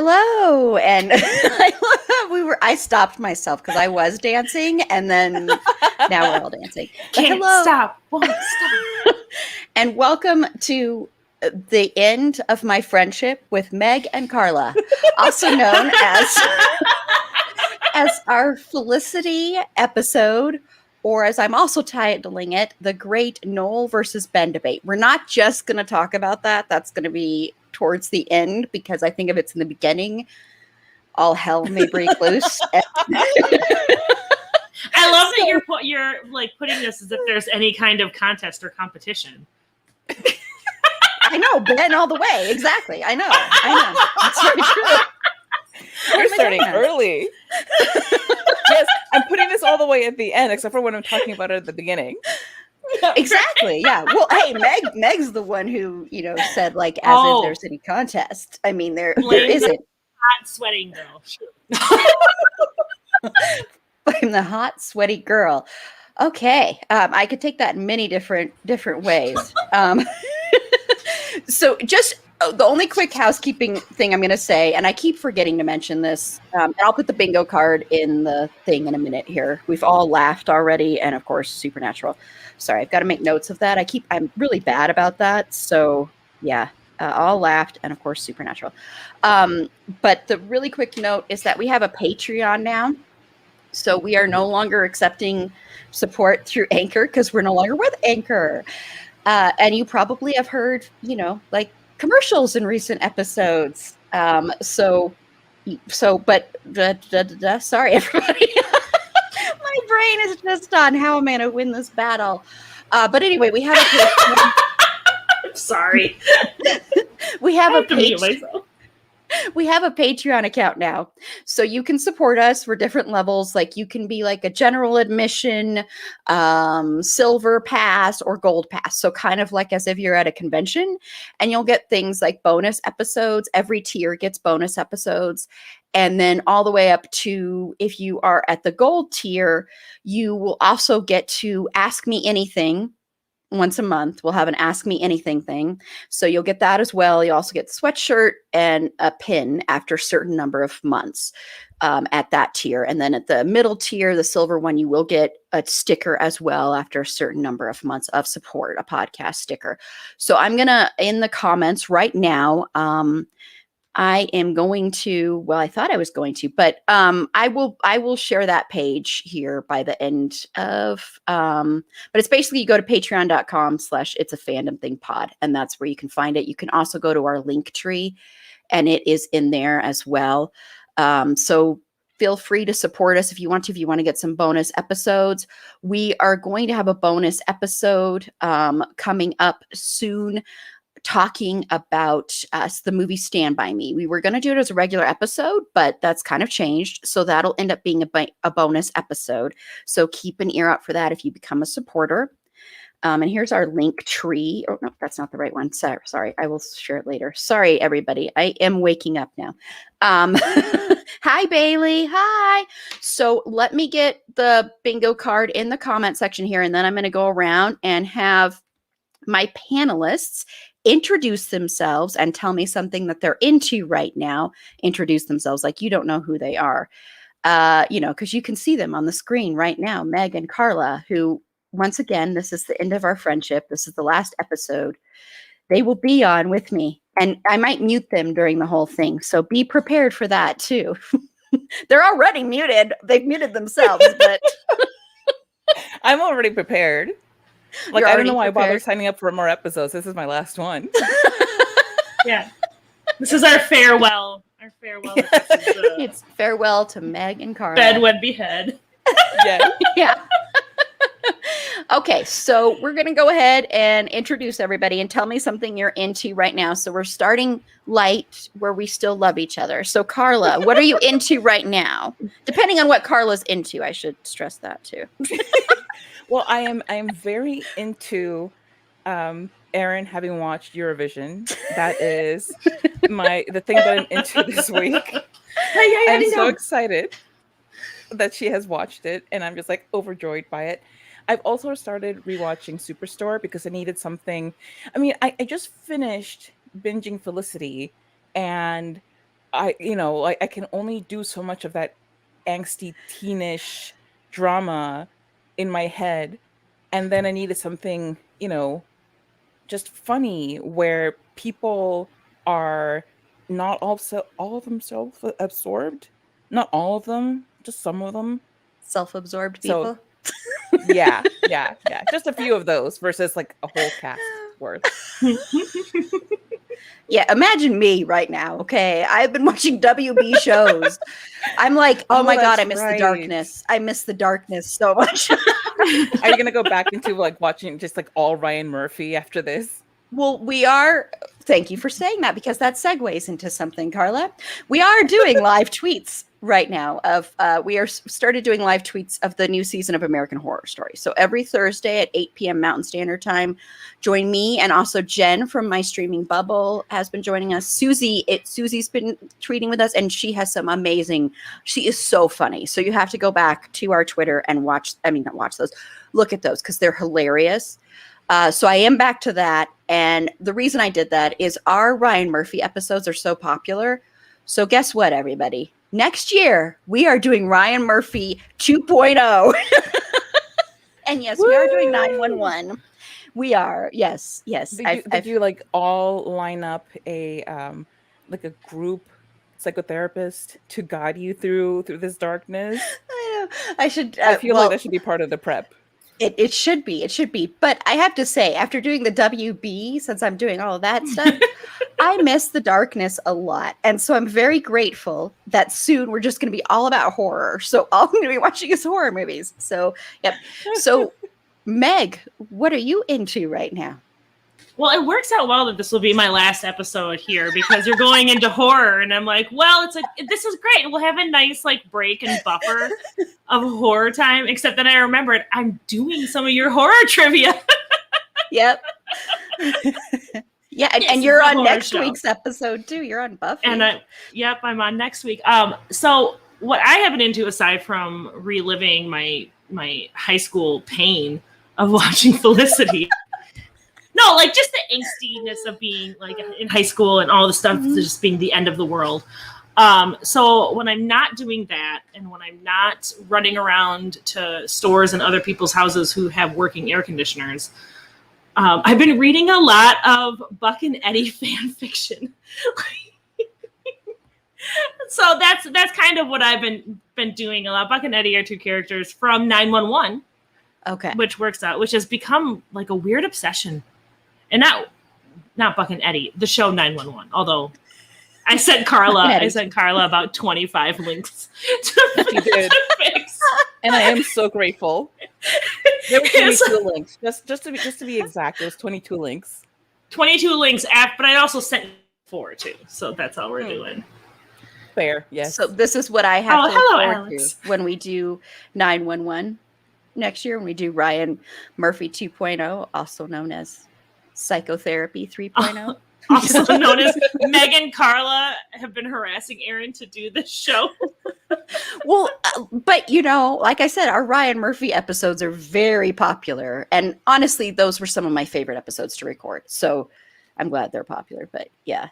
hello. And I stopped myself because I was dancing, and then now we're all dancing. But Can't hello. stop, won't stop. And welcome to the end of my friendship with Meg and Carla, also known as our Felicity episode, or as I'm also titling it, the Great Noel versus Ben debate. We're not just going to talk about that. That's going to be towards the end, because I think if it's in the beginning, all hell may break loose. I love that you're like putting this as if there's any kind of contest or competition. I know, Ben all the way. Exactly. I know. That's very true. We're starting early. Yes, I'm putting this all the way at the end, except for when I'm talking about it at the beginning. Exactly. Yeah. Well, hey, Meg's the one who, said like as if there's any contest. I mean, there isn't. Hot sweating girl. I'm the hot sweaty girl. Okay. I could take that in many different ways. So just the only quick housekeeping thing I'm going to say, and I keep forgetting to mention this, and I'll put the bingo card in the thing in a minute here. We've all laughed already, and of course, Supernatural. Sorry, I've got to make notes of that. I'm really bad about that. So yeah, all laughed, and of course, Supernatural. But the really quick note is that we have a Patreon now. So we are no longer accepting support through Anchor because we're no longer with Anchor. And you probably have heard, like commercials in recent episodes. But sorry, everybody. My brain is just on how am I going to win this battle. But anyway, we have a I'm sorry. We have a Patreon account now. So you can support us for different levels. Like you can be like a general admission, silver pass, or gold pass. So kind of like as if you're at a convention, and you'll get things like bonus episodes. Every tier gets bonus episodes. And then all the way up to, if you are at the gold tier, you will also get to ask me anything. Once a month, we'll have an Ask Me Anything thing. So you'll get that as well. You also get sweatshirt and a pin after a certain number of months at that tier. And then at the middle tier, the silver one, you will get a sticker as well after a certain number of months of support, a podcast sticker. So I'm going to, in the comments right now, I am going to, well, I thought I was going to, but I will share that page here by the end of, but it's basically you go to patreon.com/it's a fandom thing pod, and that's where you can find it. You can also go to our link tree, and it is in there as well. So feel free to support us if you want to get some bonus episodes. We are going to have a bonus episode coming up soon, talking about the movie Stand By Me. We were going to do it as a regular episode, but that's kind of changed. So that'll end up being a bonus episode. So keep an ear out for that if you become a supporter. And here's our link tree. Oh, no, that's not the right one. Sorry. I will share it later. Sorry, everybody. I am waking up now. Hi, Bailey. Hi. So let me get the bingo card in the comment section here, and then I'm going to go around and have my panelists introduce themselves and tell me something that they're into right now. Introduce themselves like you don't know who they are, because you can see them on the screen right now. Meg and Carla, who, once again, this is the end of our friendship. This is the last episode. They will be on with me, and I might mute them during the whole thing. So be prepared for that too. They're already muted. They've muted themselves, but I'm already prepared. Like, I don't know why I bother signing up for more episodes. This is my last one. Yeah. This is our farewell. Our farewell. Yeah. It's farewell to Meg and Carla. Bed would be head. Yeah. Yeah. Okay, so we're going to go ahead and introduce everybody and tell me something you're into right now. So we're starting light where we still love each other. So Carla, what are you into right now? Depending on what Carla's into, I should stress that too. Well, I am very into Aaron having watched Eurovision. That is the thing that I'm into this week. I'm so excited that she has watched it, and I'm just like overjoyed by it. I've also started rewatching Superstore because I needed something. I mean, I just finished binging Felicity, and I can only do so much of that angsty teenish drama in my head, and then I needed something, just funny where people are not also all of them self-absorbed, not all of them, just some of them. Self-absorbed So people. yeah, yeah, yeah, just a few of those versus like a whole cast worth. Yeah, imagine me right now. Okay, I've been watching WB shows. I'm like, oh Oh, my god, that's I miss the right. darkness. I miss the darkness so much. Are you gonna go back into like watching just like all Ryan Murphy after this? Well, we are. Thank you for saying that because that segues into something, Carla. We are doing live tweets right now of we are started doing live tweets of the new season of American Horror Story. So every Thursday at 8 p.m. Mountain Standard Time, join me and also Jen from my streaming bubble has been joining us. Susie's been tweeting with us, and she has some amazing. She is so funny. So you have to go back to our Twitter and watch. I mean, not watch those. Look at those because they're hilarious. So I am back to that. And the reason I did that is our Ryan Murphy episodes are so popular. So guess what, everybody? Next year, we are doing Ryan Murphy 2.0. And yes, we are doing 911. We are. Yes, yes. Did you like all line up a like a group psychotherapist to guide you through this darkness? I should. I feel like that should be part of the prep. It should be. It should be. But I have to say, after doing the WB, since I'm doing all of that stuff, I miss the darkness a lot. And so I'm very grateful that soon we're just going to be all about horror. So all I'm going to be watching is horror movies. So, yep. So, Meg, what are you into right now? Well, it works out well that this will be my last episode here because you're going into horror, and I'm like, well, it's like this is great. We'll have a nice like break and buffer of horror time. Except that I remembered I'm doing some of your horror trivia. Yep. Yeah, and you're on next week's episode too. You're on Buffy. And I'm on next week. So what I have been into aside from reliving my high school pain of watching Felicity. No, like just the angstiness of being like in high school and all the stuff just being the end of the world. So when I'm not doing that and when I'm not running around to stores and other people's houses who have working air conditioners, I've been reading a lot of Buck and Eddie fan fiction. So that's kind of what I've been doing a lot. Buck and Eddie are two characters from 911. Okay. Which works out, which has become like a weird obsession. And not Buck and Eddie, the show 911. Although I sent Carla about 25 links to fix. And I am so grateful. There were 22 links. Just to be exact, there was 22 links. 22 links, but I also sent 4 too. So that's all we're doing. Fair, yes. So this is what I have to look forward to when we do 911 next year, when we do Ryan Murphy 2.0, also known as Psychotherapy 3.0. Also known as Meg and Carla have been harassing Aaron to do this show. Well, but like I said, our Ryan Murphy episodes are very popular. And honestly, those were some of my favorite episodes to record. So I'm glad they're popular. But yeah.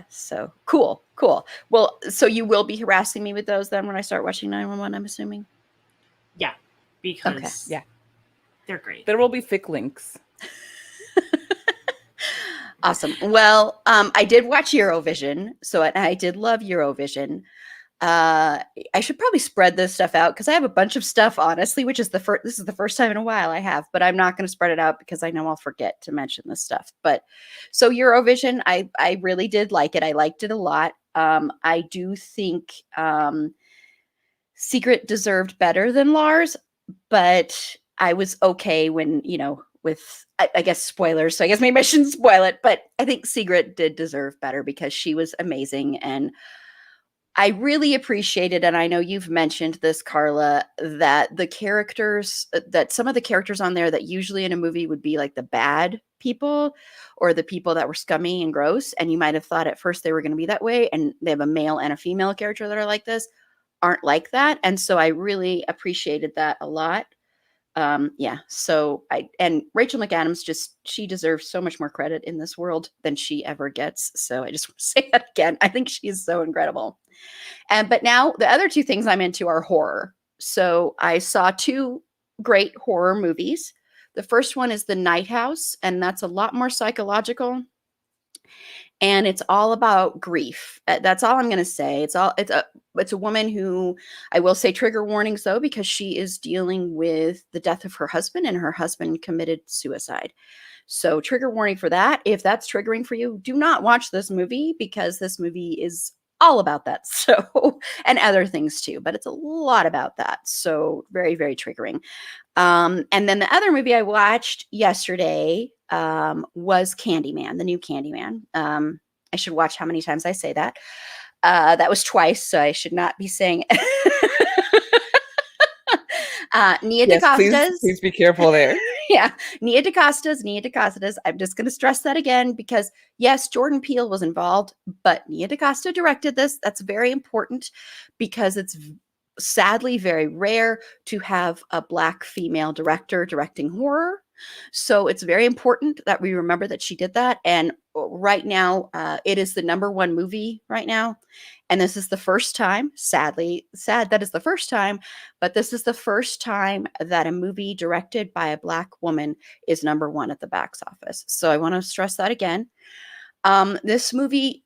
So cool. Well, so you will be harassing me with those then when I start watching 911, I'm assuming? Yeah, because they're great. There will be fic links. Awesome. Well, I did watch Eurovision, so I did love Eurovision. I should probably spread this stuff out because I have a bunch of stuff, honestly, which is this is the first time in a while I have, but I'm not going to spread it out because I know I'll forget to mention this stuff. But so Eurovision, I really did like it. I liked it a lot. I do think Secret deserved better than Lars, but I was okay when, with, I guess, spoilers. So I guess maybe I shouldn't spoil it, but I think Sigrid did deserve better because she was amazing. And I really appreciated, and I know you've mentioned this, Carla, that that some of the characters on there that usually in a movie would be like the bad people or the people that were scummy and gross. And you might have thought at first they were going to be that way. And they have a male and a female character that are like this, aren't like that. And so I really appreciated that a lot. Yeah. So and Rachel McAdams she deserves so much more credit in this world than she ever gets. So I just want to say that again. I think she is so incredible. But now the other two things I'm into are horror. So I saw two great horror movies. The first one is The Night House, and that's a lot more psychological. And it's all about grief. That's all I'm going to say. It's a woman who, I will say trigger warnings though, because she is dealing with the death of her husband, and her husband committed suicide. So trigger warning for that. If that's triggering for you, do not watch this movie, because this movie is all about that. So, and other things too, but it's a lot about that. So very, very triggering. And then the other movie I watched yesterday was Candyman, the new Candyman. I should watch how many times I say that. That was twice, so I should not be saying Nia DaCosta's. Please be careful there. Yeah, Nia DaCosta's. I'm just going to stress that again, because yes, Jordan Peele was involved, but Nia DaCosta directed this. That's very important, because it's sadly very rare to have a Black female director directing horror. So it's very important that we remember that she did that. And right now, it is the #1 movie right now. And this is the first time, sad that is the first time, but this is the first time that a movie directed by a Black woman is #1 at the box office. So I want to stress that again. This movie,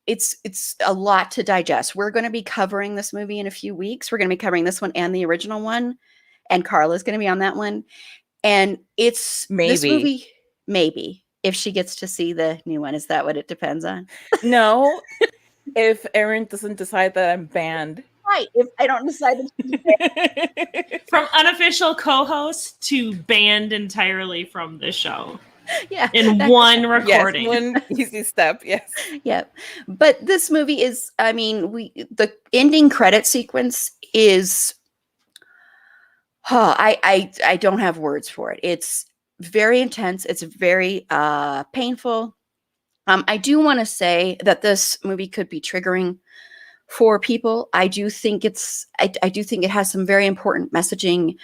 it's a lot to digest. We're going to be covering this movie in a few weeks. We're going to be covering this one and the original one, and Carla's going to be on that one. And this movie, maybe, if she gets to see the new one. Is that what it depends on? No, if Erin doesn't decide that I'm banned. Right, if I don't decide to from unofficial co-host to banned entirely from the show. Yeah, in one recording. Yes, one easy step. Yes. Yep. But this movie is, I mean, the ending credit sequence is, I don't have words for it. It's very intense. It's very painful. I do want to say that this movie could be triggering for people. I do think I do think it has some very important messaging.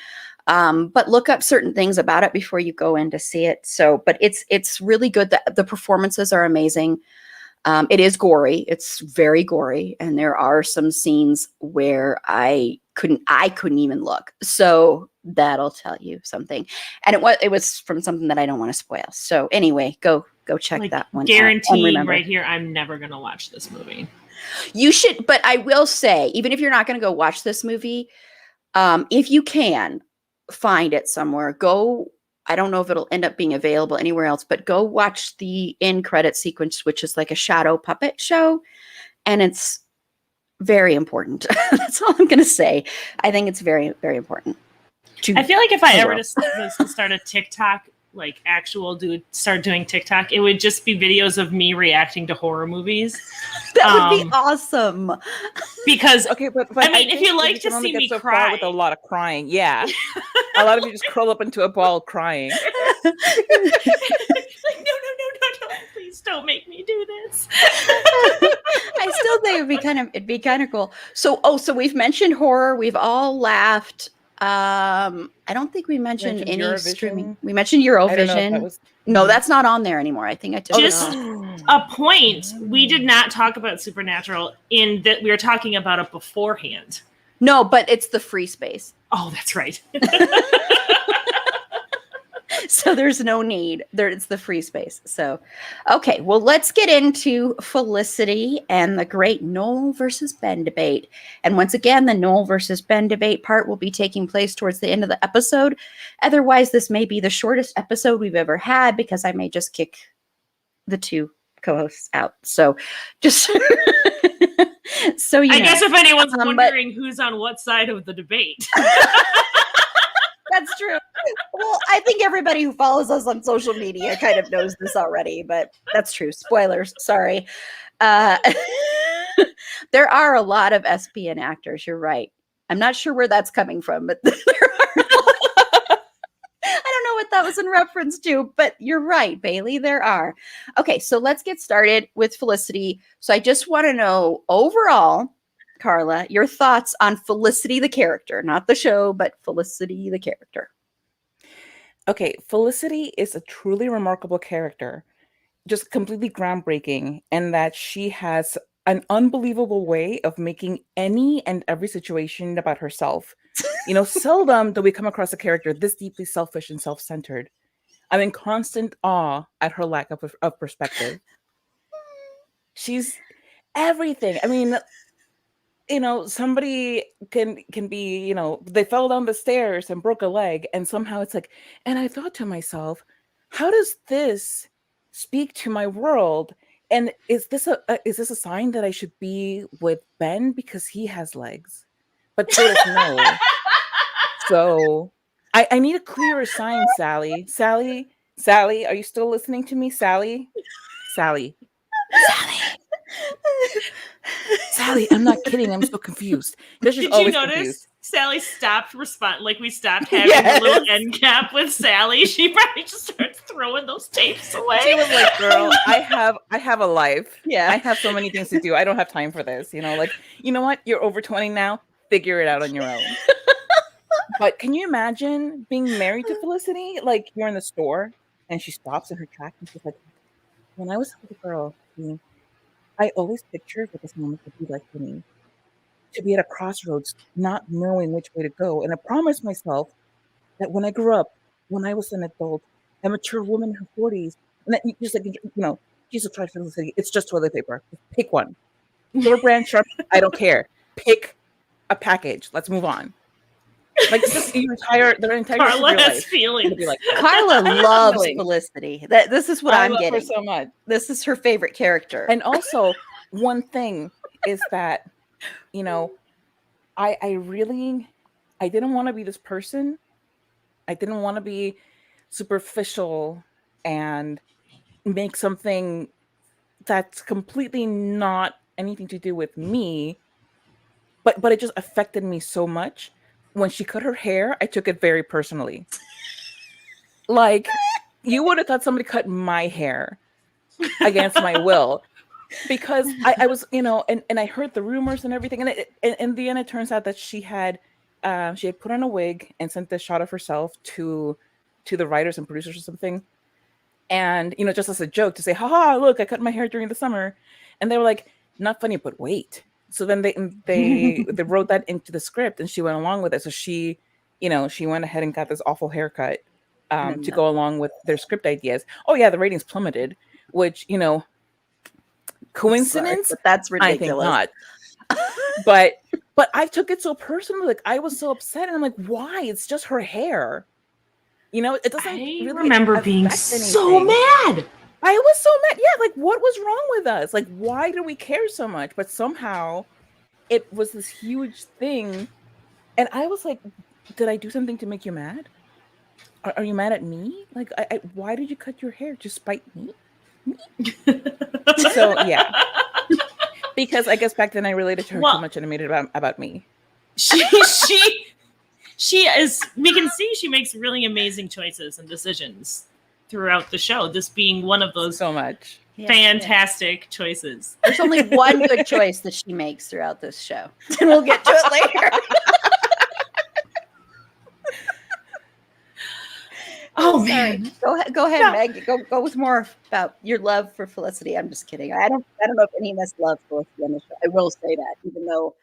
But look up certain things about it before you go in to see it. So, but it's really good. The performances are amazing. It is gory. It's very gory, and there are some scenes where I couldn't even look. So that'll tell you something. And it was from something that I don't want to spoil. So anyway, go check that one. Guaranteeing right here, I'm never gonna watch this movie. You should, but I will say, even if you're not going to go watch this movie, if you can find it somewhere, go. I don't know if it'll end up being available anywhere else, but go watch the end credit sequence, which is like a shadow puppet show, and it's very important. That's all I'm going to say. I think it's very, very important. I feel like if I ever was to start a TikTok, like start doing TikTok, it would just be videos of me reacting to horror movies. That would be awesome. Because but I mean, if you like to see me cry with a lot of crying, yeah, a lot of you just curl up into a ball crying. Like, no, please don't make me do this. I still think it'd be kind of cool. So we've mentioned horror. We've all laughed. I don't think we mentioned any Eurovision. Streaming. We mentioned Eurovision. No, that's not on there anymore. I think I took just a point. We did not talk about Supernatural in that we were talking about it beforehand. No, but it's the free space. Oh, that's right. So there's no need. It's the free space. So, okay. Well, let's get into Felicity and the great Noel versus Ben debate. And once again, the Noel versus Ben debate part will be taking place towards the end of the episode. Otherwise, this may be the shortest episode we've ever had, because I may just kick the two co-hosts out. So just so you know. Guess if anyone's wondering who's on what side of the debate. That's true. Well, I think everybody who follows us on social media kind of knows this already, but that's true. Spoilers. Sorry. There are a lot of SPN actors. You're right. I'm not sure where that's coming from, but there are. I don't know what that was in reference to, but you're right, Bailey. There are. Okay, so let's get started with Felicity. So I just want to know overall, Carla, your thoughts on Felicity the character, not the show, but Felicity the character. Okay, Felicity is a truly remarkable character, just completely groundbreaking, and that she has an unbelievable way of making any and every situation about herself. You know, seldom do we come across a character this deeply selfish and self-centered. I'm in constant awe at her lack of perspective. She's everything. I mean, somebody can be, they fell down the stairs and broke a leg, and somehow it's like, and I thought to myself, how does this speak to my world? And is this a sign that I should be with Ben because he has legs? But so does Noel. So I need a clearer sign, Sally. Sally, are you still listening to me, Sally? Sally. Sally, I'm not kidding. I'm so confused. She's Did you always notice confused. Sally stopped respond like we stopped having a little end cap with Sally? She probably just starts throwing those tapes away. She was like, "Girl, I have a life. Yeah. I have so many things to do. I don't have time for this." Like, you know what? You're over 20 now. Figure it out on your own. But can you imagine being married to Felicity? Like, you're in the store and she stops in her tracks and she's like, "When I was a little girl, I always pictured what this moment would be like for me. To be at a crossroads, not knowing which way to go. And I promised myself that when I grew up, when I was an adult, a mature woman in her 40s, and that just like, Jesus Christ, Felicity, it's just toilet paper. Pick one. Store brand, sharp, I don't care. Pick a package. Let's move on." Like, just their entire Carla has life. feelings. Be like, Carla loves Feelings. Felicity. This is what I I'm love her getting. so much. This is her favorite character. And also, one thing is that, I didn't want to be this person. I didn't want to be superficial and make something that's completely not anything to do with me, but it just affected me so much. When she cut her hair, I took it very personally. Like, you would have thought somebody cut my hair against my will, because I was, and I heard the rumors and everything, and in the end, it turns out that she had put on a wig and sent this shot of herself to the writers and producers or something, and just as a joke to say, "Haha, look, I cut my hair during the summer," and they were like, "Not funny, but wait." So then they wrote that into the script, and she went along with it. So she went ahead and got this awful haircut to go along with their script ideas. Oh yeah, the ratings plummeted, which coincidence? Sorry, but that's ridiculous. I think not. but I took it so personally. Like, I was so upset, and I'm like, why? It's just her hair. It doesn't really remember being so anything. mad. I was so mad. Yeah, like, what was wrong with us? Like, why do we care so much? But somehow it was this huge thing. And I was like, did I do something to make you mad? Are you mad at me? Like, why did you cut your hair? To spite me? So, yeah. Because I guess back then I related to her too much and I made it about me. She is, we can see she makes really amazing choices and decisions throughout the show. This being one of those so much fantastic choices. There's only one good choice that she makes throughout this show. And we'll get to it later. Oh man. Go ahead, Meg. Go with more about your love for Felicity. I'm just kidding. I don't know if any of us love Felicity on the show. I will say that, even though,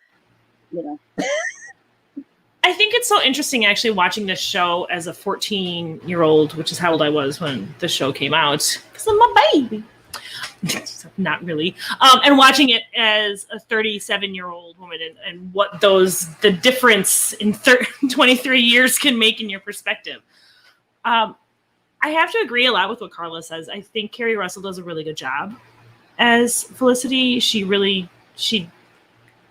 I think it's so interesting actually watching this show as a 14-year-old, which is how old I was when the show came out, because I'm a baby. Not really. And watching it as a 37-year-old woman and what the difference in 23 years can make in your perspective. I have to agree a lot with what Carla says. I think Kerry Russell does a really good job as Felicity. She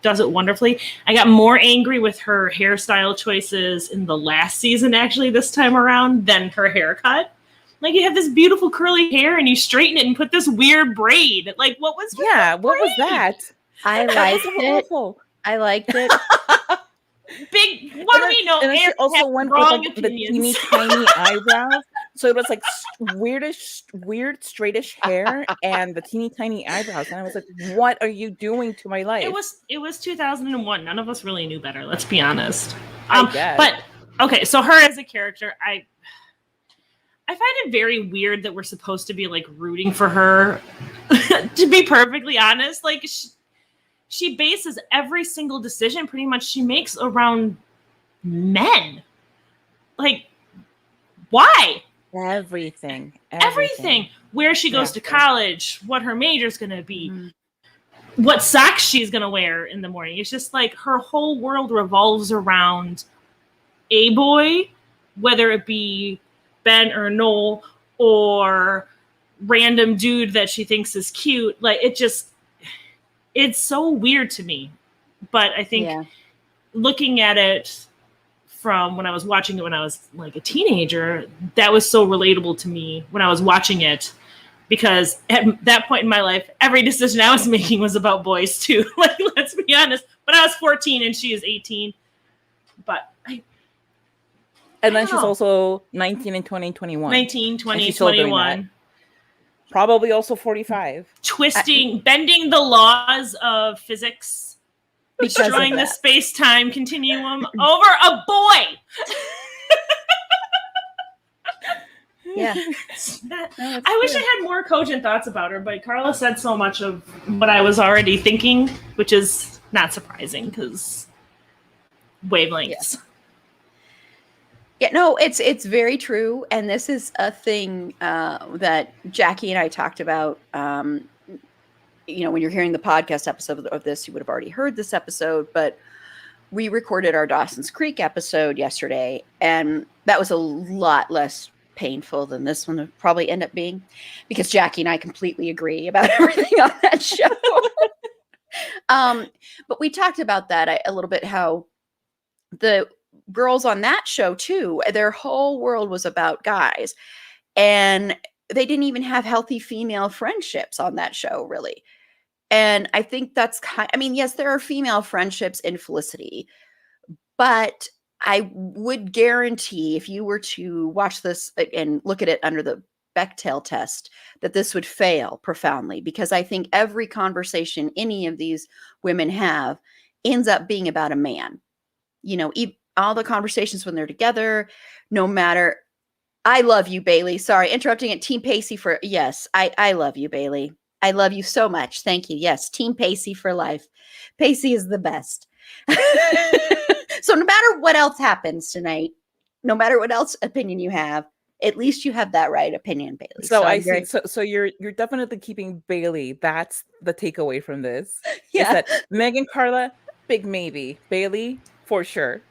does it wonderfully. I got more angry with her hairstyle choices in the last season, actually, this time around, than her haircut. Like, you have this beautiful curly hair and you straighten it and put this weird braid. Like, what was what was that? I liked it. I liked it. Big. What do we know? And then she also went with like the teeny tiny eyebrows. So it was like weird straightish hair and the teeny tiny eyebrows. And I was like, what are you doing to my life? It was 2001. None of us really knew better. Let's be honest. I guess. But okay, so her as a character, I find it very weird that we're supposed to be like rooting for her. To be perfectly honest, like she bases every single decision pretty much she makes around men. Like, why? Everything. Where she goes to college, what her major's going to be, what socks she's going to wear in the morning. It's just like her whole world revolves around a boy, whether it be Ben or Noel or random dude that she thinks is cute. Like, it's so weird to me. But I think looking at it from when I was watching it when I was like a teenager, that was so relatable to me when I was watching it, because at that point in my life, every decision I was making was about boys too. Like, let's be honest. But I was 14 and she is 18. But and then she's also 19 and 20 and 21. 19, 20, 21. Probably also 45. Bending the laws of physics, destroying the space-time continuum over a boy. Yeah. I wish I had more cogent thoughts about her, but Carla said so much of what I was already thinking, which is not surprising because wavelengths. Yeah, no, it's very true, and this is a thing that Jackie and I talked about. You know, when you're hearing the podcast episode of this, you would have already heard this episode, but we recorded our Dawson's Creek episode yesterday, and that was a lot less painful than this one would probably end up being, because Jackie and I completely agree about everything on that show. But we talked about that a little bit, how the girls on that show too, their whole world was about guys, and they didn't even have healthy female friendships on that show, really. And I think that's yes, there are female friendships in Felicity, but I would guarantee if you were to watch this and look at it under the Bechdel test, that this would fail profoundly, because I think every conversation any of these women have ends up being about a man. You know, all the conversations when they're together, no matter. I love you, Bailey. Sorry, interrupting at Team Pacey for, yes, I love you, Bailey. I love you so much. Thank you. Yes, Team Pacey for life. Pacey is the best. So no matter what else happens tonight, no matter what else opinion you have, at least you have that right opinion, Bailey. So I see. So you're definitely keeping Bailey. That's the takeaway from this. Yeah. Is that Meg and Carla, big maybe. Bailey, for sure.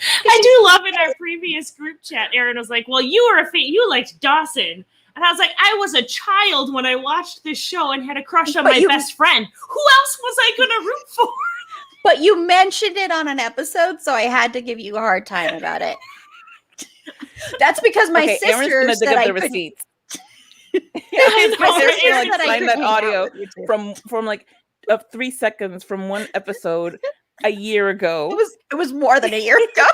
I do love in our previous group chat, Erin was like, well, you liked Dawson. And I was like, I was a child when I watched this show and had a crush on my best friend. Who else was I going to root for? But you mentioned it on an episode, so I had to give you a hard time about it. That's because my sister said I couldn't. Receipts. My sister signed that audio from like 3 seconds from one episode a year ago. It was more than a year ago.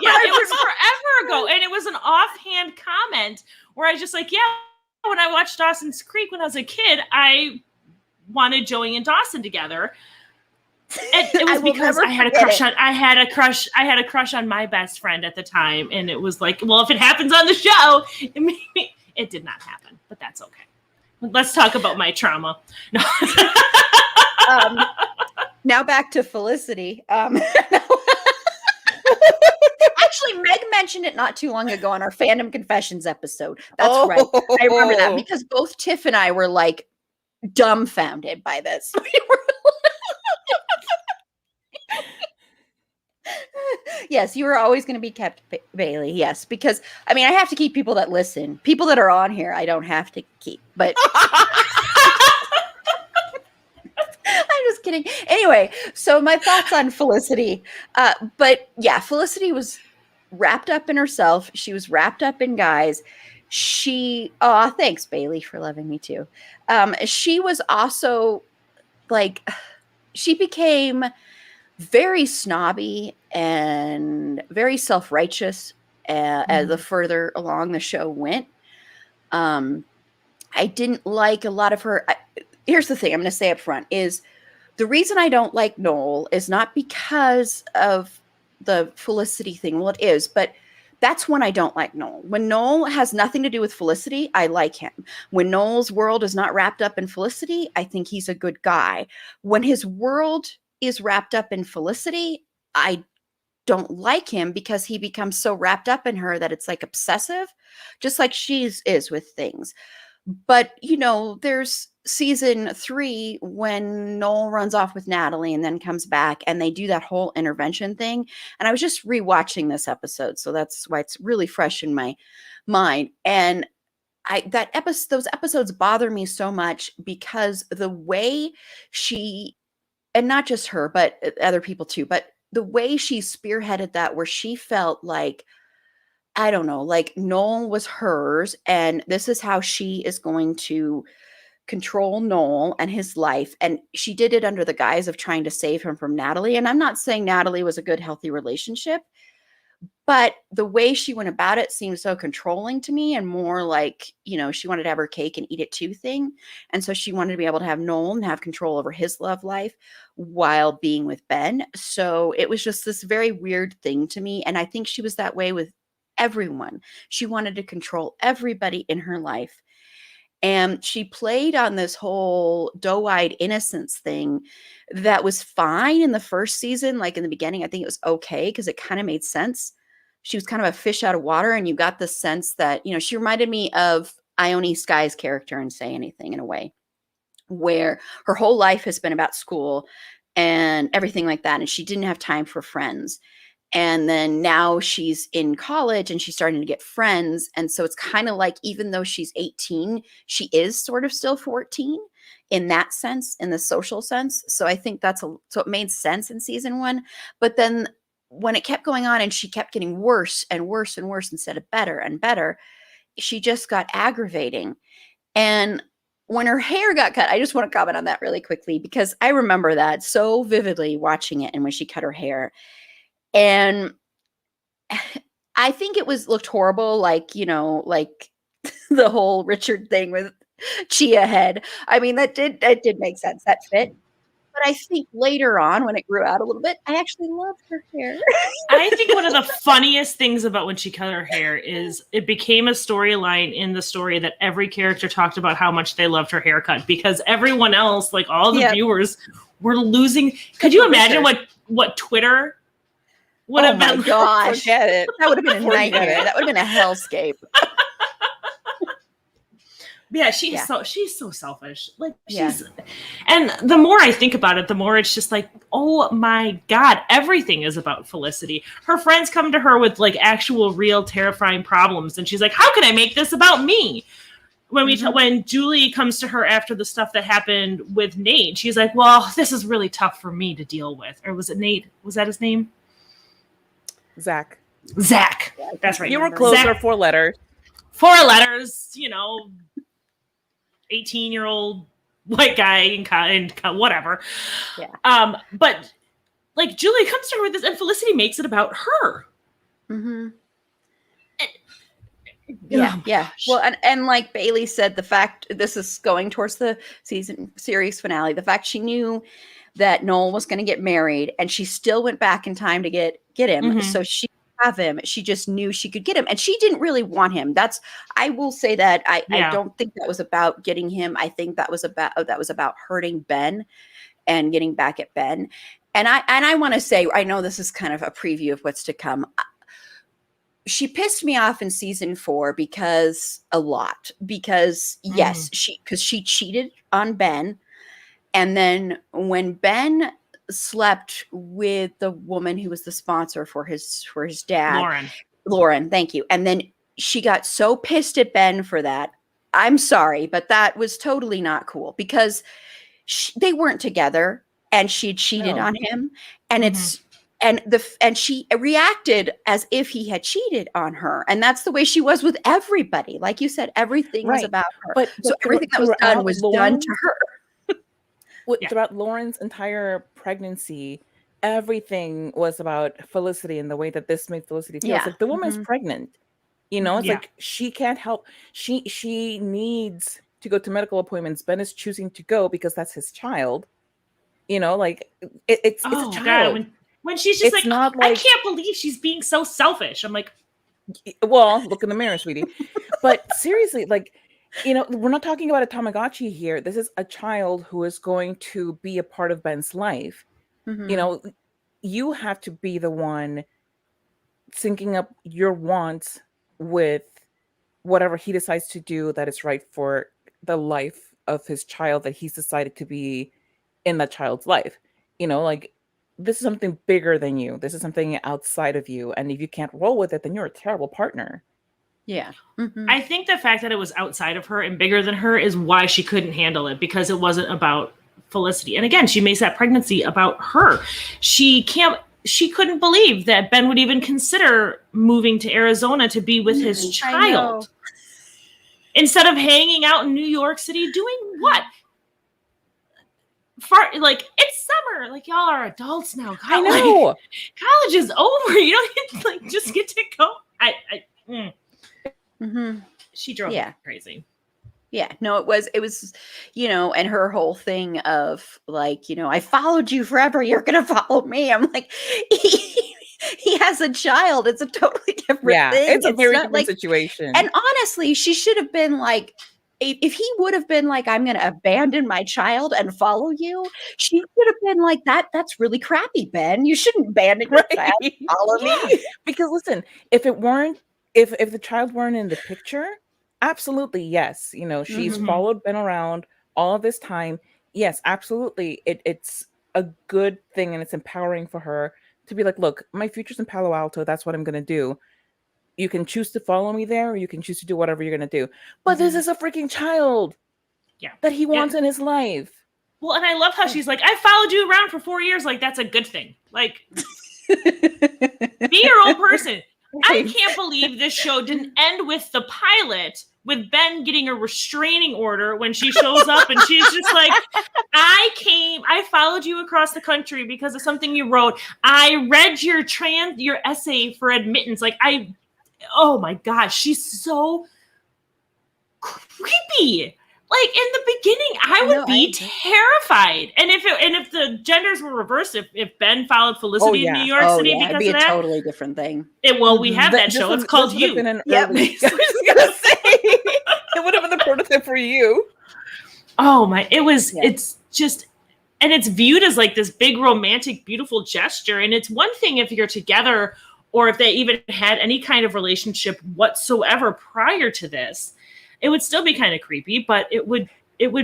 Yeah, it was forever ago. And it was an offhand comment where I was just like, yeah, when I watched Dawson's Creek when I was a kid, I wanted Joey and Dawson together. And it was because I had a crush on my best friend at the time. And it was like, well, if it happens on the show, it did not happen, but that's okay. Let's talk about my trauma. No. Now back to Felicity. Actually, Meg mentioned it not too long ago on our Fandom Confessions episode. That's right. I remember that because both Tiff and I were like dumbfounded by this. We were yes, you were always going to be kept, Bailey. Yes, because I have to keep people that listen. People that are on here, I don't have to keep. But I'm just kidding. Anyway, so my thoughts on Felicity. But yeah, Felicity was wrapped up in herself. She was wrapped up in guys. Thanks, Bailey, for loving me too. She was also she became very snobby and very self-righteous as the further along the show went. I didn't like a lot of her. Here's the thing I'm going to say up front is the reason I don't like Noel is not because of the Felicity thing. Well, it is, but that's when I don't like Noel. When Noel has nothing to do with Felicity, I like him. When Noel's world is not wrapped up in Felicity, I think he's a good guy. When his world is wrapped up in Felicity, I don't like him because he becomes so wrapped up in her that it's like obsessive, just like she's is with things. But, you know, there's season 3 when Noel runs off with Natalie and then comes back and they do that whole intervention thing. And I was just rewatching this episode, so that's why it's really fresh in my mind. And those episodes bother me so much because the way she, and not just her, but other people too, but the way she spearheaded that, where she felt like, I don't know, like Noel was hers, and this is how she is going to control Noel and his life. And she did it under the guise of trying to save him from Natalie. And I'm not saying Natalie was a good, healthy relationship, but the way she went about it seemed so controlling to me, and more like, you know, she wanted to have her cake and eat it too thing. And so she wanted to be able to have Noel and have control over his love life while being with Ben. So it was just this very weird thing to me. And I think she was that way with everyone. She wanted to control everybody in her life. And she played on this whole doe-eyed innocence thing that was fine in the first season. Like in the beginning, I think it was okay because it kind of made sense. She was kind of a fish out of water, and you got the sense that, you know, she reminded me of Ione Skye's character in Say Anything, in a way, where her whole life has been about school and everything like that, and she didn't have time for friends. And then now she's in college and she's starting to get friends. And so it's kind of like, even though she's 18, she is sort of still 14 in that sense, in the social sense. So I think so it made sense in season 1. But then when it kept going on and she kept getting worse and worse and worse instead of better and better, she just got aggravating. And when her hair got cut, I just want to comment on that really quickly, because I remember that so vividly watching it, and when she cut her hair. And I think it looked horrible, like, you know, like the whole Richard thing with Chia head. I mean, that did make sense. That fit. But I think later on, when it grew out a little bit, I actually loved her hair. I think one of the funniest things about when she cut her hair is it became a storyline in the story that every character talked about how much they loved her haircut, because everyone else, like all the viewers, were losing. Could you imagine what Twitter would have been? Oh my gosh. Forget it. That would have been a nightmare. That would have been a hellscape. Yeah, she's so selfish. Like and the more I think about it, the more it's just like, oh my God, everything is about Felicity. Her friends come to her with like actual, real, terrifying problems, and she's like, how can I make this about me? When when Julie comes to her after the stuff that happened with Nate, she's like, well, this is really tough for me to deal with. Or was it Nate? Was that his name? Zach. That's right. You were closer. Zach. 4 letters. 4 letters, you know, 18-year-old white guy and whatever. Yeah. But like Julie comes to her with this, and Felicity makes it about her. Mm-hmm. Yeah. Well, and like Bailey said, the fact, this is going towards the series finale, the fact she knew that Noel was going to get married, and she still went back in time to get him. Mm-hmm. So she have him. She just knew she could get him, and she didn't really want him. I will say that I don't think that was about getting him. I think that was about hurting Ben and getting back at Ben. And I want to say, I know this is kind of a preview of what's to come. She pissed me off in season 4 because she cheated on Ben. And then when Ben slept with the woman who was the sponsor for his dad, Lauren, thank you. And then she got so pissed at Ben for that. I'm sorry, but that was totally not cool, because they weren't together, and she cheated on him, and and she reacted as if he had cheated on her, and that's the way she was with everybody. Like you said, everything was about her. But so everything that was done to her. Throughout Lauren's entire pregnancy, everything was about Felicity and the way that this made Felicity feel. It's like the woman's pregnant. You know, it's like she can't help. She needs to go to medical appointments. Ben is choosing to go because that's his child. You know, like it's a child. God, when she's just like, I can't believe she's being so selfish. I'm like, Well, look in the mirror, sweetie. But seriously, like, we're not talking about a Tamagotchi here. This is a child who is going to be a part of Ben's life. You Mhm. know, you have to be the one syncing up your wants with whatever he decides to do that is right for the life of his child that he's decided to be in that child's life. Like, this is something bigger than you. This is something outside of you. And if you can't roll with it, then you're a terrible partner. Yeah. Mhm. I think the fact that it was outside of her and bigger than her is why she couldn't handle it, because it wasn't about Felicity. And again, she makes that pregnancy about her. She couldn't believe that Ben would even consider moving to Arizona to be with his child instead of hanging out in New York City doing what? Like, it's summer. Like, y'all are adults now. I know. Like, college is over. You don't like just get to go. Mhm. She drove me crazy. Yeah, no, it was, and her whole thing of like, I followed you forever. You're going to follow me. I'm like, he has a child. It's a totally different thing. It's a very different situation. And honestly, she should have been like, if he would have been like, I'm going to abandon my child and follow you, she should have been like, that's really crappy, Ben. You shouldn't abandon your child and follow me. Because listen, if the child weren't in the picture, absolutely, yes. She's followed Ben around all of this time. Yes, absolutely. It's a good thing, and it's empowering for her to be like, look, my future's in Palo Alto. That's what I'm going to do. You can choose to follow me there, or you can choose to do whatever you're going to do. But this is a freaking child that he wants in his life. Well, and I love how she's like, I followed you around for 4 years. Like, that's a good thing. Like, be your own person. I can't believe this show didn't end with the pilot with Ben getting a restraining order when she shows up and she's just like, I followed you across the country because of something you wrote. I read your essay for admittance. Like, oh my gosh, she's so creepy. Like, in the beginning, I would be terrified. And if the genders were reversed, if Ben followed Felicity in New York City because it'd be of a that, totally different thing. We have that show. It's called You. Yep. I was gonna say it would have been the prototype for You. Oh my! It's just, and it's viewed as like this big romantic, beautiful gesture. And it's one thing if you're together, or if they even had any kind of relationship whatsoever prior to this. It would still be kind of creepy, but it would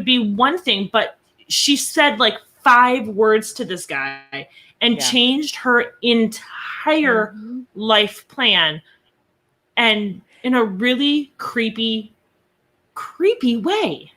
be one thing. But she said like 5 words to this guy and changed her entire life plan, and in a really creepy way.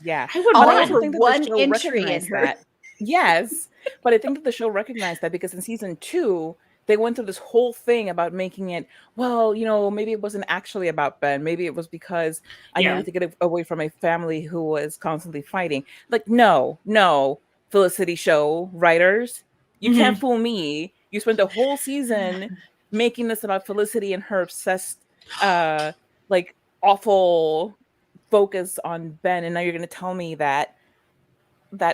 Yeah, I would want one entry in her. That. Yes, but I think that the show recognized that because in season 2, they went through this whole thing about making it, well, maybe it wasn't actually about Ben. Maybe it was because I needed to get away from a family who was constantly fighting. Like, no, Felicity show writers, you can't fool me. You spent the whole season making this about Felicity and her obsessed, like, awful focus on Ben, and now you're going to tell me that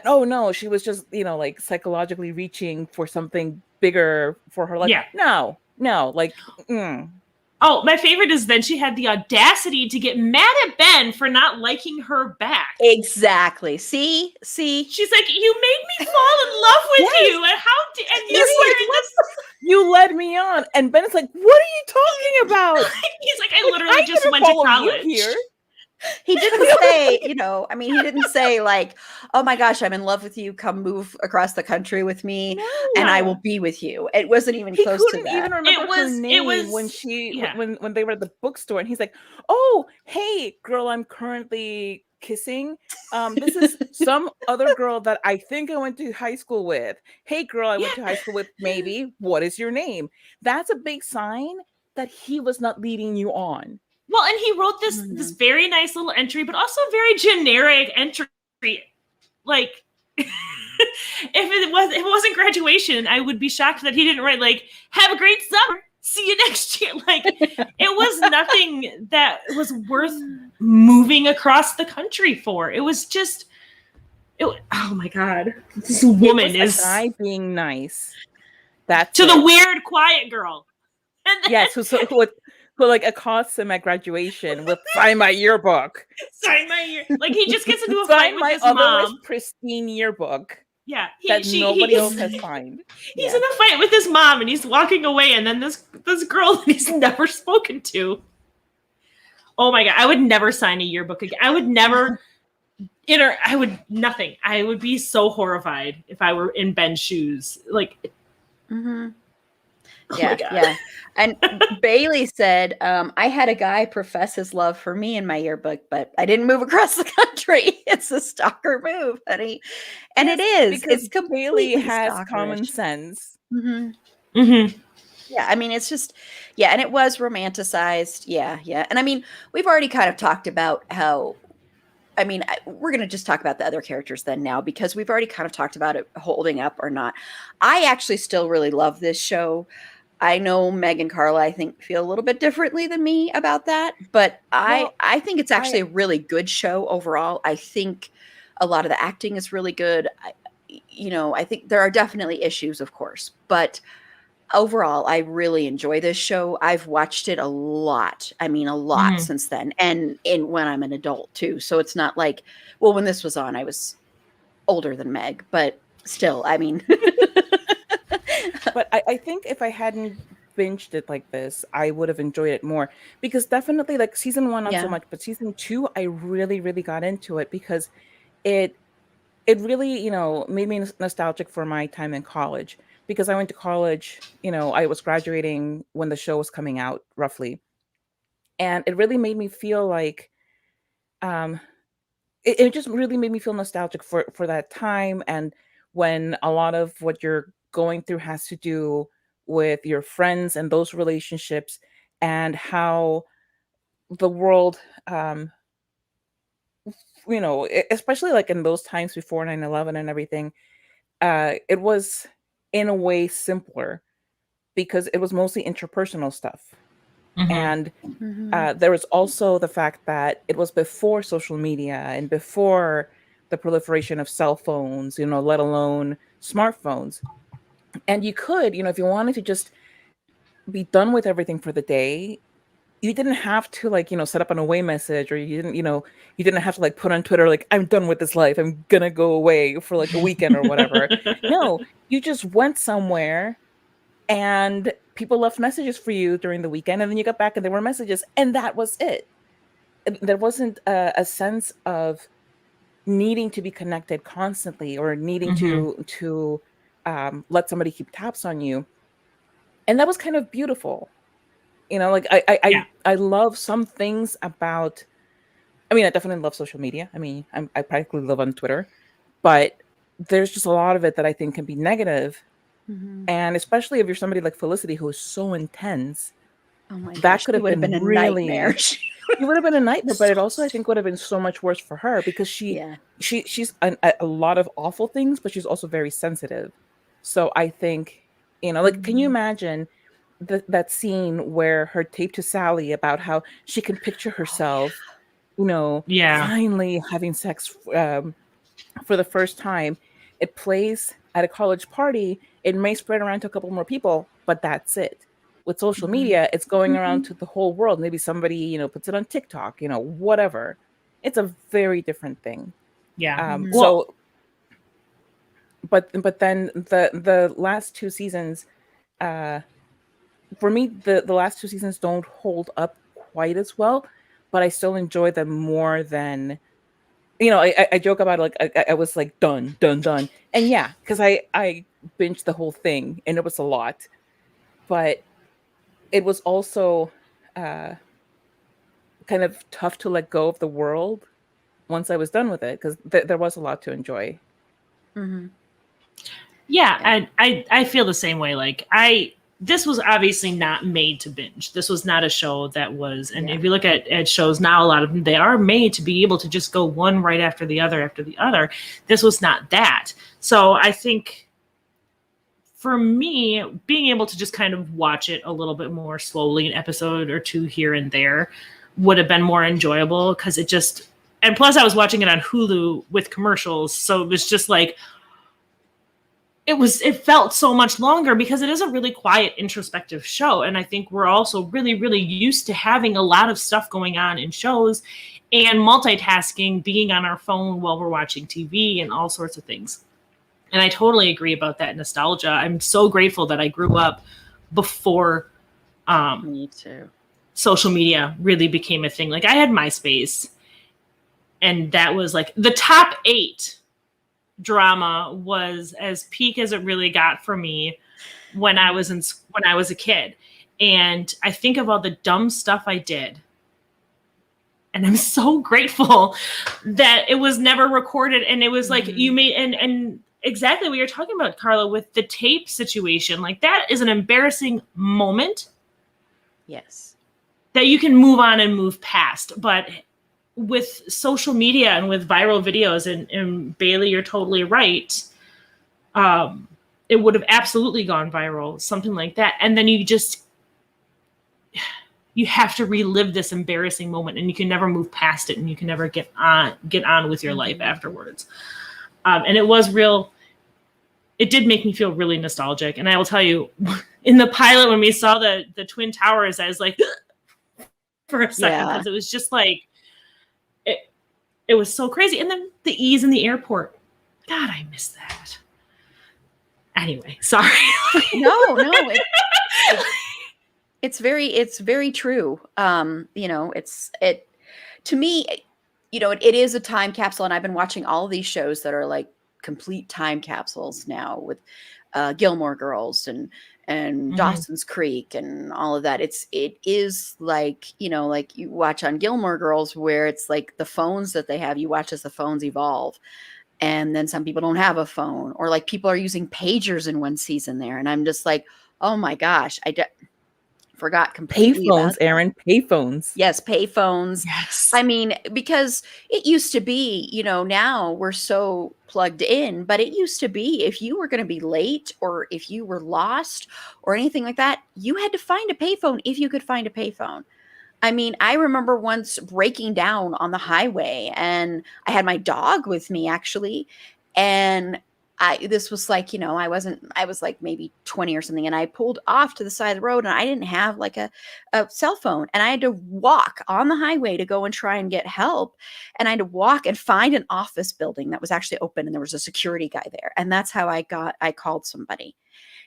oh no, she was just like psychologically reaching for something bigger for her life. No, like Oh, my favorite is then she had the audacity to get mad at Ben for not liking her back. Exactly. See? She's like, you made me fall in love with you, and and you're wearing this. You led me on, and Ben is like, what are you talking about? He's like, I literally just went to college. Here. He didn't say, he didn't say like, oh my gosh, I'm in love with you. Come move across the country with me and I will be with you. It wasn't even close to that. He couldn't even remember her name when they were at the bookstore, and he's like, oh, hey, girl, I'm currently kissing. This is some other girl that I think I went to high school with. Hey, girl, I went to high school with maybe. What is your name? That's a big sign that he was not leading you on. Well, and he wrote this very nice little entry, but also very generic entry. Like, if it wasn't graduation, I would be shocked that he didn't write like, "Have a great summer, see you next year." Like, it was nothing that was worth moving across the country for. It was just, oh my god, this woman is a guy being nice. That's to the weird, quiet girl. And then, yes, who like accosts him at graduation with "Sign my yearbook." Sign my year. Like he just gets into a fight Sign with my his otherwise mom. pristine yearbook Yeah, that nobody else has signed. He's in a fight with his mom, and he's walking away, and then this girl that he's never spoken to. Oh my god, I would never sign a yearbook again. I would never nothing. I would be so horrified if I were in Ben's shoes. Like, Mm-hmm. oh Yeah, my god. yeah. And Bailey said, I had a guy profess his love for me in my yearbook, but I didn't move across the country. It's a stalker move, honey. And it is. because It's Bailey completely has common stalkerish. sense. Mm-hmm. Mm-hmm. Yeah, I mean, it's just, yeah, and it was romanticized. Yeah, yeah. And I mean, we've already kind of talked about how, I mean, we're going to just talk about the other characters then now, because we've already kind of talked about it holding up or not. I actually still really love this show. I know Meg and Carla, I think, feel a little bit differently than me about that, but Well, I think it's actually a really good show overall. I think a lot of the acting is really good. I think there are definitely issues, of course, but overall, I really enjoy this show. I've watched it a lot. I mean, a lot Mhm. since then, and when I'm an adult too. So it's not like, well, when this was on, I was older than Meg, but still, I mean, but I think if I hadn't binged it like this, I would have enjoyed it more. Because definitely, like season one, not so yeah, much, but season two, I really, really got into it because it it really, made me nostalgic for my time in college. Because I went to college, I was graduating when the show was coming out, roughly, and it really made me feel like, um, it just really made me feel nostalgic for that time, and when a lot of what you're going through has to do with your friends and those relationships, and how the world, um especially like in those times before 9/11 and everything, it was in a way simpler because it was mostly interpersonal stuff. Mhm. And mhm, there was also the fact that it was before social media and before the proliferation of cell phones, let alone smartphones. And you could, if you wanted to just be done with everything for the day, you didn't have to like, set up an away message, or you didn't have to like put on Twitter, like, I'm done with this life. I'm gonna go away for like a weekend or whatever. No, you just went somewhere and people left messages for you during the weekend, and then you got back and there were messages, and that was it. There wasn't a sense of needing to be connected constantly, or needing Mhm. to let somebody keep tabs on you, and that was kind of beautiful. Like Yeah. I love some things about. I mean, I definitely love social media. I mean, I practically live on Twitter, but there's just a lot of it that I think can be negative. mhm. And especially if you're somebody like Felicity, who is so intense, Oh my that gosh, could she have would have been been a nightmare. really, it would have been a nightmare, but it also, I think, would have been so much worse for her, because Yeah. she's a lot of awful things, but she's also very sensitive. So I think, like, can you Mhm. imagine that scene where her tape to Sally about how she can picture Oh yeah. herself, Yeah. finally having sex, for the first time. It plays at a college party. It may spread around to a couple more people, but that's it. With social Mhm. media, it's going around Mhm. to the whole world. Maybe somebody, puts it on TikTok, whatever. It's a very different thing. Yeah. Mhm. Well, So, but then the last two seasons, uh, for me, the last two seasons don't hold up quite as well, but I still enjoy them more than, I joke about it, like I was like done, done, done, and yeah, because I binged the whole thing and it was a lot, but it was also, uh, kind of tough to let go of the world once I was done with it, because there was a lot to enjoy. Mhm. yeah, Yeah. I feel the same way. Like this was obviously not made to binge. This was not a show that was, and Yeah. if you look at shows now, a lot of them, they are made to be able to just go one right after the other after the other. This was not that. So I think for me, being able to just kind of watch it a little bit more slowly, an episode or two here and there, would have been more enjoyable, because it just, and plus I was watching it on Hulu with commercials, so it was just like, it felt so much longer because it is a really quiet, introspective show. And I think we're also really, really used to having a lot of stuff going on in shows and multitasking, being on our phone while we're watching TV and all sorts of things. And I totally agree about that nostalgia. I'm so grateful that I grew up before Me too. social media really became a thing. Like, I had MySpace, and that was like the top 8 drama was as peak as it really got for me when I was a kid. And I think of all the dumb stuff I did, and I'm so grateful that it was never recorded. And it was like, you made, and exactly what you're talking about, Carla, with the tape situation. Like, that is an embarrassing moment. Yes. That you can move on and move past. But with social media and with viral videos, and Bailey, you're totally right. It would have absolutely gone viral, something like that. And then you have to relive this embarrassing moment, and you can never move past it, and you can never get on with your life afterwards. And it did make me feel really nostalgic. And I will tell you, in the pilot, when we saw the Twin Towers, I was like, for a second, because it was just like, it was so crazy. And then the ease in the airport. God, I miss that. Anyway, sorry. No, it's very true. To me, it is a time capsule, and I've been watching all of these shows that are like complete time capsules now with Gilmore Girls and Dawson's Creek and all of that. It is like, like you watch on Gilmore Girls, where it's like the phones that they have, you watch as the phones evolve. And then some people don't have a phone, or like people are using pagers in one season there. And I'm just like, oh my gosh, forgot completely payphones, Aaron, payphones. Yes, payphones. Yes. I mean, because it used to be, now we're so plugged in, but it used to be if you were going to be late or if you were lost or anything like that, you had to find a payphone if you could find a payphone. I mean, I remember once breaking down on the highway, and I had my dog with me actually, and this was like, I was like maybe 20 or something, and I pulled off to the side of the road, and I didn't have like a cell phone, and I had to walk on the highway to go and try and get help. And I had to walk and find an office building that was actually open, and there was a security guy there. And that's how I called somebody.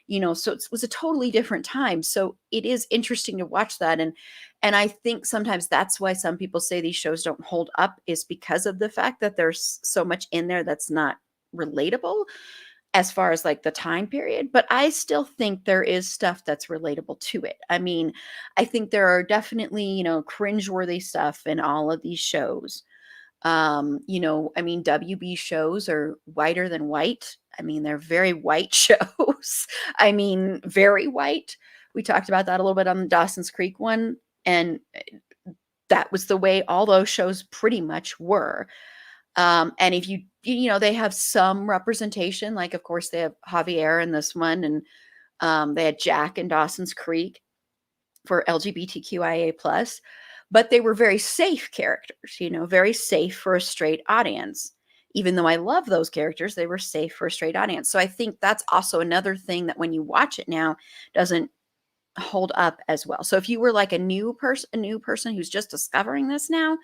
So it was a totally different time. So it is interesting to watch that. And I think sometimes that's why some people say these shows don't hold up, is because of the fact that there's so much in there that's not relatable as far as like the time period. But I still think there is stuff that's relatable to it. I mean, I think there are definitely, cringeworthy stuff in all of these shows. WB shows are whiter than white. I mean, they're very white shows. I mean, very white. We talked about that a little bit on the Dawson's Creek one. And that was the way all those shows pretty much were. And if they have some representation, like, of course, they have Javier in this one, and they had Jack in Dawson's Creek for LGBTQIA+. But they were very safe characters, very safe for a straight audience. Even though I love those characters, they were safe for a straight audience. So I think that's also another thing that when you watch it now doesn't hold up as well. So if you were like a new person who's just discovering this now,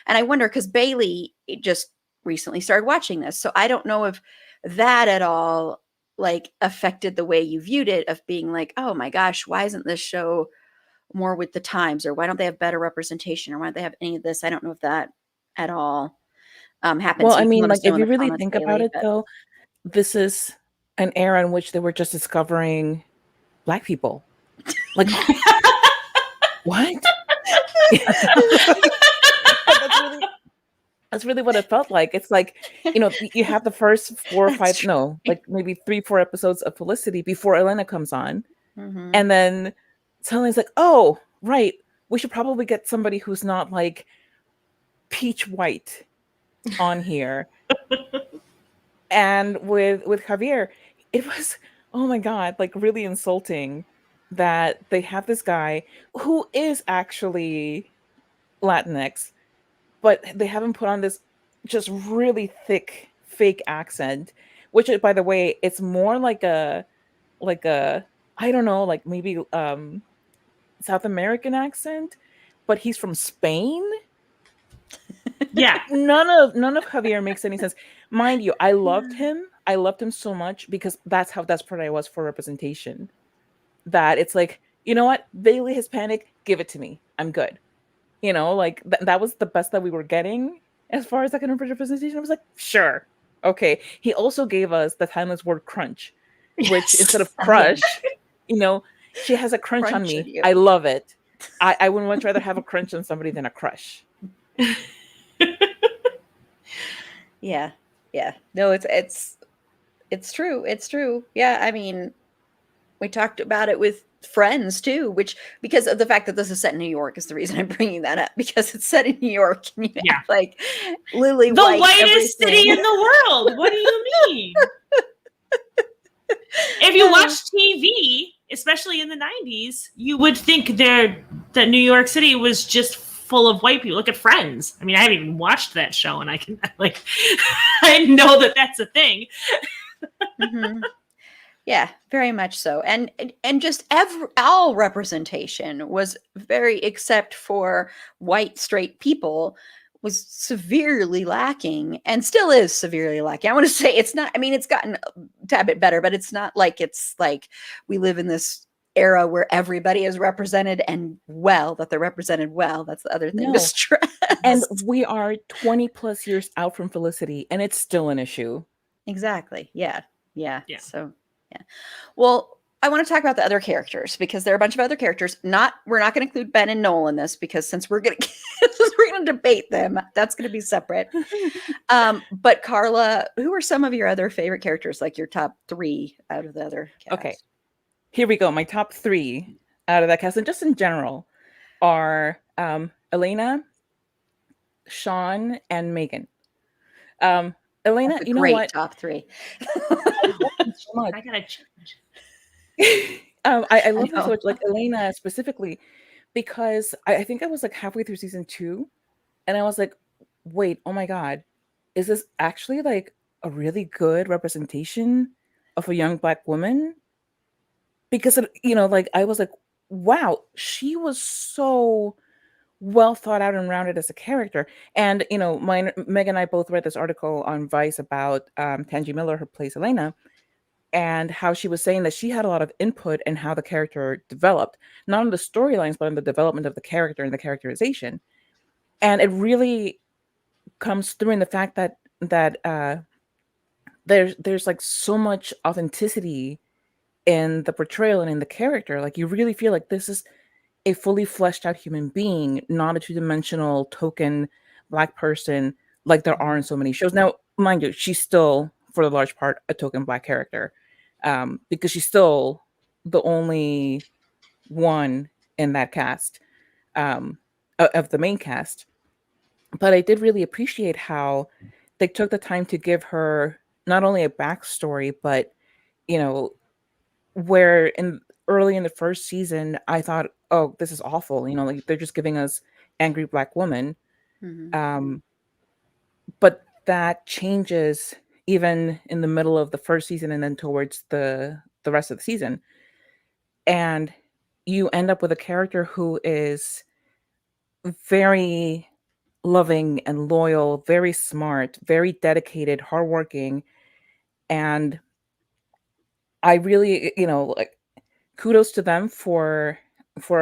and I wonder, because Bailey just recently started watching this, so I don't know if that at all like affected the way you viewed it, of being like, oh my gosh, why isn't this show more with the times, or why don't they have better representation, or why don't they have any of this? I don't know if that at all happens. Well, So I mean, like, if in you the really comments, think about Bailey, it, though, this is an era in which they were just discovering Black people. Like, what? That's really what it felt like. It's like, you have the first 4 or 5, no, like maybe 3-4 episodes of Felicity before Elena comes on. Mm-hmm. And then suddenly it's like, oh, right, we should probably get somebody who's not like peach white on here. And with Javier, it was, oh my God, like really insulting that they have this guy who is actually Latinx, but they have him put on this just really thick fake accent, which by the way, it's more like a I don't know, like maybe South American accent, but he's from Spain. Yeah. None of Javier makes any sense. Mind you, I loved him. I loved him so much because that's how desperate I was for representation. That it's like, you know what, vaguely Hispanic, give it to me. I'm good. Like that was the best that we were getting as far as that kind of representation. I was like, sure, okay. He also gave us the timeless word crunch, which Yes. instead of Oh, crush, she has a crunch on Crunch me. on you. I love it. I would much rather have a crunch on somebody than a crush. Yeah. Yeah. No, it's true. It's true. Yeah, I mean, we talked about it with Friends too, which because of the fact that this is set in New York is the reason I'm bringing that up, because it's set in New York and you Yeah. have like lily The white whitest city everything. in the world. What do you mean? If you watch TV, especially in the 90s, you would think that New York City was just full of white people. Look at Friends. I mean, I haven't even watched that show, and I can I know that that's a thing. Mhm. Yeah, very much so. And just all representation was very, except for white straight people, was severely lacking and still is severely lacking. I want to say it's not, I mean, it's gotten a tad bit better, but it's not like it's like we live in this era where everybody is represented and well, that they're represented well. That's the other thing to No. stress. And we are 20 plus years out from Felicity, and it's still an issue. Exactly. Yeah. Yeah. Yeah. So, yeah. Well, I want to talk about the other characters because there are a bunch of other characters. We're not going to include Ben and Noel in this because since we're going to debate them, that's going to be separate. But Carla, who are some of your other favorite characters, like your top 3 out of the other cast? Okay. Here we go. My top 3 out of that cast, and just in general, are Elena, Sean, and Megan. Elena, That's a you know great what? top 3. I love them so much. I gotta change. I love them so know. much, like Elena specifically, because I think I was like halfway through season 2, and I was like, wait, oh my God, is this actually like a really good representation of a young Black woman? Because, like I was like, wow, she was so well thought out and rounded as a character. And, Meg and I both read this article on Vice about Tangi Miller, who plays Elena, and how she was saying that she had a lot of input in how the character developed, not on the storylines, but on the development of the character and the characterization. And it really comes through in the fact that there's like so much authenticity in the portrayal and in the character. Like you really feel like this is a fully fleshed out human being, not a two-dimensional token Black person like there are in so many shows. Now, mind you, she's still, for the large part, a token Black character, because she's still the only one in that cast, of the main cast. But I did really appreciate how they took the time to give her not only a backstory, but you know, where in early in the first season, I thought, oh, this is awful. Like they're just giving us angry Black woman. Mhm. But that changes even in the middle of the first season and then towards the rest of the season. And you end up with a character who is very loving and loyal, very smart, very dedicated, hardworking. And I really, like kudos to them for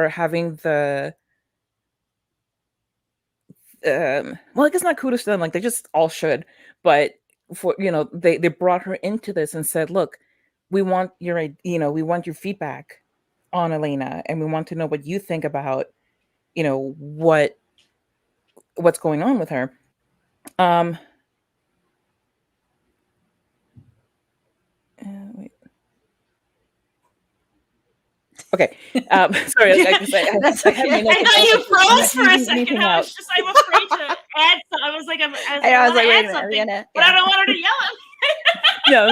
having the well, I guess not kudos to them, like they just all should, but for they brought her into this and said, look, we want your feedback on Elena, and we want to know what you think about what's going on with her. um wait. Okay. Sorry, That's I had my okay. notes. I know you I'm not froze for a leaving second. anything I out. was just, I'm afraid to add. I was like, I I was want like, to wait a add minute, are we something, gonna? but I Yeah. don't want her to yell at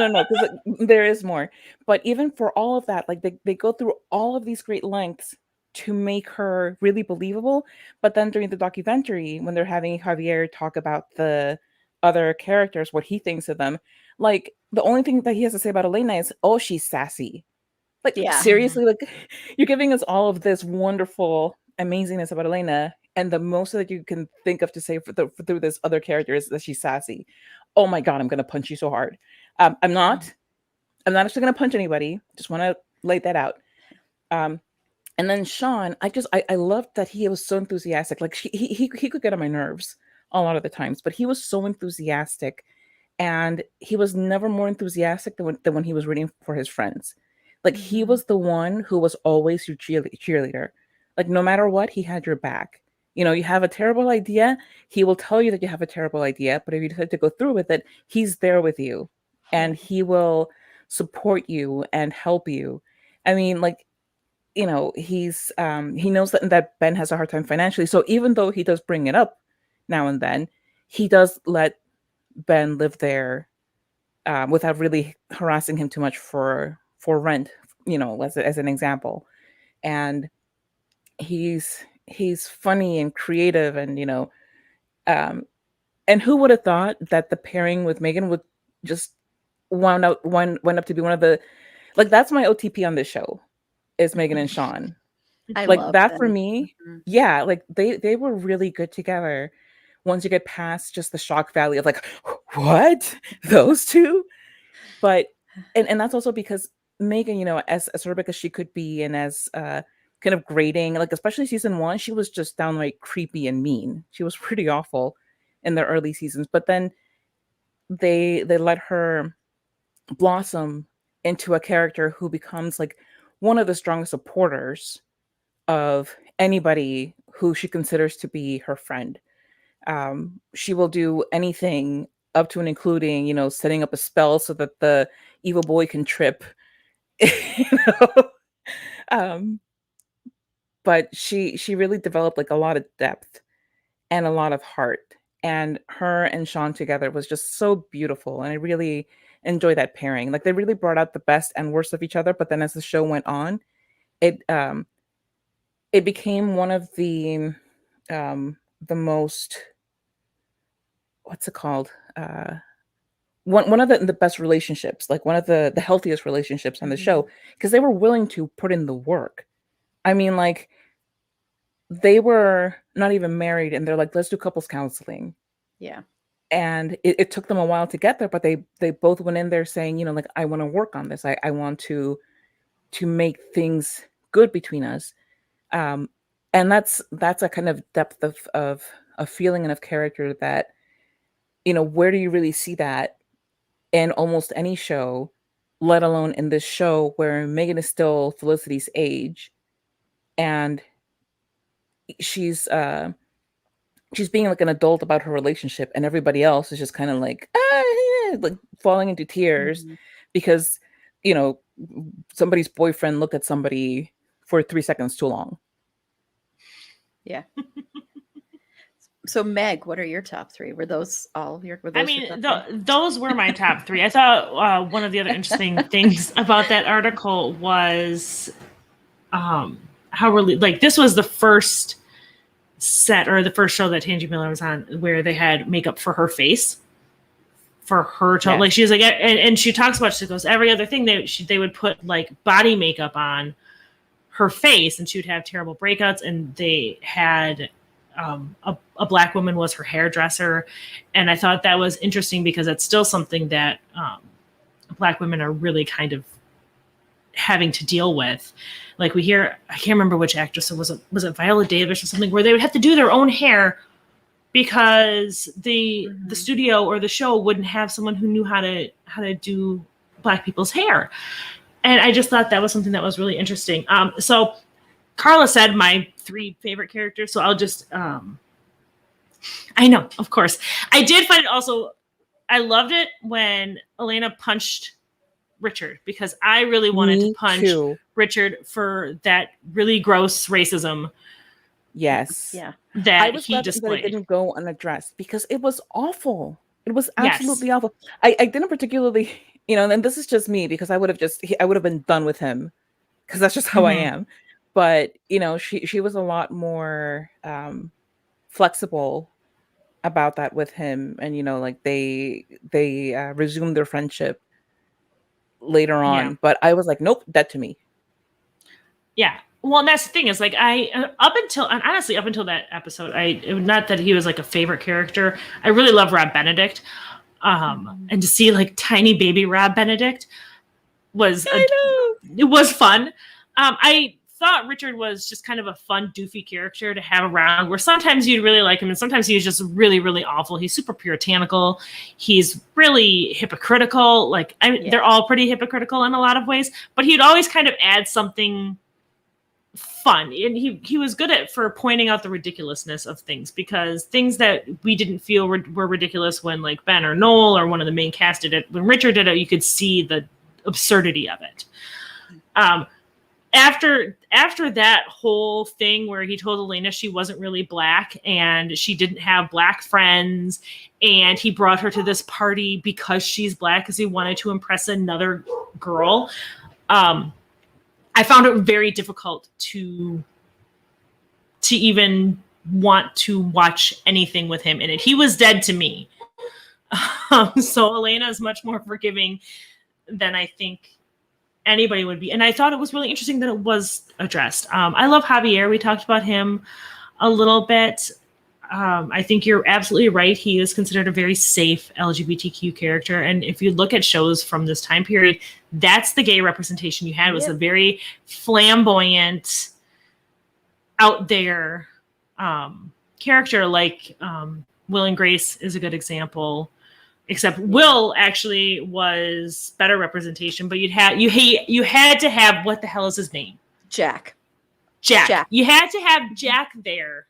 me. No, because there is more. But even for all of that, like they go through all of these great lengths to make her really believable. But then during the documentary, when they're having Javier talk about the other characters, what he thinks of them, like the only thing that he has to say about Elena is, oh, she's sassy. Like, Yeah. seriously, like, you're giving us all of this wonderful amazingness about Elena, and the most that you can think of to say through this other character is that she's sassy. Oh my god, I'm gonna punch you so hard. I'm not. I'm not actually gonna punch anybody. Just want to lay that out. Um, and then Sean, I loved that he was so enthusiastic. Like, he could get on my nerves a lot of the times, but he was so enthusiastic, and he was never more enthusiastic than when he was rooting for his friends. Like, he Mhm. was the one who was always your cheerleader. Like, no matter what, he had your back. You know, you have a terrible idea, he will tell you that you have a terrible idea, but if you decide to go through with it, he's there with you, Yeah. and he will support you and help you. I mean, like, you know, he knows that Ben has a hard time financially, so even though he does bring it up now and then, he does let Ben live there, without really harassing him too much for rent, you know, as an example. And he's funny and creative, and um and who would have thought that the pairing with Megan would just wind up to be one of the, like, that's my OTP on this show, is Megan and Sean. I Like, love that for them. me, Mhm. yeah, like, they were really good together once you get past just the shock value of like, what? Those two? But and that's also because Megan, as Arabic as she could be, and as kind of grating, like, especially season one, she was just downright creepy and mean. She was pretty awful in the early seasons, but then they let her blossom into a character who becomes like one of the strongest supporters of anybody who she considers to be her friend. She will do anything up to and including, setting up a spell so that the evil boy can trip. you know? Um, but she really developed like a lot of depth and a lot of heart. And her and Sean together was just so beautiful. And I really enjoy that pairing. Like, they really brought out the best and worst of each other. But then as the show went on, it it became one of the most, what's it called? One of the best relationships, like one of the healthiest relationships on the Mhm. show, because they were willing to put in the work. I mean, like, they were not even married, and they're like, let's do couples counseling. Yeah. And it took them a while to get there, but they both went in there saying, like, I want to work on this. I want to make things good between us. Um, and that's a kind of depth of feeling and of character that, where do you really see that in almost any show, let alone in this show where Megan is still Felicity's age, and she's she's being like an adult about her relationship, and everybody else is just kind of like, yeah, like falling into tears Mhm. because you know somebody's boyfriend looked at somebody for 3 seconds too long. Yeah. So Meg, what are your top three? Were those were I those your mean, top three? those were my top three. I thought one of the other interesting things about that article was how really, like, this was the first set, or the first show that Tangi Miller was on, where they had makeup for her face, for her to, Yes. like, she's like, and she talks about, she goes, every other thing they would put like body makeup on her face, and she would have terrible breakouts, and they had a black woman was her hairdresser. And I thought that was interesting because it's still something that black women are really kind of having to deal with. Like, we hear, I can't remember which actress it was it Viola Davis or something, where they would have to do their own hair because the studio or the show wouldn't have someone who knew how to do black people's hair. And I just thought that was something that was really interesting. So Carla said my three favorite characters, so I'll just I know, of course. I did find it also, I loved it when Elena punched Richard, because I really wanted to Me punch too. Richard for that really gross racism Yes. Yeah. I that was he glad that it displayed. didn't go unaddressed because it was awful. It was Yes. absolutely awful. I didn't particularly, and this is just me because I would have been done with him because that's just how I Mhm. am. But she was a lot more flexible about that with him, and like they resumed their friendship later on. Yeah. But I was like, nope, dead to me. Yeah. Well, and that's the thing is like up until that episode, not that he was like a favorite character. I really love Rob Benedict. And to see like tiny baby Rob Benedict it was fun. I thought Richard was just kind of a fun, doofy character to have around, where sometimes you'd really like him and sometimes he was just really, really awful. He's super puritanical. He's really hypocritical. Like, they're all pretty hypocritical in a lot of ways, but he'd always kind of add something fun. And he was good for pointing out the ridiculousness of things, because things that we didn't feel were ridiculous when like Ben or Noel or one of the main cast did it, when Richard did it, you could see the absurdity of it. After that whole thing where he told Elena she wasn't really black and she didn't have black friends, and he brought her to this party because she's black because he wanted to impress another girl, I found it very difficult to even want to watch anything with him in it. He was dead to me. So Elena is much more forgiving than I think anybody would be. And I thought it was really interesting that it was addressed. I love Javier. We talked about him a little bit. I think you're absolutely right. He is considered a very safe LGBTQ character. And if you look at shows from this time period, that's the gay representation you had, was a very flamboyant, out there character. Like Will and Grace is a good example. Except Will actually was better representation, but you had to have, what the hell is his name? Jack. You had to have Jack there,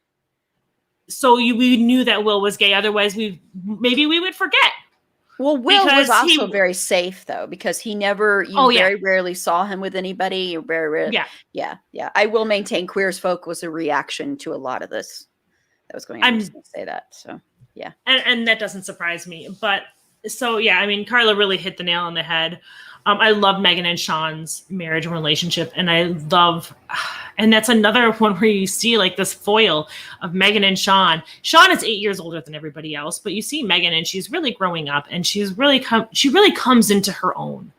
so we knew that Will was gay. Otherwise, we would forget. Well, Will was also very safe though, because he never, very rarely saw him with anybody. Very rarely. Yeah. I will maintain Queer as Folk was a reaction to a lot of this that was going on. I'm just going to say that. So. Yeah. And that doesn't surprise me. But so, yeah, I mean, Carla really hit the nail on the head. I love Megan and Sean's marriage and relationship. And and that's another one where you see like this foil of Megan and Sean. Sean is 8 years older than everybody else, but you see Megan and she's really growing up, and she really comes into her own.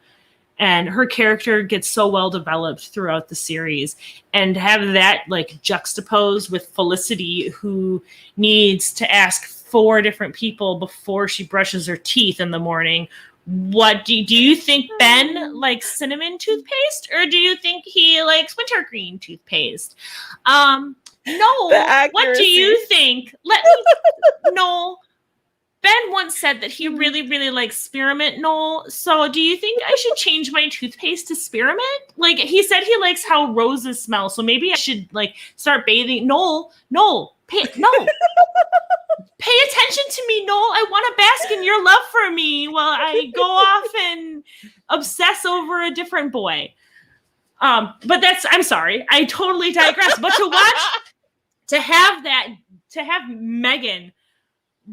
And her character gets so well developed throughout the series, and have that like juxtaposed with Felicity, who needs to ask 4 different people before she brushes her teeth in the morning. What do you think Ben likes cinnamon toothpaste, or do you think he likes wintergreen toothpaste? No. What do you think? No. Ben once said that he really, really likes spearmint, Noel. So do you think I should change my toothpaste to spearmint? Like, he said he likes how roses smell. So maybe I should like start bathing. Noel, pay attention to me, Noel. I want to bask in your love for me while I go off and obsess over a different boy. But I'm sorry. I totally digress. But to have Megan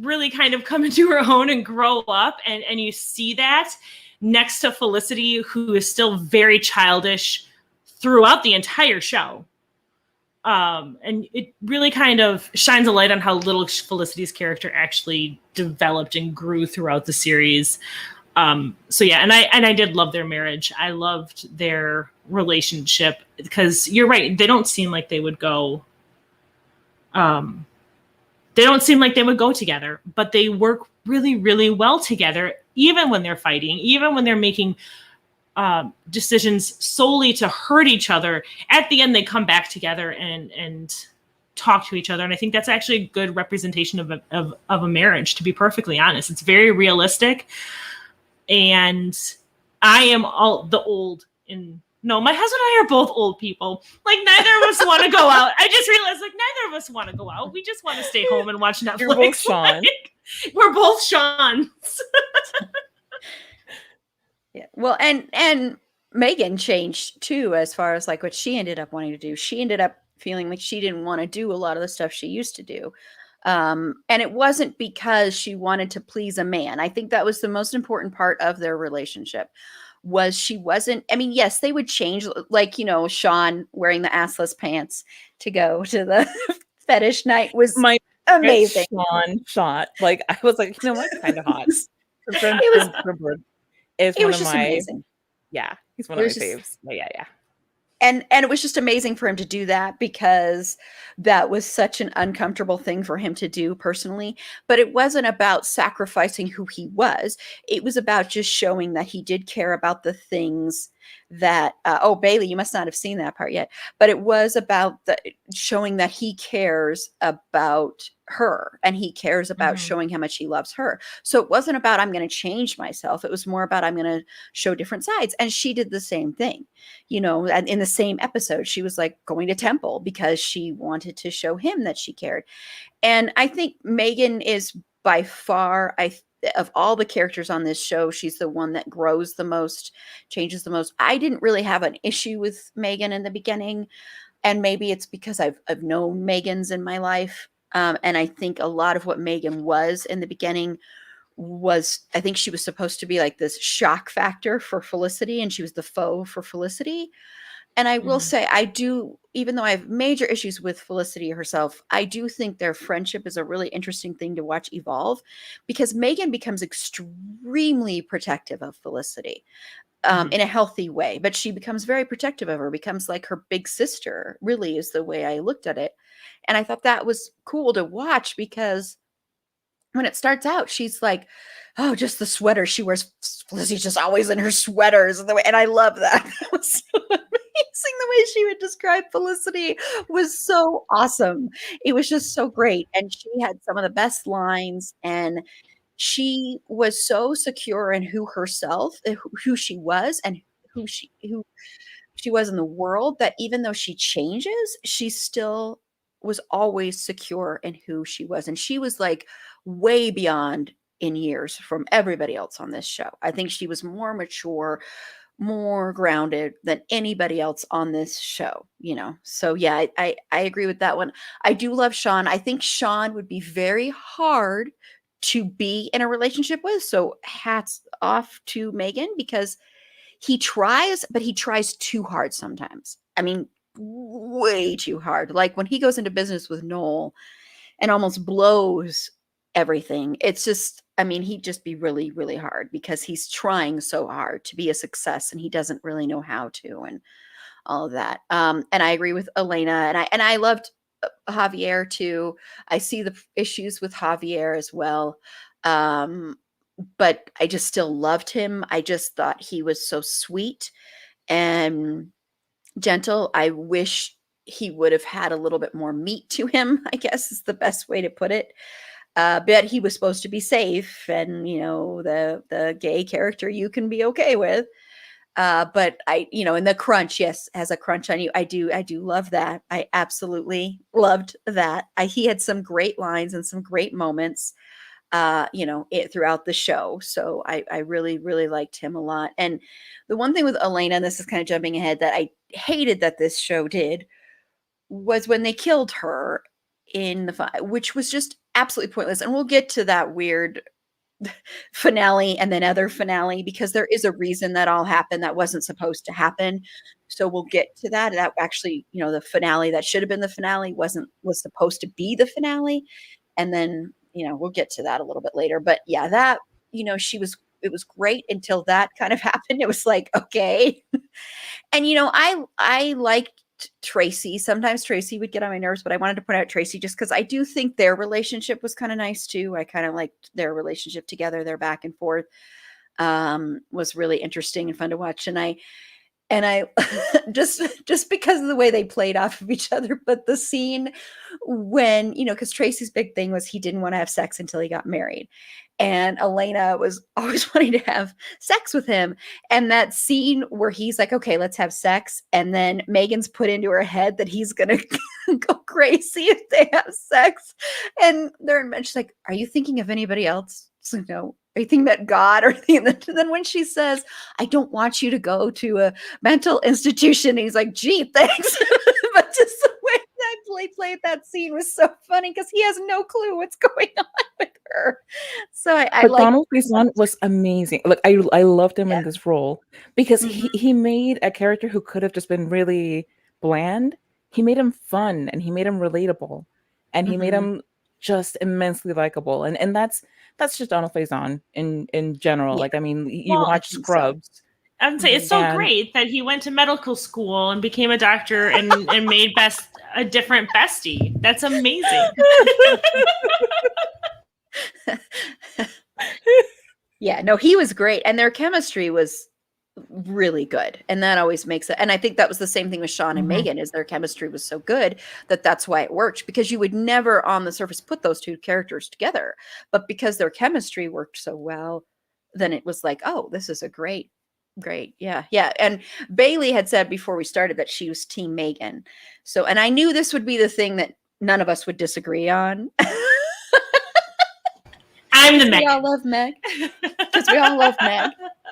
really kind of come into her own and grow up, and you see that next to Felicity, who is still very childish throughout the entire show. And it really kind of shines a light on how little Felicity's character actually developed and grew throughout the series. So yeah, and I did love their marriage. I loved their relationship, because you're right, they don't seem like they would go together, but they work really, really well together, even when they're fighting, even when they're making decisions solely to hurt each other. At the end, they come back together and talk to each other. And I think that's actually a good representation of a marriage, to be perfectly honest. It's very realistic. And I am my husband and I are both old people. Like, neither of us want to go out. I just realized, like, neither of us want to go out. We just want to stay home and watch Netflix. You're both Sean. We're both Seans. Yeah. Well, and Megan changed too, as far as like what she ended up wanting to do. She ended up feeling like she didn't want to do a lot of the stuff she used to do. And it wasn't because she wanted to please a man. I think that was the most important part of their relationship. She wasn't, I mean, yes, they would change, like, Sean wearing the assless pants to go to the fetish night was amazing. Sean shot. Like, I was like, what? Kind of hot. It was just amazing. Yeah, he's one It of was my just faves. Yeah, yeah, and it was just amazing for him to do that because that was such an uncomfortable thing for him to do personally, but it wasn't about sacrificing who he was. It was about just showing that he did care about the things that oh, Bailey, you must not have seen that part yet, but it was about the showing that he cares about her and he cares about Mhm. showing how much he loves her. So it wasn't about I'm going to change myself. It was more about I'm going to show different sides, and she did the same thing. And in the same episode, she was like going to temple because she wanted to show him that she cared. And I think Megan is by far, of all the characters on this show, she's the one that grows the most, changes the most. I didn't really have an issue with Megan in the beginning, and maybe it's because I've known Megans in my life. And I think a lot of what Megan was in the beginning was, I think she was supposed to be like this shock factor for Felicity, and she was the foe for Felicity. And I will Mhm. say, I do, even though I have major issues with Felicity herself, I do think their friendship is a really interesting thing to watch evolve, because Megan becomes extremely protective of Felicity Mhm. in a healthy way, but she becomes very protective of her, becomes like her big sister, really, is the way I looked at it. And I thought that was cool to watch because when it starts out, she's like, "Oh, just the sweater she wears." Lizzy's just always in her sweaters, and I love that. That was so amazing. The way she would describe Felicity was so awesome. It was just so great, and she had some of the best lines, and she was so secure in who she was, and who she was in the world, that even though she changes, she still was always secure in who she was. And she was like way beyond in years from everybody else on this show. I think she was more mature, more grounded than anybody else on this show. So yeah, I agree with that one. I do love Sean. I think Sean would be very hard to be in a relationship with. So hats off to Megan, because he tries, but he tries too hard sometimes. I mean, way too hard. Like when he goes into business with Noel and almost blows everything. It's just, I mean, he'd just be really, really hard because he's trying so hard to be a success and he doesn't really know how to, and all of that. And I agree with Elena, and I loved Javier too. I see the issues with Javier as well. Um, but I just still loved him. I just thought he was so sweet and gentle. I wish he would have had a little bit more meat to him, I guess is the best way to put it. But he was supposed to be safe, and the gay character you can be okay with. But in the crunch, yes, has a crunch on you. I do love that. I absolutely loved that. He had some great lines and some great moments throughout the show. So I really, really liked him a lot. And the one thing with Elena, and this is kind of jumping ahead, that I hated that this show did was when they killed her in which was just absolutely pointless. And we'll get to that weird finale and then other finale, because there is a reason that all happened that wasn't supposed to happen. So we'll get to that. That actually, the finale that should have been the finale was supposed to be the finale. And then, we'll get to that a little bit later. But yeah, that, it was great until that kind of happened. It was like, okay. And I liked Tracy. Sometimes Tracy would get on my nerves, but I wanted to point out Tracy just because I do think their relationship was kind of nice too. I kind of liked their relationship together, their back and forth was really interesting and fun to watch. And I just because of the way they played off of each other, but the scene when, because Tracy's big thing was he didn't want to have sex until he got married. And Elena was always wanting to have sex with him. And that scene where he's like, okay, let's have sex. And then Megan's put into her head that he's going to go crazy if they have sex. And she's like, are you thinking of anybody else? So, no. Are you thinking about God or anything? Then when she says, I don't want you to go to a mental institution, he's like, gee, thanks. But just the way that played that scene was so funny because he has no clue what's going on with her. So I But like Donald Faison was amazing. Look, I loved him in this role because Mhm. he made a character who could have just been really bland. He made him fun and he made him relatable, and he made Mhm. him just immensely likable. And that's just Donald Faison in general. Yeah. Like, I mean, you Well, I watch think so. Scrubs, I would say it's so And great that he went to medical school and became a doctor and made a different bestie. That's amazing. Yeah, no, he was great, and their chemistry was really good, and that always makes it. And I think that was the same thing with Sean and Megan, is their chemistry was so good that that's why it worked, because you would never on the surface put those two characters together, but because their chemistry worked so well, then it was like, oh, this is a great, yeah, yeah. And Bailey had said before we started that she was team Megan, so, and I knew this would be the thing that none of us would disagree on. I'm the We Meg. all love Meg, because we all love Meg.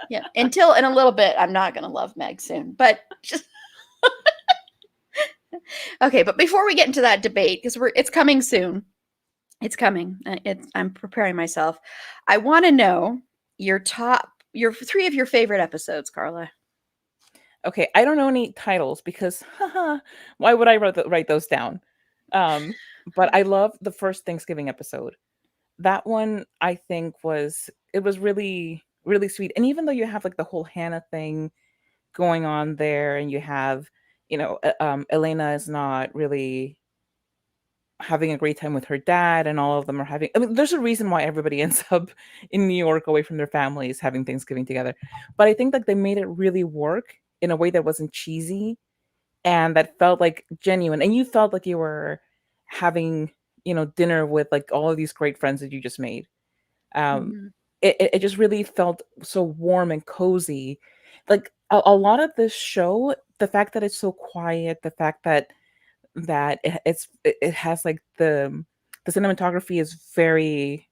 Yeah, until in a little bit, I'm not going to love Meg soon, but just okay. But before we get into that debate, because it's coming soon, it's coming. I'm preparing myself. I want to know your three of your favorite episodes, Carla. okay, I don't know any titles because why would I write those down? But I love the first Thanksgiving episode. That one I think was really really sweet. And even though you have like the whole Hannah thing going on there, and you have, Elena is not really having a great time with her dad, and all of them are having, I mean, there's a reason why everybody ends up in New York away from their families having Thanksgiving together. But I think like they made it really work in a way that wasn't cheesy and that felt like genuine, and you felt like you were having, dinner with like all of these great friends that you just made. um Mhm. it just really felt so warm and cozy. Like a lot of this show, the fact that it's so quiet, the fact that it has like the cinematography is very,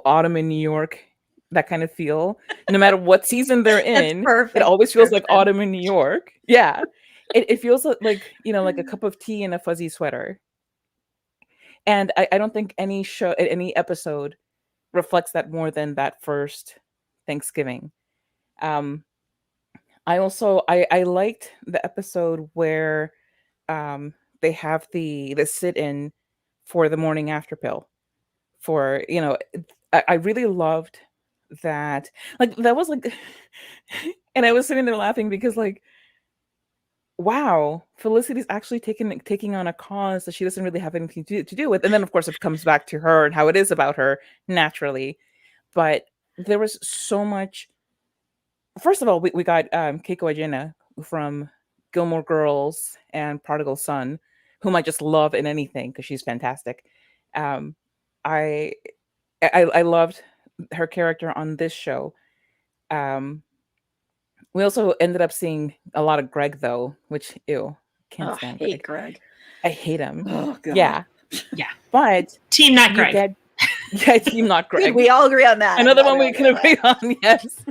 autumn in New York, that kind of feel. No matter what season they're That's in, it perfect always feels like description. autumn in New York. Yeah. It feels like, like a cup of tea and a fuzzy sweater. And I don't think any episode reflects that more than that first Thanksgiving. Um, I liked the episode where they have the sit in for the morning after pill. For I really loved that. Like that was like, and I was sitting there laughing because like, wow, Felicity's actually taking on a cause that she doesn't really have anything to do with. And then of course it comes back to her and how it is about her naturally. But there was so much. First of all, we got Keiko Ajena from Gilmore Girls and Prodigal Son, whom I just love in anything because she's fantastic. Um, I, I loved her character on this show. Um, we also ended up seeing a lot of Greg though, which ew, can't Oh, stand hate Greg. Greg. I hate him. Oh God. Yeah, Yeah. but Team not you Greg. get yeah, team not Good. Greg. We all agree on that. I'm Another glad one we we all can agree agree on. Yes,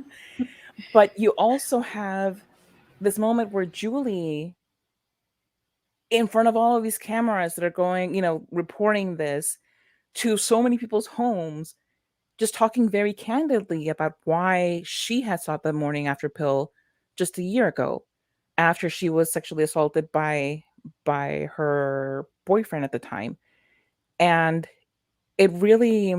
but you also have this moment where Julie, in front of all of these cameras that are going, reporting this to so many people's homes, just talking very candidly about why she had sought the morning after pill just a year ago after she was sexually assaulted by her boyfriend at the time. And it really,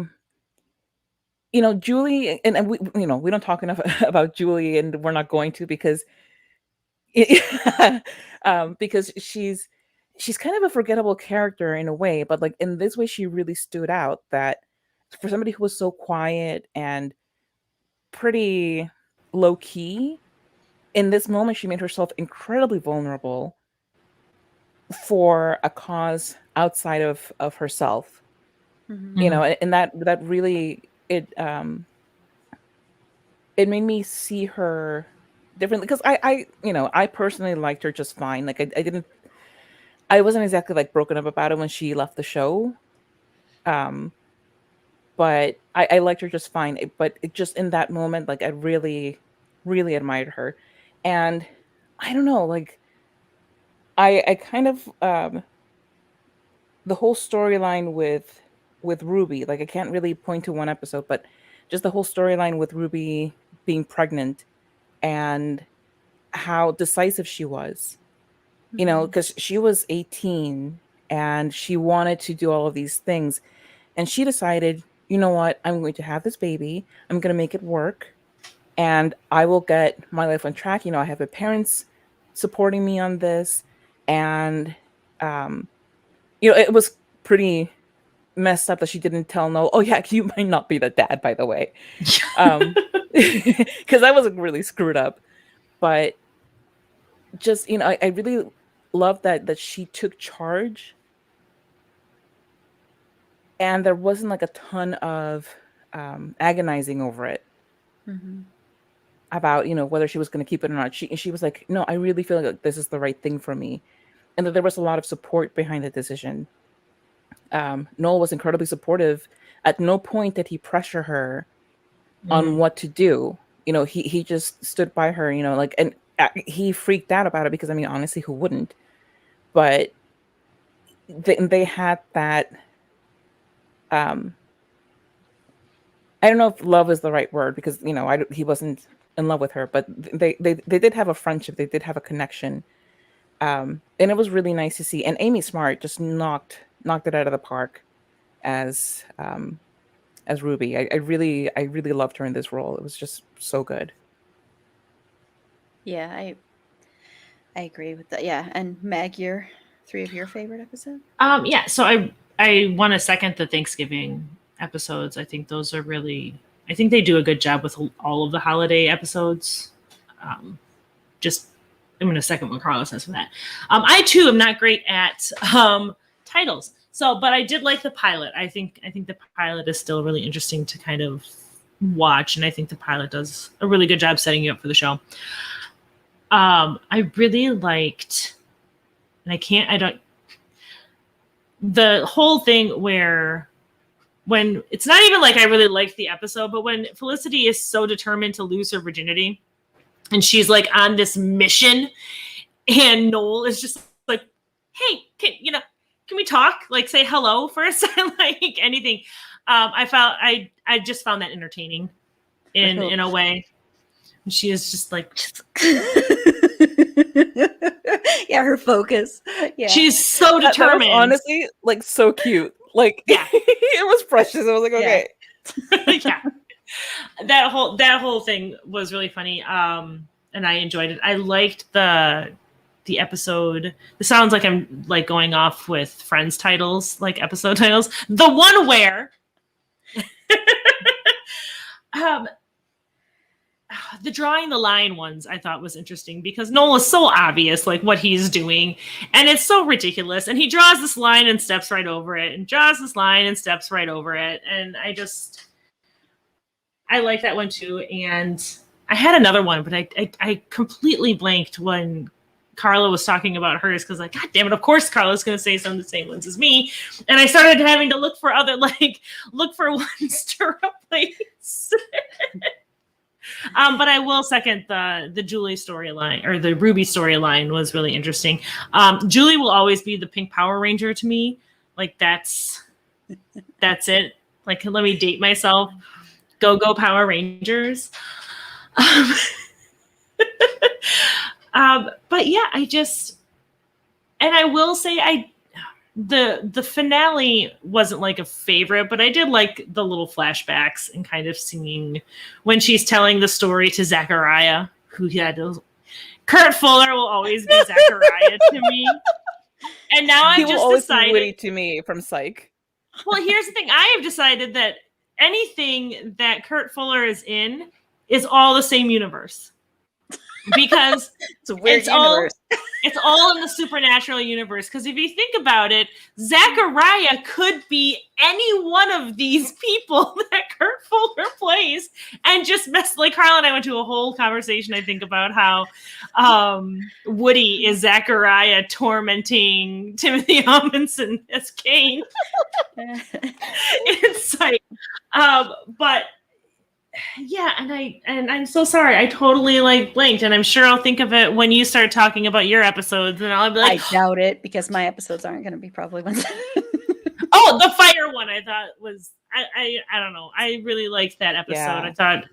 Julie, and we don't talk enough about Julie, and we're not going to because because she's kind of a forgettable character in a way, but like in this way she really stood out, that for somebody who was so quiet and pretty low key, in this moment she made herself incredibly vulnerable for a cause outside of herself. Mhm. And that really, it made me see her differently, because I personally liked her just fine. Like I wasn't exactly like broken up about it when she left the show. Um, but I liked her just fine. But it just in that moment, like I really, really admired her. And I don't know, like I kind of the whole storyline with Ruby, like I can't really point to one episode, but just the whole storyline with Ruby being pregnant and how decisive she was, Mhm. because she was 18 and she wanted to do all of these things. And she decided, you know what, I'm going to have this baby. I'm going to make it work. and I will get my life on track. I have my parents supporting me on this, and it was pretty messed up that she didn't tell Noel, oh yeah, you might not be the dad, by the way, because that was really screwed up. But just I really love that she took charge, and there wasn't like a ton of agonizing over it. Mm-hmm. About whether she was going to keep it or not. She was like, no, I really feel like this is the right thing for me, and that there was a lot of support behind the decision. Noel was incredibly supportive. At no point did he pressure her on what to do. He just stood by her. And he freaked out about it because I mean, honestly, who wouldn't? But they had that. I don't know if love is the right word because he wasn't in love with her, but they did have a friendship. They did have a connection, and it was really nice to see. And Amy Smart just knocked it out of the park as Ruby. I really loved her in this role. It was just so good. Yeah, I agree with that. Yeah, and Meg, your 3 of your favorite episodes? Yeah, so I want to second the Thanksgiving episodes. I think those are really. I think they do a good job with all of the holiday episodes. I'm going to second what Carlos says for that. I too am not great at titles. So, but I did like the pilot. I think the pilot is still really interesting to kind of watch, and I think the pilot does a really good job setting you up for the show. I really liked, and the whole thing where when it's not even like I really liked the episode, but when Felicity is so determined to lose her virginity and she's like on this mission and Noel is just like, hey, can we talk? Like say hello first? Like anything. I just found that entertaining in a way. She is just like, yeah, her focus. Yeah, she's so determined. That was honestly, like so cute. Like, yeah, it was precious. I was like, okay, yeah. That whole thing was really funny. And I enjoyed it. I liked the episode. It sounds like I'm like going off with Friends titles, like episode titles. The one where, the drawing the line ones I thought was interesting because Noel is so obvious like what he's doing and it's so ridiculous and he draws this line and steps right over it and draws this line and steps right over it and I like that one too. And I had another one but I completely blanked when Carla was talking about hers because like god damn it, of course Carla's going to say some of the same ones as me and I started having to look for ones to replace. But I will second the Julie storyline or the Ruby storyline was really interesting. Julie will always be the pink Power Ranger to me. Like that's it. Like let me date myself. Go Power Rangers. But yeah, I will say the finale wasn't like a favorite, but I did like the little flashbacks and kind of seeing when she's telling the story to Zachariah, who had those. Kurt Fuller will always be Zachariah to me. And now I've just decided. Be witty to me from Psych. Well, here's the thing. I have decided that anything that Kurt Fuller is in is all the same universe. Because it's a weird universe. It's all in the supernatural universe. Because if you think about it, Zachariah could be any one of these people that Kurt Fuller plays and just mess. Like Carla and I went to a whole conversation, I think, about how Woody is Zachariah tormenting Timothy Amundsen as Cain. It's like, but. Yeah, and I'm so sorry. I totally like blanked, and I'm sure I'll think of it when you start talking about your episodes, and I'll be like, I doubt it because my episodes aren't going to be probably ones. Oh, the fire one I thought was I don't know. I really liked that episode. Yeah. I thought,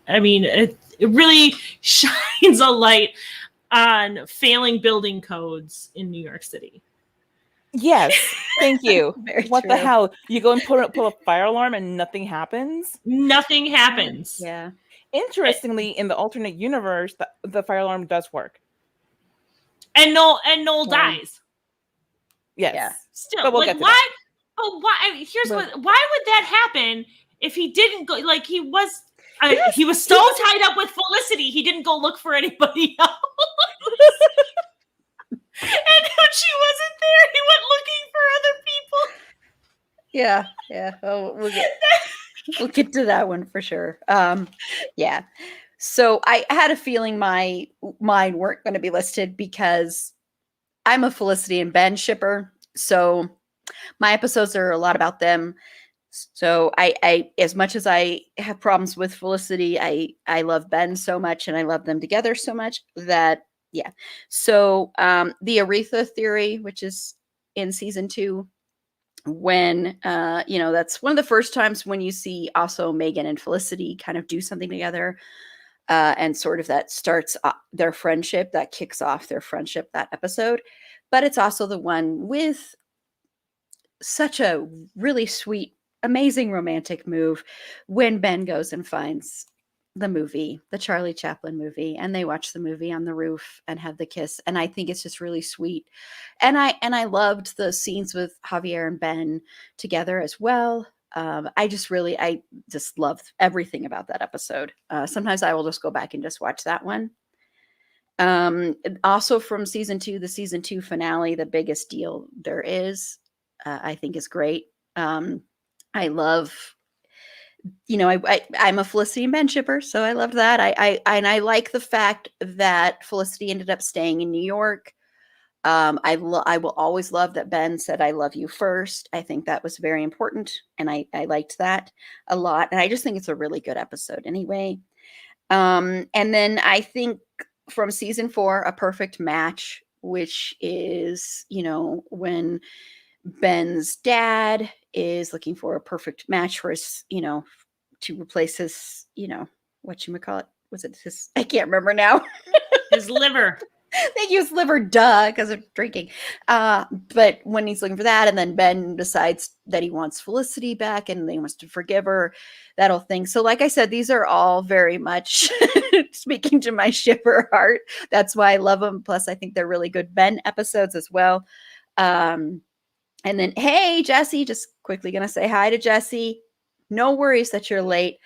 I mean, it really shines a light on failing building codes in New York City. Yes, thank you. What true. The hell? You go and pull a fire alarm and nothing happens? Nothing happens. Yeah. Interestingly, in the alternate universe, the fire alarm does work. And Noel dies. Yes. Yeah. Still, But we'll like, get to why? that. But why? I mean, why would that happen if he didn't go? Like, he was so tied up with Felicity, he didn't go look for anybody else. And when she wasn't there, he went looking for other people. Yeah. Oh, we'll get to that one for sure. Yeah. So I had a feeling mine weren't going to be listed because I'm a Felicity and Ben shipper. So my episodes are a lot about them. So I as much as I have problems with Felicity, I love Ben so much and I love them together so much that yeah. So the Aretha theory, which is in season 2, when that's one of the first times when you see also Megan and Felicity kind of do something together, and sort of that starts their friendship, that kicks off their friendship, that episode. But it's also the one with such a really sweet, amazing romantic move when Ben goes and finds the movie, the Charlie Chaplin movie, and they watch the movie on the roof and have the kiss. And I think it's just really sweet. And I loved the scenes with Javier and Ben together as well. I just loved everything about that episode. Sometimes I will just go back and just watch that one. Also from season 2, the season 2 finale, The Biggest Deal There Is, I think is great. I love, I'm a Felicity and Ben shipper, so I loved that. I like the fact that Felicity ended up staying in New York. I will always love that Ben said, "I love you" first. I think that was very important, and I liked that a lot. And I just think it's a really good episode anyway. And then I think from season 4, A Perfect Match, which is, when Ben's dad is looking for a perfect match for his, to replace his, whatchamacallit? Was it his? I can't remember now. His liver. They use liver, duh, because of drinking. But when he's looking for that, and then Ben decides that he wants Felicity back and he wants to forgive her, that whole thing. So like I said, these are all very much speaking to my shipper heart. That's why I love them. Plus, I think they're really good Ben episodes as well. And then, hey, Jesse, just quickly going to say hi to Jesse. No worries that you're late.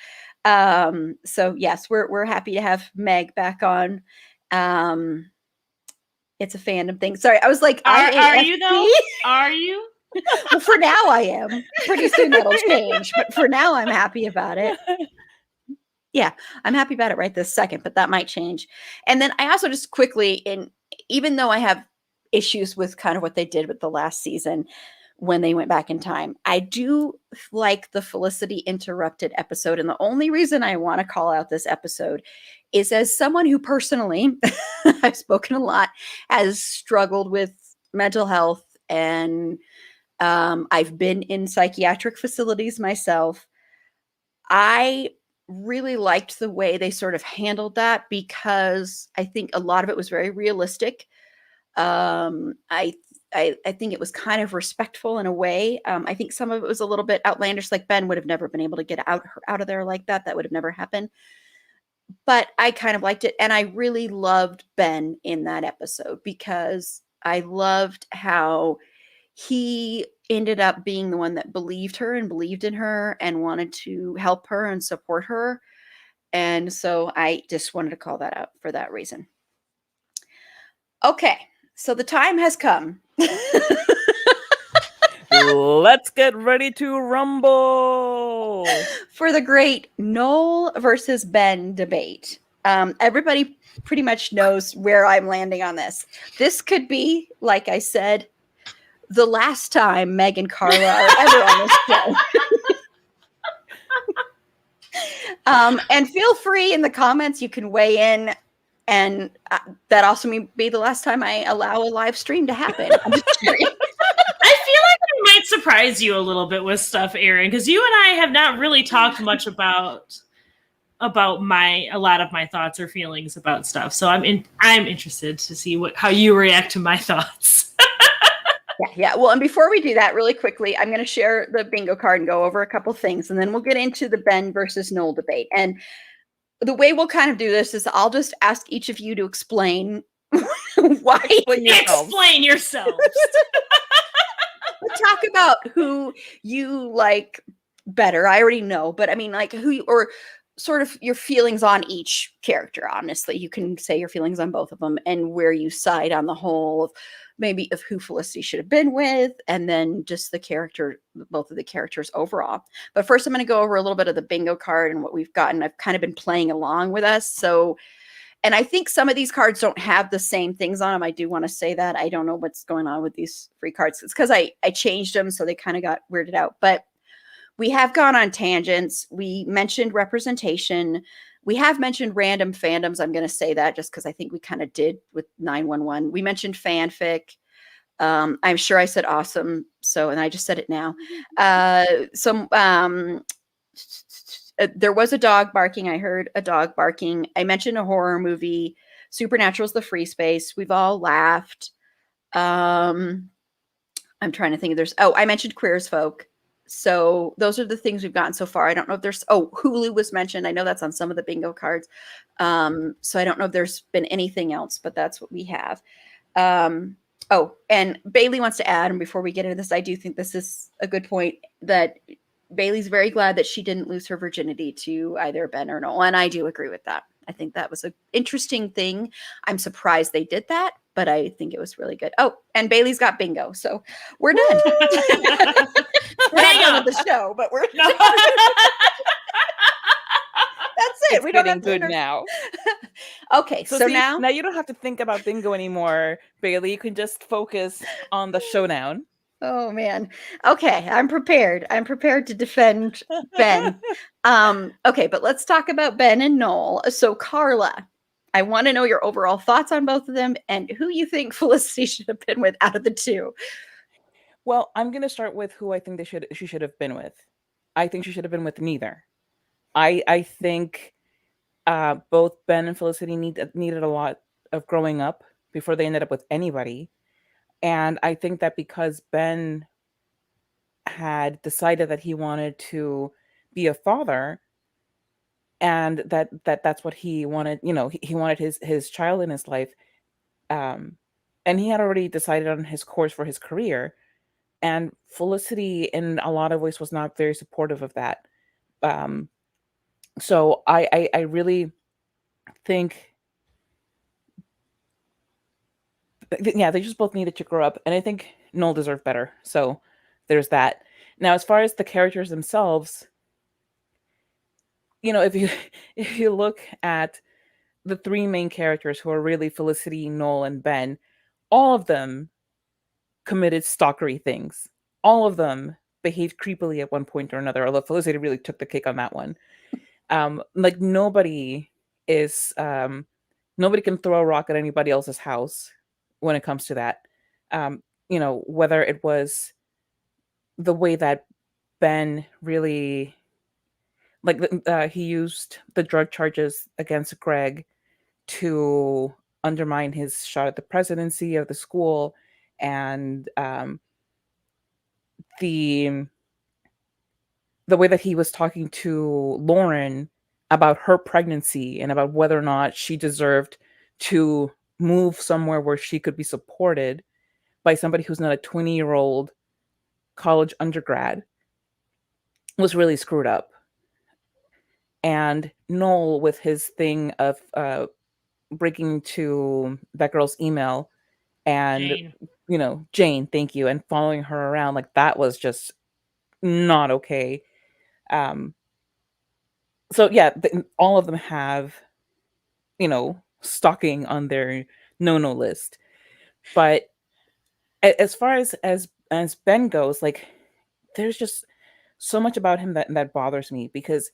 So yes, we're happy to have Meg back on. It's a fandom thing. Sorry, I was like, are you though? Are you? Well, for now I am. Pretty soon that'll change, but for now I'm happy about it. Yeah, I'm happy about it right this second, but that might change. And then I also just quickly, even though I have issues with kind of what they did with the last season when they went back in time, I do like the Felicity interrupted episode. And the only reason I want to call out this episode is as someone who personally, I've spoken a lot, has struggled with mental health, and I've been in psychiatric facilities myself. I really liked the way they sort of handled that because I think a lot of it was very realistic. I think it was kind of respectful in a way. I think some of it was a little bit outlandish, like Ben would have never been able to get out of there like that. That would have never happened. But I kind of liked it. And I really loved Ben in that episode because I loved how he ended up being the one that believed her and believed in her and wanted to help her and support her. And so I just wanted to call that out for that reason. Okay, so the time has come. Let's get ready to rumble For the great Noel versus Ben debate. Everybody pretty much knows where I'm landing on this. This could be, like I said, the last time Meg and Carla are ever on this show. And feel free in the comments, you can weigh in. And that also may be the last time I allow a live stream to happen. I'm just kidding. I feel like I might surprise you a little bit with stuff, Erin, because you and I have not really talked much about a lot of my thoughts or feelings about stuff. So I'm interested to see how you react to my thoughts. Yeah. Well, and before we do that, really quickly, I'm going to share the bingo card and go over a couple things, and then we'll get into the Ben versus Noel debate. And the way we'll kind of do this is I'll just ask each of you to explain why. Explain yourselves. Explain yourselves. Talk about who you like better. I already know, but I mean, like who you, or sort of your feelings on each character. Honestly, you can say your feelings on both of them and where you side on the whole of maybe of who Felicity should have been with, and then just the character, both of the characters overall. But first, I'm going to go over a little bit of the bingo card and what we've gotten. I've kind of been playing along with us, so. And I think some of these cards don't have the same things on them. I do want to say that. I don't know what's going on with these free cards. It's because I changed them, so they kind of got weirded out. But we have gone on tangents. We mentioned representation. We have mentioned random fandoms. I'm going to say that just because I think we kind of did with 911. We mentioned fanfic. I'm sure I said awesome. So, and I just said it now. There was a dog barking. I heard a dog barking. I mentioned a horror movie. Supernatural's the free space. We've all laughed. I'm trying to think. I mentioned Queer as Folk. So those are the things we've gotten so far. I don't know if there's, Hulu was mentioned. I know that's on some of the bingo cards. So I don't know if there's been anything else, but that's what we have. And Bailey wants to add, and before we get into this, I do think this is a good point, that Bailey's very glad that she didn't lose her virginity to either Ben or Noel. And I do agree with that. I think that was an interesting thing. I'm surprised they did that, but I think it was really good. Oh, and Bailey's got bingo. So we're done. We're not done with the show, but we're done. That's it. It's we don't getting have to good now. Okay, so see, now you don't have to think about bingo anymore, Bailey. You can just focus on the showdown. Oh man. Okay, I'm prepared. I'm prepared to defend Ben. Okay, but let's talk about Ben and Noel. So Carla, I want to know your overall thoughts on both of them and who you think Felicity should have been with out of the two. Well, I'm going to start with who I think she should have been with. I think she should have been with neither. I think both Ben and Felicity needed a lot of growing up before they ended up with anybody. And I think that because Ben had decided that he wanted to be a father, and that's what he wanted, he wanted his child in his life, and he had already decided on his course for his career, and Felicity in a lot of ways was not very supportive of that. So I really think, yeah, they just both needed to grow up, and I think Noel deserved better. So there's that. Now, as far as the characters themselves, if you look at the three main characters, who are really Felicity, Noel, and Ben, all of them committed stalkery things. All of them behaved creepily at one point or another, although Felicity really took the cake on that one. Like nobody can throw a rock at anybody else's house when it comes to that. Whether it was the way that Ben really, he used the drug charges against Greg to undermine his shot at the presidency of the school, and the way that he was talking to Lauren about her pregnancy and about whether or not she deserved to move somewhere where she could be supported by somebody who's not a 20-year-old college undergrad was really screwed up. And Noel, with his thing of breaking into that girl's email and Jane, thank you, and following her around, like that was just not okay. So yeah, all of them have stalking on their no list. But as far as Ben goes, like there's just so much about him that bothers me, because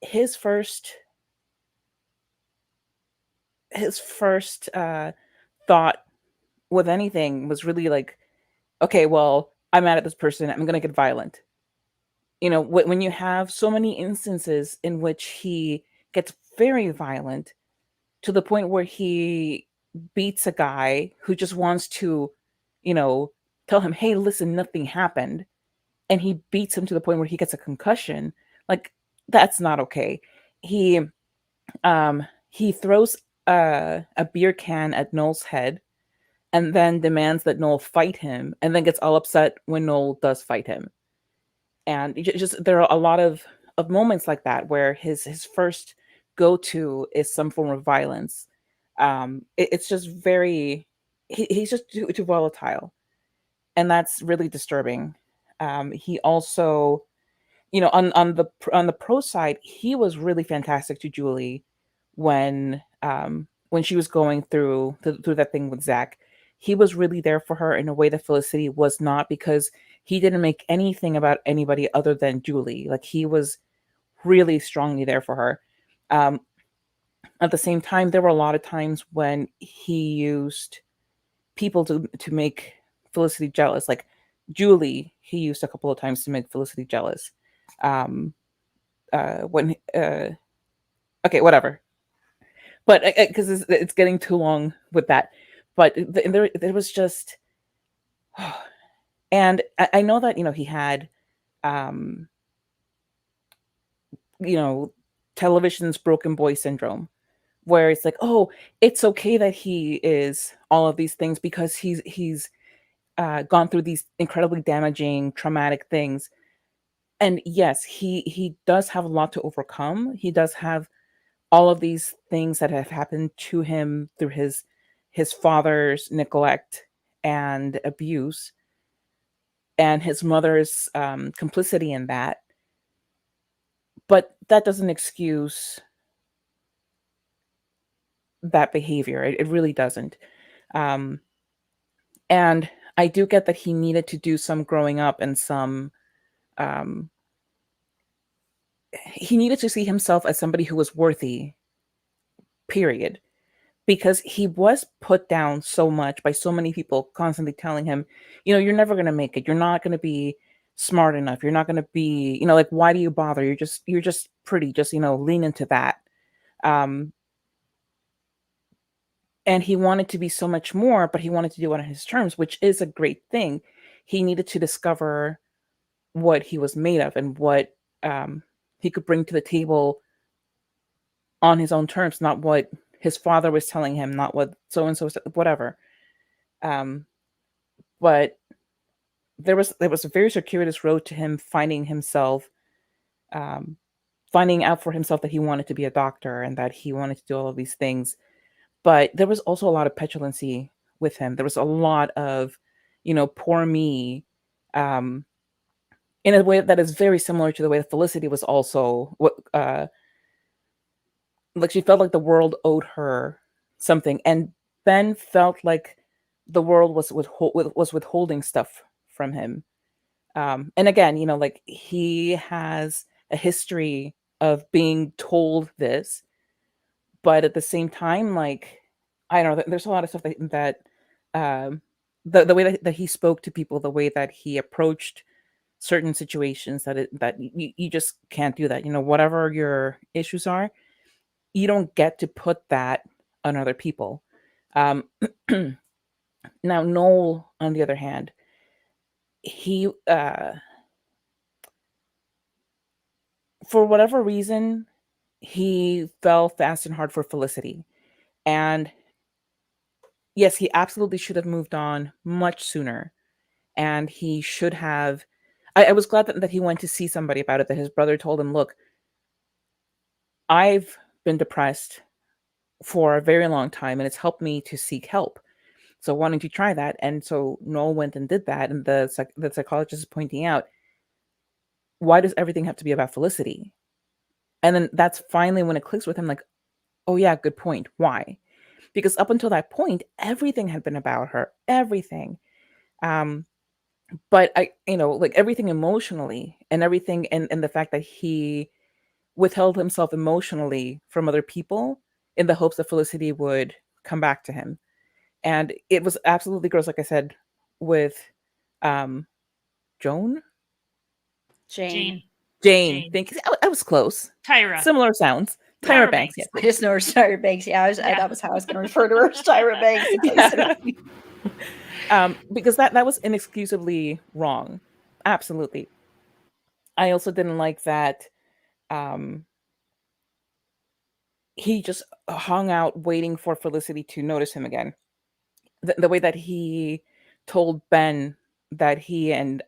his first thought with anything was really like, okay, well, I'm mad at this person, I'm gonna get violent. When you have so many instances in which he gets very violent, to the point where he beats a guy who just wants to, tell him, hey, listen, nothing happened, and he beats him to the point where he gets a concussion. Like, that's not okay. He He throws a beer can at Noel's head and then demands that Noel fight him, and then gets all upset when Noel does fight him. And just there are a lot of moments like that where his first go to is some form of violence. It's just very he's just too volatile, and that's really disturbing. He also, on the pro side, he was really fantastic to Julie when she was going through that thing with Zach. He was really there for her in a way that Felicity was not, because he didn't make anything about anybody other than Julie. Like, he was really strongly there for her. Um, at the same time, there were a lot of times when he used people to make Felicity jealous. Like Julie, he used a couple of times to make Felicity jealous. Um, when Okay, whatever. But because it's getting too long with that. But there was just, and I know that he had, um, you know, television's broken boy syndrome, where it's like, oh, it's okay that he is all of these things because he's gone through these incredibly damaging, traumatic things. And yes, he does have a lot to overcome. He does have all of these things that have happened to him through his father's neglect and abuse, and his mother's complicity in that. But that doesn't excuse that behavior. It really doesn't. Um, and I do get that he needed to do some growing up and some. Um, he needed to see himself as somebody who was worthy. Period. Because he was put down so much by so many people constantly telling him, you're never going to make it. You're not going to be smart enough. You're not going to be, like, why do you bother? You're just pretty. Just, lean into that. Um, and he wanted to be so much more, but he wanted to do it on his terms, which is a great thing. He needed to discover what he was made of and what he could bring to the table on his own terms, not what his father was telling him, not what so and so, whatever. Um, but there was a very circuitous road to him finding himself, um, finding out for himself that he wanted to be a doctor and that he wanted to do all of these things. But there was also a lot of petulancy with him. There was a lot of, poor me, um, in a way that is very similar to the way that Felicity was also what, like, she felt like the world owed her something, and Ben felt like the world was withholding stuff from him. And again, like, he has a history of being told this, but at the same time, like, I don't know, there's a lot of stuff that um, the way that he spoke to people, the way that he approached certain situations, that you just can't do that. Whatever your issues are, you don't get to put that on other people. Um, Now, Noel, on the other hand, he, for whatever reason, he fell fast and hard for Felicity. And yes, he absolutely should have moved on much sooner. And he should have. I was glad that he went to see somebody about it, that his brother told him, look, I've been depressed for a very long time, and it's helped me to seek help. So why don't you try that? And so Noel went and did that. And the psychologist is pointing out, why does everything have to be about Felicity? And then that's finally when it clicks with him, like, oh yeah, good point. Why? Because up until that point, everything had been about her. Everything. Um, but like, everything emotionally, and everything, and the fact that he withheld himself emotionally from other people in the hopes that Felicity would come back to him. And it was absolutely gross, like I said, with um Joan? Jane. Jane. Thank you. I was close. Tyra. Similar sounds. Tyra Banks. Yes. I just know her as Tyra Banks. Yeah, Yeah. that was how I was going to refer to her as Tyra Banks. Because that was inexcusably wrong. Absolutely. I also didn't like that he just hung out waiting for Felicity to notice him again. The way that he told Ben that he and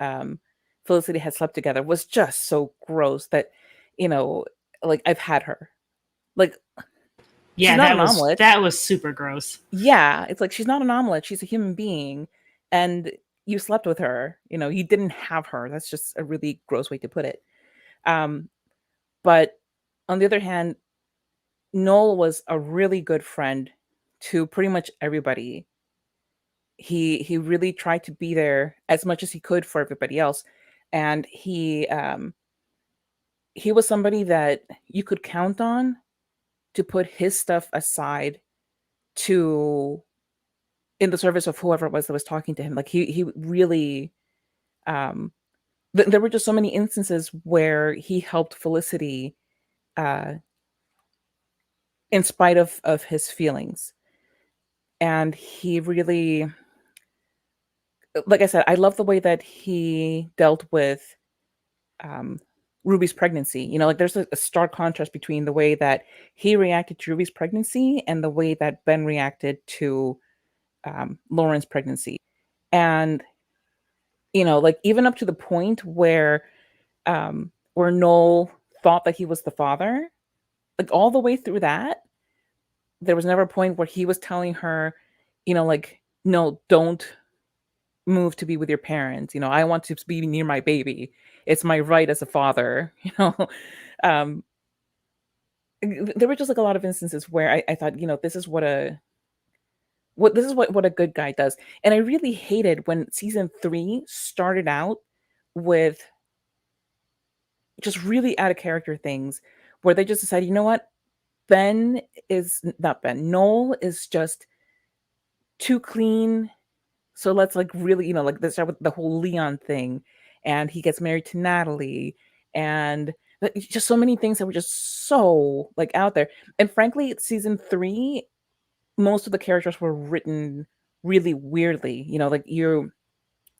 Felicity had slept together was just so gross that, you know, like, I've had her. Like, she's Yeah, not an omelet. that was super gross. Yeah, it's like she's not an omelet. She's a human being, and you slept with her. You know, you didn't have her. That's just a really gross way to put it. Um, but on the other hand, Noel was a really good friend to pretty much everybody. He really tried to be there as much as he could for everybody else, and he was somebody that you could count on to put his stuff aside to in the service of whoever it was that was talking to him. Like, he really um there were just so many instances where he helped Felicity uh in spite of his feelings. And he really, like I said, I love the way that he dealt with um, Ruby's pregnancy. You know, like, there's a stark contrast between the way that he reacted to Ruby's pregnancy and the way that Ben reacted to Lauren's pregnancy. And, you know, like, even up to the point where Noel thought that he was the father, like, all the way through that, there was never a point where he was telling her, you know, like, no, don't move to be with your parents. You know, I want to be near my baby. It's my right as a father. You know, um, there were just like a lot of instances where I thought, you know, this is what what a good guy does. And I really hated when season 3 started out with just really out of character things where they just decided, you know what, Ben is not Ben. Noel is just too clean. So let's, like, really, you know, like, let's start with the whole Leon thing, and he gets married to Natalie, and just so many things that were just so, like, out there. And frankly, season 3, most of the characters were written really weirdly. You know, like,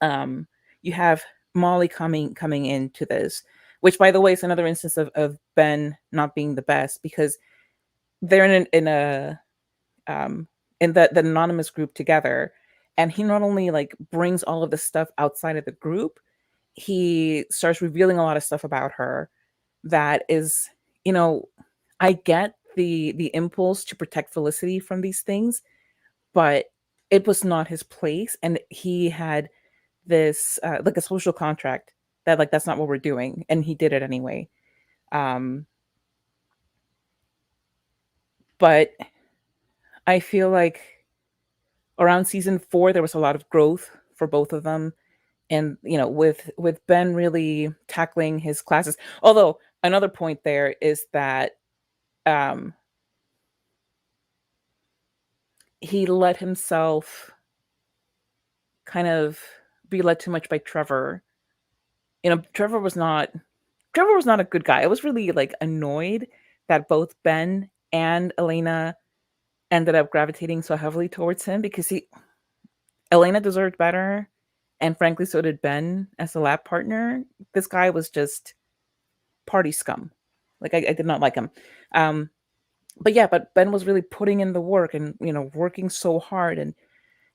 um you have Molly coming into this, which, by the way, is another instance of Ben not being the best, because they're um in the anonymous group together, and he not only, like, brings all of the stuff outside of the group, he starts revealing a lot of stuff about her that is, you know, I get the impulse to protect Felicity from these things, but it was not his place, and he had this like, a social contract that, like, that's not what we're doing, and he did it anyway. um but I feel like around season 4 there was a lot of growth for both of them, and, you know, with Ben really tackling his classes. Although, another point there is that um he let himself kind of be led too much by Trevor. You know, Trevor was not a good guy. I was really, like, annoyed that both Ben and Elena ended up gravitating so heavily towards him, because Elena deserved better, and frankly so did Ben as a lab partner. This guy was just party scum. Like, I did not like him. Um but yeah, but Ben was really putting in the work and, you know, working so hard and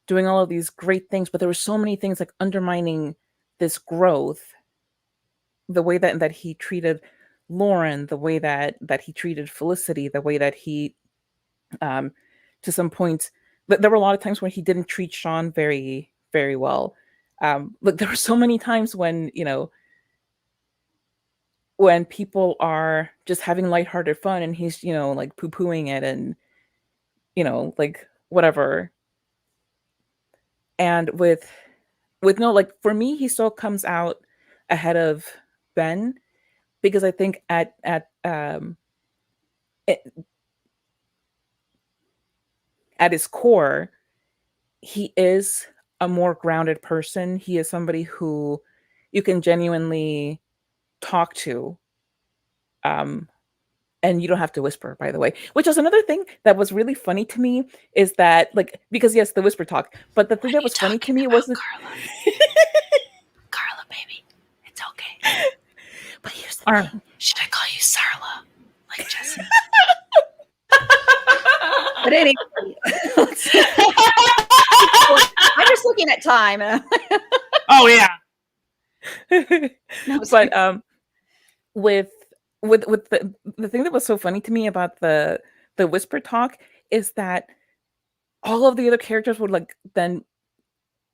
doing all of these great things, but there were so many things, like, undermining this growth. The way that he treated Lauren, the way that he treated Felicity, the way that he um to some points, there were a lot of times when he didn't treat Sean very, very well. But there were so many times when, you know, when people are just having lighthearted fun and he's, you know, like, poo-pooing it, and, you know, like, whatever. And with no, like, for me, he still comes out ahead of Ben, because I think it, at his core, he is a more grounded person. He is somebody who you can genuinely talk to, um, and you don't have to whisper, by the way. Which is another thing that was really funny to me, is that, like, because yes, the whisper talk, but the thing that was funny to me was that Carla, baby, it's okay. but here's the thing. Should I call you Sarla, like Jesse? But anyway, I'm just looking at time. Oh yeah. No, But with the thing that was so funny to me about the whisper talk is that all of the other characters would like then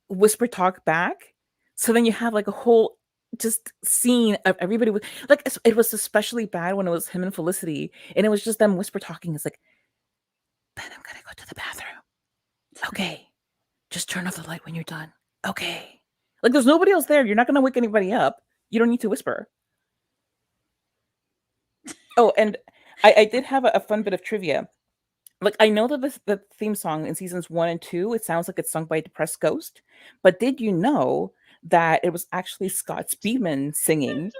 whisper talk back. So then you have like a whole just scene of everybody with like it was especially bad when it was him and Felicity and it was just them whisper talking. It's like, Ben, I'm gonna go to the bathroom. Okay. Just turn off the light when you're done. Okay. Like there's nobody else there. You're not gonna wake anybody up. You don't need to whisper. Oh, and I did have a fun bit of trivia. Like I know that the theme song in seasons 1 and 2, it sounds like it's sung by a depressed ghost. But did you know that it was actually Scott Speedman singing?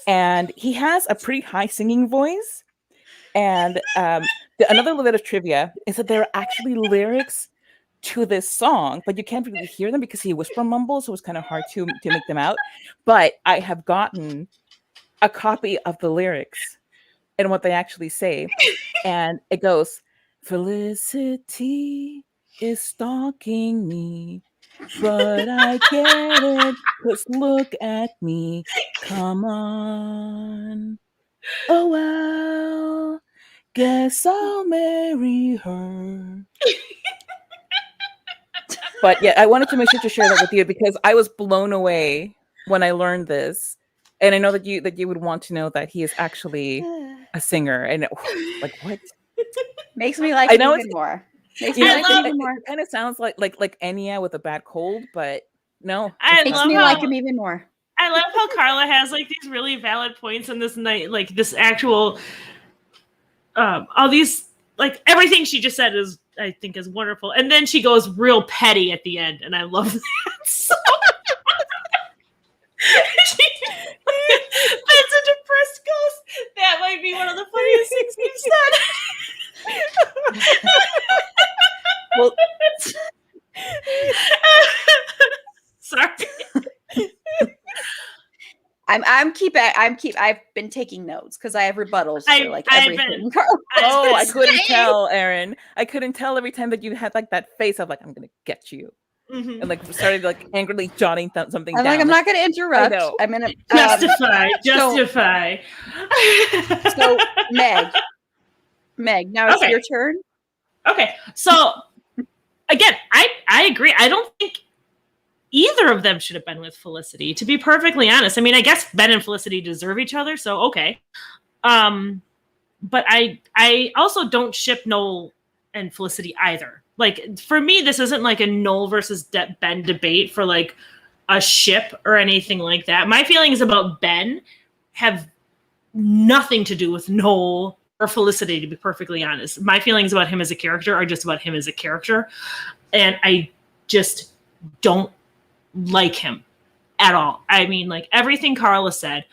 And he has a pretty high singing voice. And another little bit of trivia is that there are actually lyrics to this song, but you can't really hear them because he whisper mumbles, so it's kind of hard to make them out. But I have gotten a copy of the lyrics and what they actually say, and it goes, Felicity is stalking me, but I get it, 'cause look at me, come on. Oh well, guess I'll marry her. But yeah, I wanted to make sure to share that with you because I was blown away when I learned this. And I know that you would want to know that he is actually a singer. And like what? makes me like I it know even more. Makes You me know, like it even more. it kind of sounds like Enya with a bad cold, but no. I Makes love me how like him even more. I love how Carla has like these really valid points in this night, like this actual all these like everything she just said is I think is wonderful. And then she goes real petty at the end, and I love that so that's a depressed ghost. That might be one of the funniest things you've said. Well, sorry. I've been taking notes because I have rebuttals for like everything. I couldn't tell, Erin. I couldn't tell every time that you had like that face of like I'm gonna get you, and like started like angrily jotting something down. Like I'm not gonna interrupt. I'm gonna justify. So Meg, now it's your turn. Okay, so again, I agree. I don't think either of them should have been with Felicity, to be perfectly honest. I mean, I guess Ben and Felicity deserve each other, so okay. But I also don't ship Noel and Felicity either. Like, for me, this isn't like a Noel versus Ben debate for like a ship or anything like that. My feelings about Ben have nothing to do with Noel or Felicity, to be perfectly honest. My feelings about him as a character are just about him as a character. And I just don't like him at all. I mean, like everything Carla said.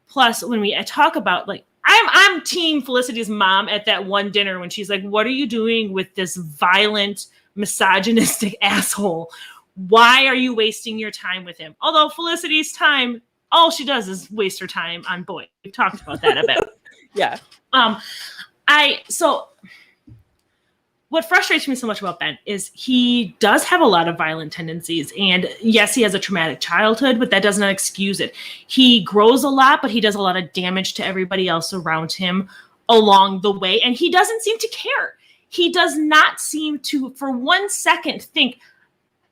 Plus, when we talk about like, I'm team Felicity's mom at that one dinner when she's like, "What are you doing with this violent, misogynistic asshole? Why are you wasting your time with him?" Although Felicity's time, all she does is waste her time on Boyd. We've talked about that a bit. Yeah. So what frustrates me so much about Ben is he does have a lot of violent tendencies. And yes, he has a traumatic childhood, but that does not excuse it. He grows a lot, but he does a lot of damage to everybody else around him along the way. And he doesn't seem to care. He does not seem to, for 1 second, think,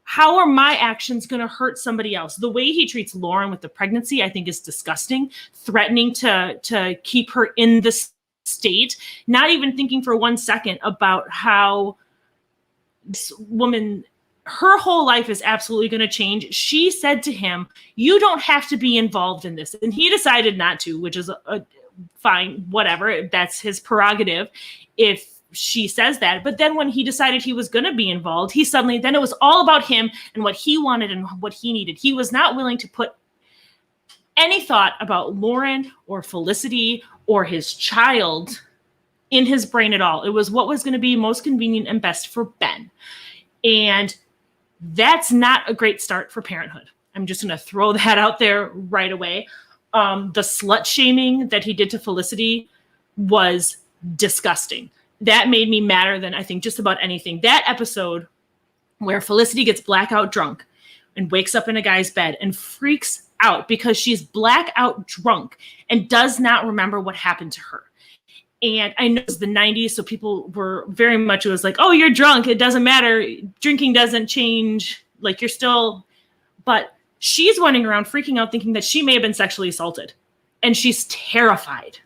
how are my actions going to hurt somebody else? The way he treats Lauren with the pregnancy, I think, is disgusting, threatening to keep her in this state, not even thinking for 1 second about how this woman, her whole life is absolutely going to change. She said to him, "You don't have to be involved in this." And he decided not to, which is fine, whatever. That's his prerogative if she says that. But then when he decided he was going to be involved, then it was all about him and what he wanted and what he needed. He was not willing to put any thought about Lauren or Felicity or his child in his brain at all. It was what was going to be most convenient and best for Ben. And that's not a great start for parenthood. I'm just going to throw that out there right away. The slut shaming that he did to Felicity was disgusting. that made me madder than I think just about anything. That episode where Felicity gets blackout drunk and wakes up in a guy's bed and freaks out because she's blackout drunk and does not remember what happened to her. And I know it was the 90s, so people were very much, it was like, oh, you're drunk. It doesn't matter. Drinking doesn't change. Like, you're still, but she's running around freaking out thinking that she may have been sexually assaulted. And she's terrified.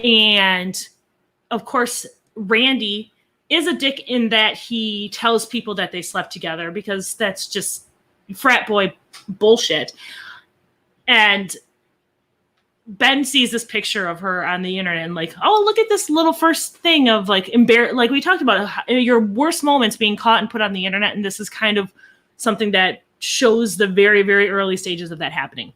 And of course, Randy is a dick in that he tells people that they slept together because that's just frat boy bullshit. And Ben sees this picture of her on the internet and like, oh, look at this little first thing of like like we talked about your worst moments being caught and put on the internet. And this is kind of something that shows the very, very early stages of that happening.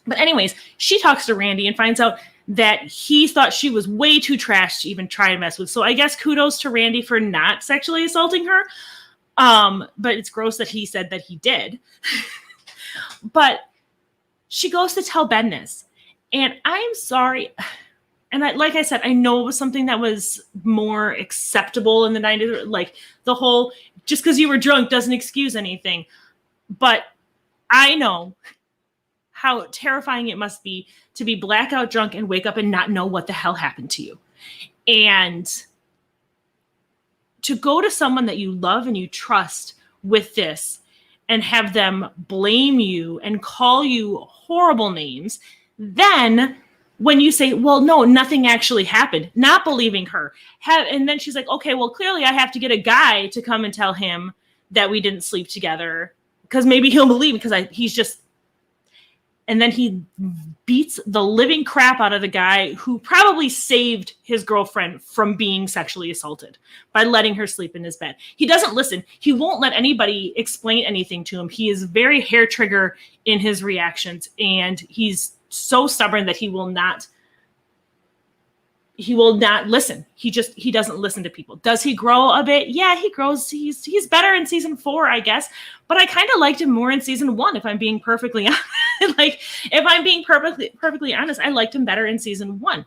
But anyways, she talks to Randy and finds out that he thought she was way too trash to even try and mess with. So I guess kudos to Randy for not sexually assaulting her. But it's gross that he said that he did. But she goes to tell Ben this. And I'm sorry. And like I said, I know it was something that was more acceptable in the 90s. Like the whole, just because you were drunk doesn't excuse anything. But I know how terrifying it must be to be blackout drunk and wake up and not know what the hell happened to you. And to go to someone that you love and you trust with this and have them blame you and call you horrible names, then when you say, well, no, nothing actually happened, not believing her. And then she's like, okay, well, clearly I have to get a guy to come and tell him that we didn't sleep together because maybe he'll believe because he's just, and then he beats the living crap out of the guy who probably saved his girlfriend from being sexually assaulted by letting her sleep in his bed. He doesn't listen. He won't let anybody explain anything to him. He is very hair trigger in his reactions, and he's so stubborn that he will not listen. He doesn't listen to people. Does he grow a bit? Yeah, he grows. He's better in season 4, I guess. But I kind of liked him more in season 1, if I'm being perfectly honest. Like, if I'm being perfectly honest, I liked him better in season 1.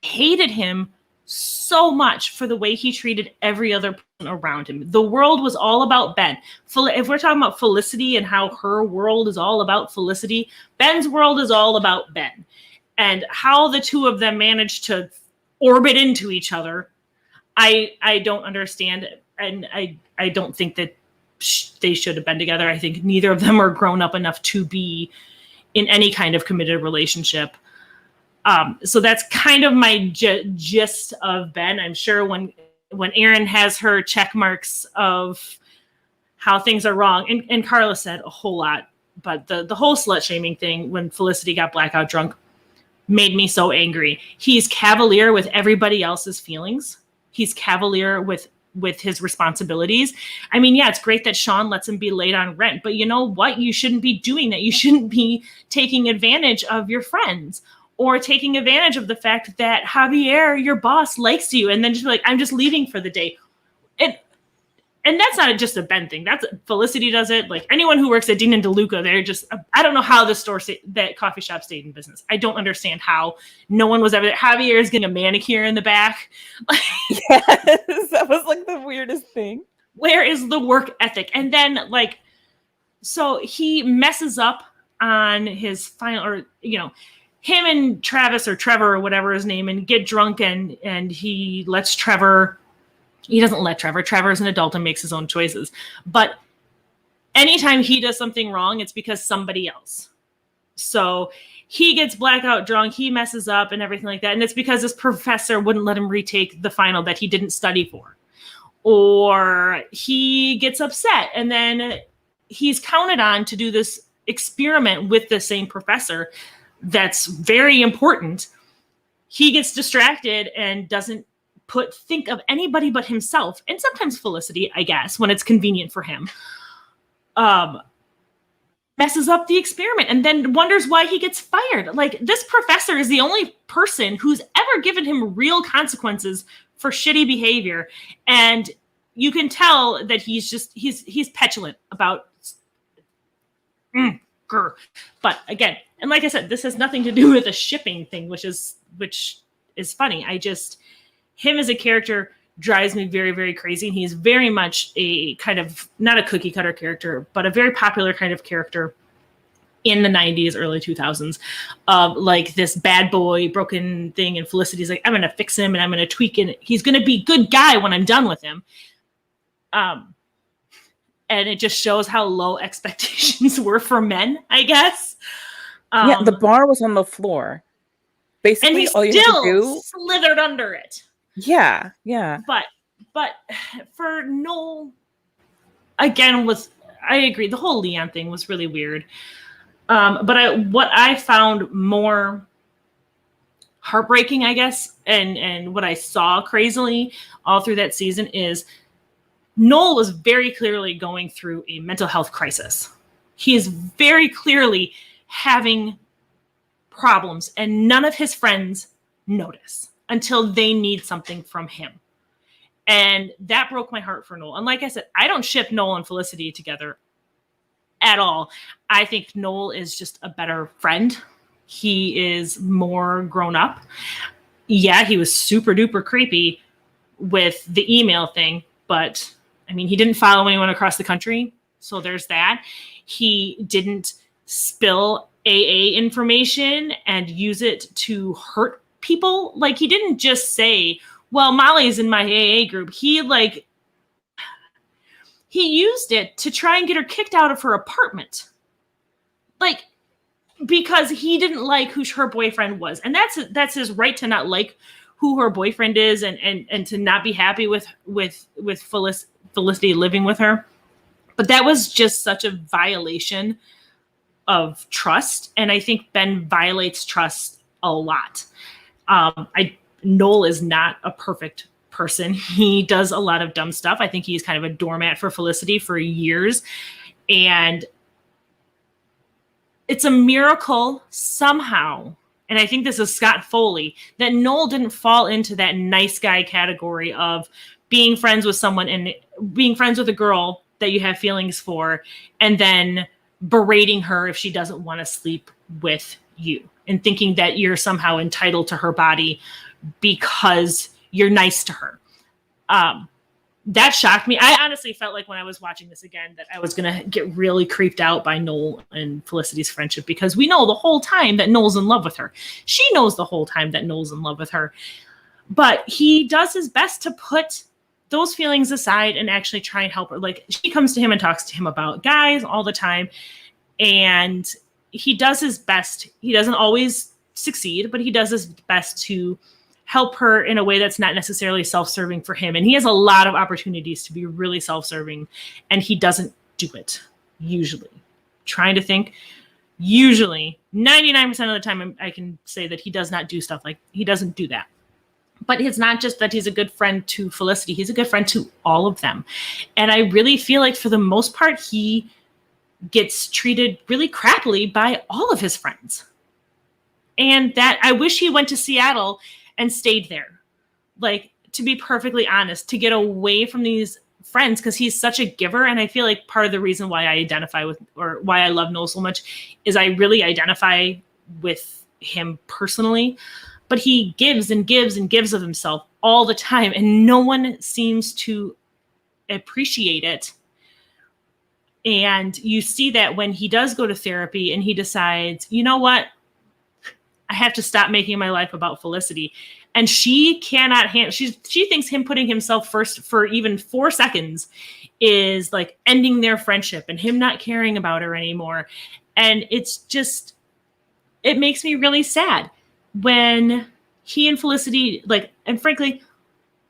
Hated him so much for the way he treated every other person around him. The world was all about Ben. If we're talking about Felicity and how her world is all about Felicity, Ben's world is all about Ben. And how the two of them managed to orbit into each other, I don't understand. And I don't think that they should have been together. I think neither of them are grown up enough to be in any kind of committed relationship. So that's kind of my gist of Ben. I'm sure when Erin has her check marks of how things are wrong, and Carla said a whole lot, but the whole slut shaming thing when Felicity got blackout drunk made me so angry. He's cavalier with everybody else's feelings. He's cavalier with his responsibilities. I mean, yeah, it's great that Sean lets him be late on rent, but you know what? You shouldn't be doing that. You shouldn't be taking advantage of your friends or taking advantage of the fact that Javier, your boss, likes you, and then just be like, I'm just leaving for the day. And that's not just a Ben thing. That's Felicity does it. Like anyone who works at Dean and DeLuca, they're just, I don't know how that coffee shop stayed in business. I don't understand how no one was ever there. Javier is getting a manicure in the back. Yes, that was like the weirdest thing. Where is the work ethic? And then like, so he messes up on his final, or, you know, him and Travis or Trevor or whatever his name, and get drunk and he lets Trevor. He doesn't let Trevor. Trevor's an adult and makes his own choices. But anytime he does something wrong, it's because somebody else. So he gets blackout drunk, he messes up and everything like that. And it's because his professor wouldn't let him retake the final that he didn't study for. Or he gets upset and then he's counted on to do this experiment with the same professor that's very important. He gets distracted and doesn't think of anybody but himself, and sometimes Felicity, I guess, when it's convenient for him, messes up the experiment and then wonders why he gets fired. Like, this professor is the only person who's ever given him real consequences for shitty behavior, and you can tell that he's petulant about but again, and like I said, this has nothing to do with a shipping thing, which is funny. him as a character drives me very, very crazy. And he's very much a kind of, not a cookie cutter character, but a very popular kind of character in the 90s, early 2000s, like this bad boy broken thing. And Felicity's like, I'm going to fix him and I'm going to tweak it. He's going to be good guy when I'm done with him. And it just shows how low expectations were for men, I guess. Yeah, the bar was on the floor. Basically, and he all you had to do, slithered under it. Yeah. But for Noel, again, I agree. The whole Leon thing was really weird. But what I found more heartbreaking, I guess, and what I saw crazily all through that season is Noel was very clearly going through a mental health crisis. He is very clearly having problems, and none of his friends notice until they need something from him. And that broke my heart for Noel. And like I said, I don't ship Noel and Felicity together at all. I think Noel is just a better friend. He is more grown up. Yeah, he was super duper creepy with the email thing, but I mean, he didn't follow anyone across the country. So there's that. He didn't spill AA information and use it to hurt people. Like, he didn't just say, well, Molly's in my AA group. He used it to try and get her kicked out of her apartment. Like, because he didn't like who her boyfriend was. And that's his right to not like who her boyfriend is and to not be happy with Felicity living with her. But that was just such a violation of trust. And I think Ben violates trust a lot. Noel is not a perfect person. He does a lot of dumb stuff. I think he's kind of a doormat for Felicity for years. And it's a miracle somehow, and I think this is Scott Foley, that Noel didn't fall into that nice guy category of being friends with someone and being friends with a girl that you have feelings for, and then berating her if she doesn't want to sleep with you and thinking that you're somehow entitled to her body because you're nice to her. That shocked me. I honestly felt like when I was watching this again that I was going to get really creeped out by Noel and Felicity's friendship, because we know the whole time that Noel's in love with her. She knows the whole time that Noel's in love with her. But he does his best to put those feelings aside and actually try and help her. Like, she comes to him and talks to him about guys all the time. And he does his best. He doesn't always succeed, but he does his best to help her in a way that's not necessarily self-serving for him. And he has a lot of opportunities to be really self-serving, and he doesn't do it, usually. Trying to think, usually, 99% of the time I can say that he does not do stuff like, he doesn't do that. But it's not just that he's a good friend to Felicity, he's a good friend to all of them. And I really feel like for the most part, he gets treated really crappily by all of his friends. And that I wish he went to Seattle and stayed there. Like, to be perfectly honest, to get away from these friends, because he's such a giver. And I feel like part of the reason why I identify with, or why I love Noel so much, is I really identify with him personally. But he gives and gives and gives of himself all the time, and no one seems to appreciate it. And you see that when he does go to therapy and he decides, you know what? I have to stop making my life about Felicity. And she cannot handle, she thinks him putting himself first for even 4 seconds is like ending their friendship and him not caring about her anymore. And it's just, it makes me really sad when he and Felicity, like, and frankly,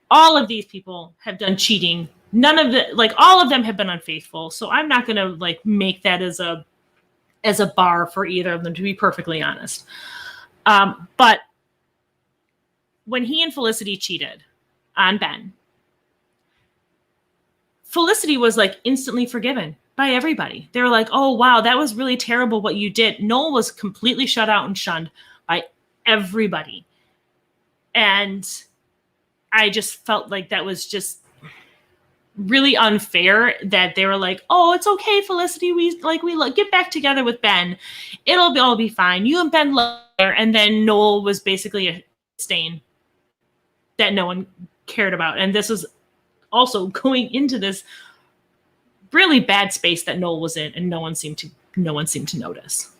all of these people have done cheating. None of the, like, all of them have been unfaithful. So I'm not going to like make that as a bar for either of them, to be perfectly honest. But when he and Felicity cheated on Ben, Felicity was like instantly forgiven by everybody. They were like, oh, wow, that was really terrible what you did. Noel was completely shut out and shunned by everybody. And I just felt like that was just really unfair, that they were like, oh, it's okay, Felicity, we get back together with Ben, it'll all be fine, you and Ben love her. And then Noel was basically a stain that no one cared about. And this was also going into this really bad space that Noel was in, and no one seemed to notice.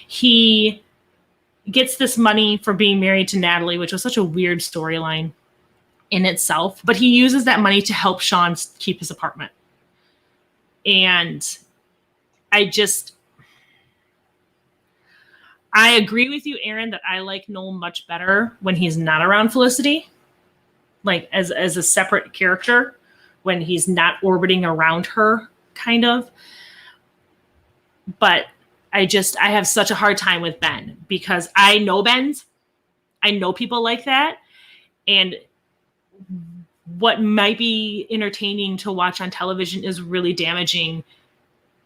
He gets this money for being married to Natalie, which was such a weird storyline in itself, but he uses that money to help Sean keep his apartment. And I agree with you, Aaron, that I like Noel much better when he's not around Felicity, like as a separate character, when he's not orbiting around her, kind of. But I have such a hard time with Ben, because I know people like that, and what might be entertaining to watch on television is really damaging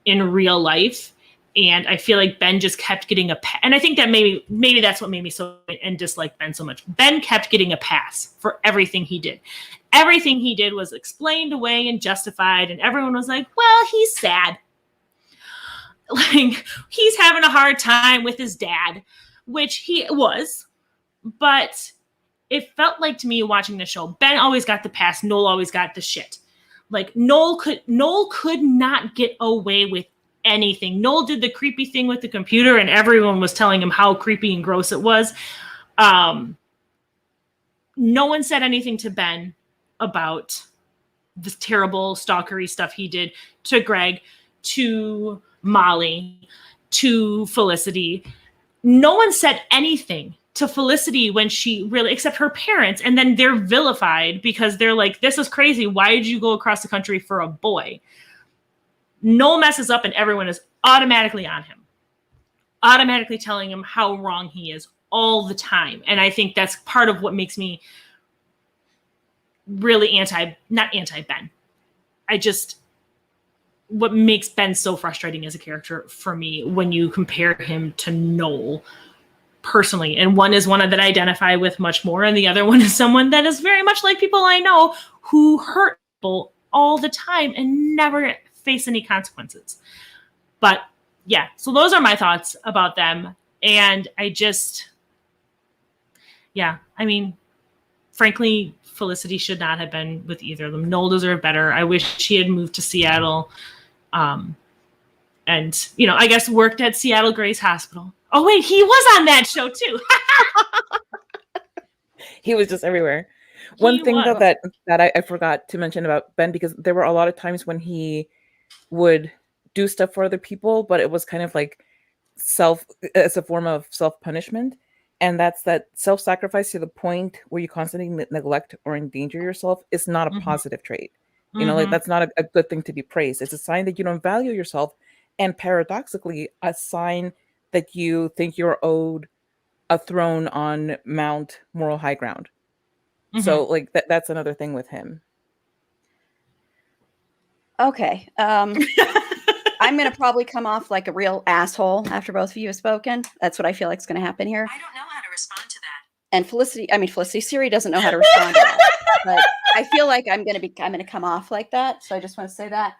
in real life. And I feel like Ben just kept getting and I think that maybe that's what made me so and dislike Ben so much. Ben kept getting a pass for everything he did. Everything he did was explained away and justified, and everyone was like, well, he's sad. Like, he's having a hard time with his dad, which he was. But it felt like, to me, watching the show, Ben always got the pass, Noel always got the shit. Like, Noel could not get away with anything. Noel did the creepy thing with the computer, and everyone was telling him how creepy and gross it was. No one said anything to Ben about this terrible stalkery stuff he did to Greg, to Molly, to Felicity. No one said anything to Felicity when she really, except her parents, and then they're vilified because they're like, this is crazy. Why did you go across the country for a boy? Noel messes up and everyone is automatically on him, automatically telling him how wrong he is all the time. And I think that's part of what makes me really not anti-Ben. What makes Ben so frustrating as a character for me when you compare him to Noel personally. And one is one that I identify with much more, and the other one is someone that is very much like people I know who hurt people all the time and never face any consequences. But yeah, so those are my thoughts about them. And frankly, Felicity should not have been with either of them. Noel deserved better. I wish he had moved to Seattle. And, I guess worked at Seattle Grace Hospital. Oh, wait, he was on that show too. He was just everywhere. One thing though that I forgot to mention about Ben, because there were a lot of times when he would do stuff for other people, but it was kind of like as a form of self-punishment. And that's that self-sacrifice to the point where you constantly neglect or endanger yourself is not a positive trait. Like, that's not a good thing to be praised. It's a sign that you don't value yourself, and paradoxically, a sign that you think you're owed a throne on Mount Moral High Ground. So, like, that's another thing with him. Okay. I'm going to probably come off like a real asshole after both of you have spoken. That's what I feel like is going to happen here. I don't know how to respond to that. And Felicity, Siri doesn't know how to respond to that. But I feel like I'm going to come off like that. So I just want to say that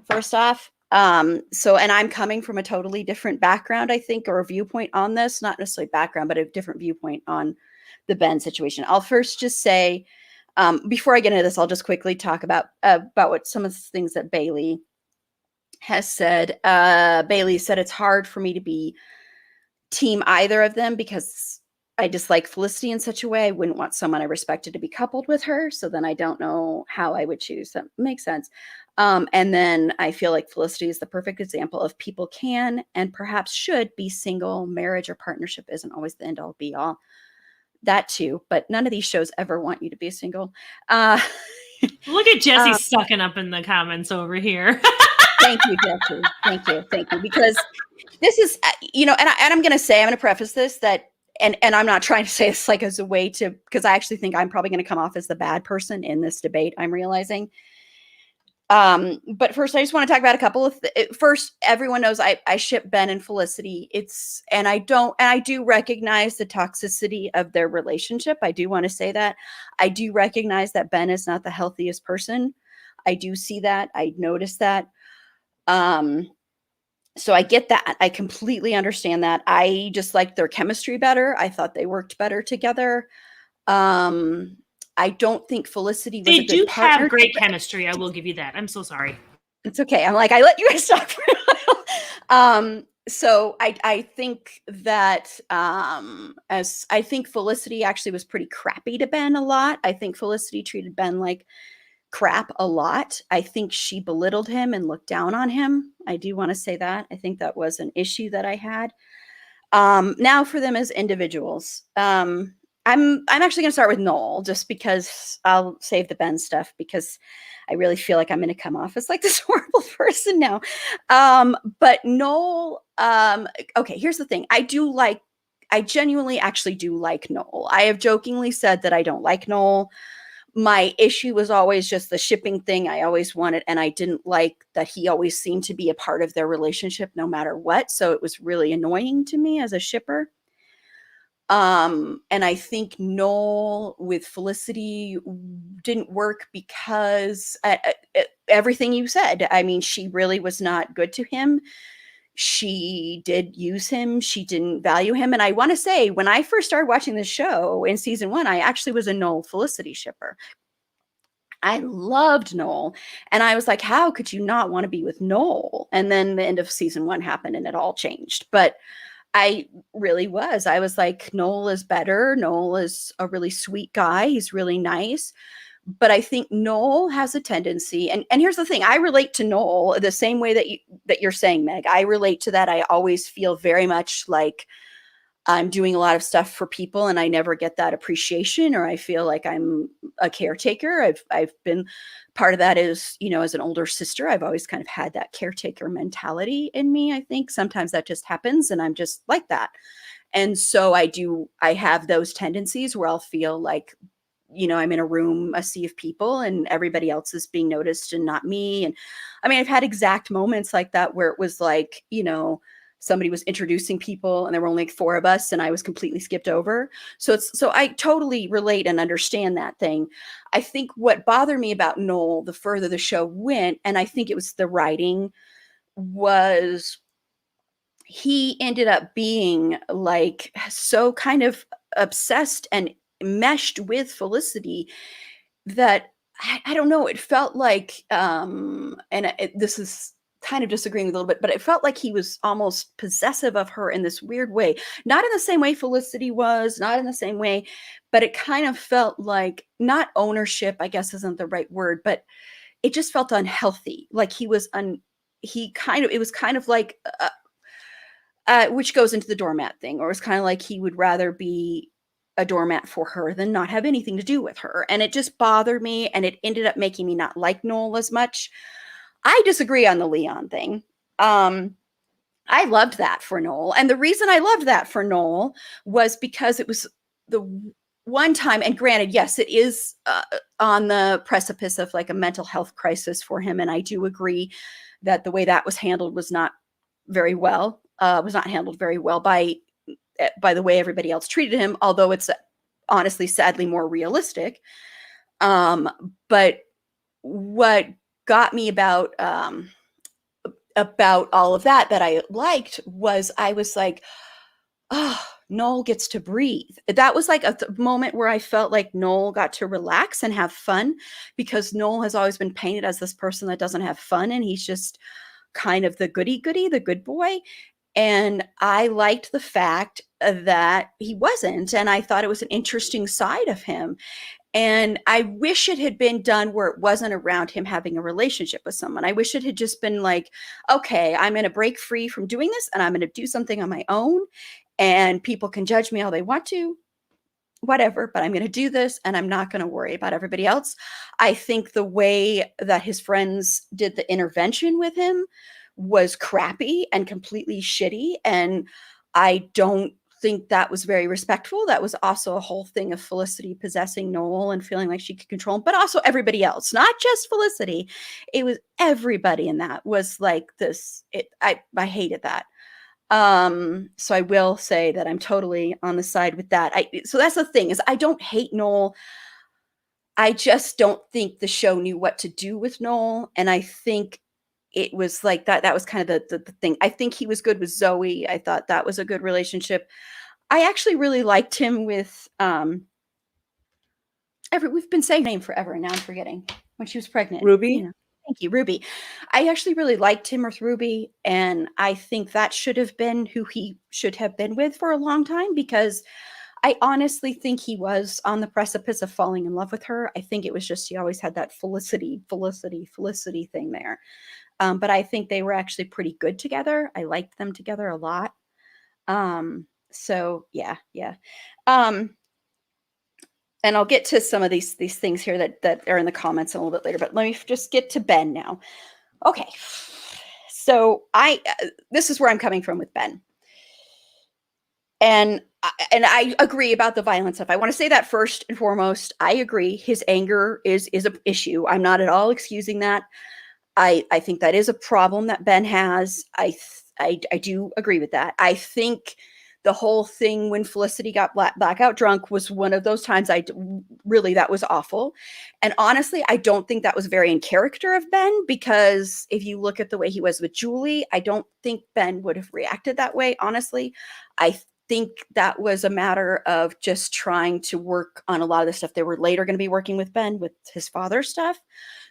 first off. And I'm coming from a totally different background, I think, or a viewpoint on this, not necessarily background, but a different viewpoint on the Ben situation. I'll first just say, before I get into this, I'll just quickly talk about what some of the things that Bailey has said. Bailey said it's hard for me to be team either of them because I dislike Felicity in such a way I wouldn't want someone I respected to be coupled with her. So then I don't know how I would choose. That makes sense. And then I feel like Felicity is the perfect example of people can and perhaps should be single. Marriage or partnership isn't always the end all be all. That too, but none of these shows ever want you to be single. Look at Jesse sucking up in the comments over here. Thank you, Jesse. Thank you. Because this is, and I'm going to preface this that, and I'm not trying to say this like as a way to, because I actually think I'm probably going to come off as the bad person in this debate, I'm realizing. But first, I just want to talk about a couple of, first, everyone knows I ship Ben and Felicity. And I do recognize the toxicity of their relationship. I do want to say that. I do recognize that Ben is not the healthiest person. I do see that. I notice that. So I get that. I completely understand that. I just like their chemistry better. I thought they worked better together. I don't think Felicity was They a good do partner. have great chemistry. I will give you that. I'm so sorry. It's okay. I'm like, I let you guys talk for a while. So I think that as I think Felicity actually was pretty crappy to Ben a lot. I think Felicity treated Ben like crap a lot. I think she belittled him and looked down on him. I do want to say that. I think that was an issue that I had. Now for them as individuals. I'm actually going to start with Noel just because I'll save the Ben stuff because I really feel like I'm going to come off as like this horrible person now. But Noel, okay, here's the thing. I genuinely actually do like Noel. I have jokingly said that I don't like Noel. My issue was always just the shipping thing. I always wanted, and I didn't like that he always seemed to be a part of their relationship no matter what. So it was really annoying to me as a shipper. And I think Noel with Felicity didn't work because everything you said. I mean, she really was not good to him. She did use him. She didn't value him. And I want to say, when I first started watching the show in season 1, I actually was a Noel Felicity shipper. I loved Noel. And I was like, how could you not want to be with Noel? And then the end of season 1 happened and it all changed. But I really was. I was like, Noel is better. Noel is a really sweet guy. He's really nice. But I think Noel has a tendency, and here's the thing, I relate to Noel the same way that you're saying, Meg. I relate to that. I always feel very much like I'm doing a lot of stuff for people and I never get that appreciation, or I feel like I'm a caretaker. I've been part of that is, as an older sister, I've always kind of had that caretaker mentality in me. I think sometimes that just happens and I'm just like that. And so I have those tendencies where I'll feel like, I'm in a room, a sea of people, and everybody else is being noticed and not me. And I mean, I've had exact moments like that where it was like, somebody was introducing people and there were only like 4 of us and I was completely skipped over. So I totally relate and understand that thing. I think what bothered me about Noel, the further the show went, and I think it was the writing, was he ended up being like so kind of obsessed and meshed with Felicity that I don't know, it felt like, this is kind of disagreeing a little bit, but it felt like he was almost possessive of her in this weird way. Not in the same way Felicity was, not in the same way, but it kind of felt like, not ownership, I guess isn't the right word, but it just felt unhealthy. Like it was kind of like, which goes into the doormat thing, or it's kind of like he would rather be a doormat for her than not have anything to do with her. And it just bothered me. And it ended up making me not like Noel as much. I disagree on the Leon thing. I loved that for Noel. And the reason I loved that for Noel was because it was the one time, and granted, yes, it is on the precipice of like a mental health crisis for him. And I do agree that the way that was handled was not very well, was not handled very well by the way everybody else treated him, although it's honestly, sadly, more realistic. But what got me about all of that I liked was I was like, oh, Noel gets to breathe. That was like a moment where I felt like Noel got to relax and have fun, because Noel has always been painted as this person that doesn't have fun, and he's just kind of the goody-goody, the good boy. And I liked the fact that he wasn't, and I thought it was an interesting side of him. And I wish it had been done where it wasn't around him having a relationship with someone. I wish it had just been like, okay, I'm going to break free from doing this and I'm going to do something on my own, and people can judge me how they want to, whatever, but I'm going to do this and I'm not going to worry about everybody else. I think the way that his friends did the intervention with him was crappy and completely shitty. And I don't think that was very respectful. That was also a whole thing of Felicity possessing Noel and feeling like she could control him, but also everybody else, not just Felicity. It was everybody in that was like this. I hated that. So I will say that I'm totally on the side with that. So that's the thing, is I don't hate Noel. I just don't think the show knew what to do with Noel. And I think it was like that was kind of the thing. I think he was good with Zoe. I thought that was a good relationship. I actually really liked him with we've been saying her name forever, and now I'm forgetting when she was pregnant. Ruby? You know, thank you, Ruby. I actually really liked him with Ruby, and I think that should have been who he should have been with for a long time, because I honestly think he was on the precipice of falling in love with her. I think it was just he always had that Felicity thing there. But I think they were actually pretty good together. I liked them together a lot. So yeah. And I'll get to some of these things here that are in the comments a little bit later, but let me just get to Ben now. Okay. So this is where I'm coming from with Ben. And I agree about the violent stuff. I want to say that first and foremost. I agree. His anger is an issue. I'm not at all excusing that. I think that is a problem that Ben has. I do agree with that. I think the whole thing when Felicity got blackout drunk was one of those times that was awful. And honestly, I don't think that was very in character of Ben, because if you look at the way he was with Julie, I don't think Ben would have reacted that way. Honestly, I think that was a matter of just trying to work on a lot of the stuff they were later going to be working with Ben with his father stuff.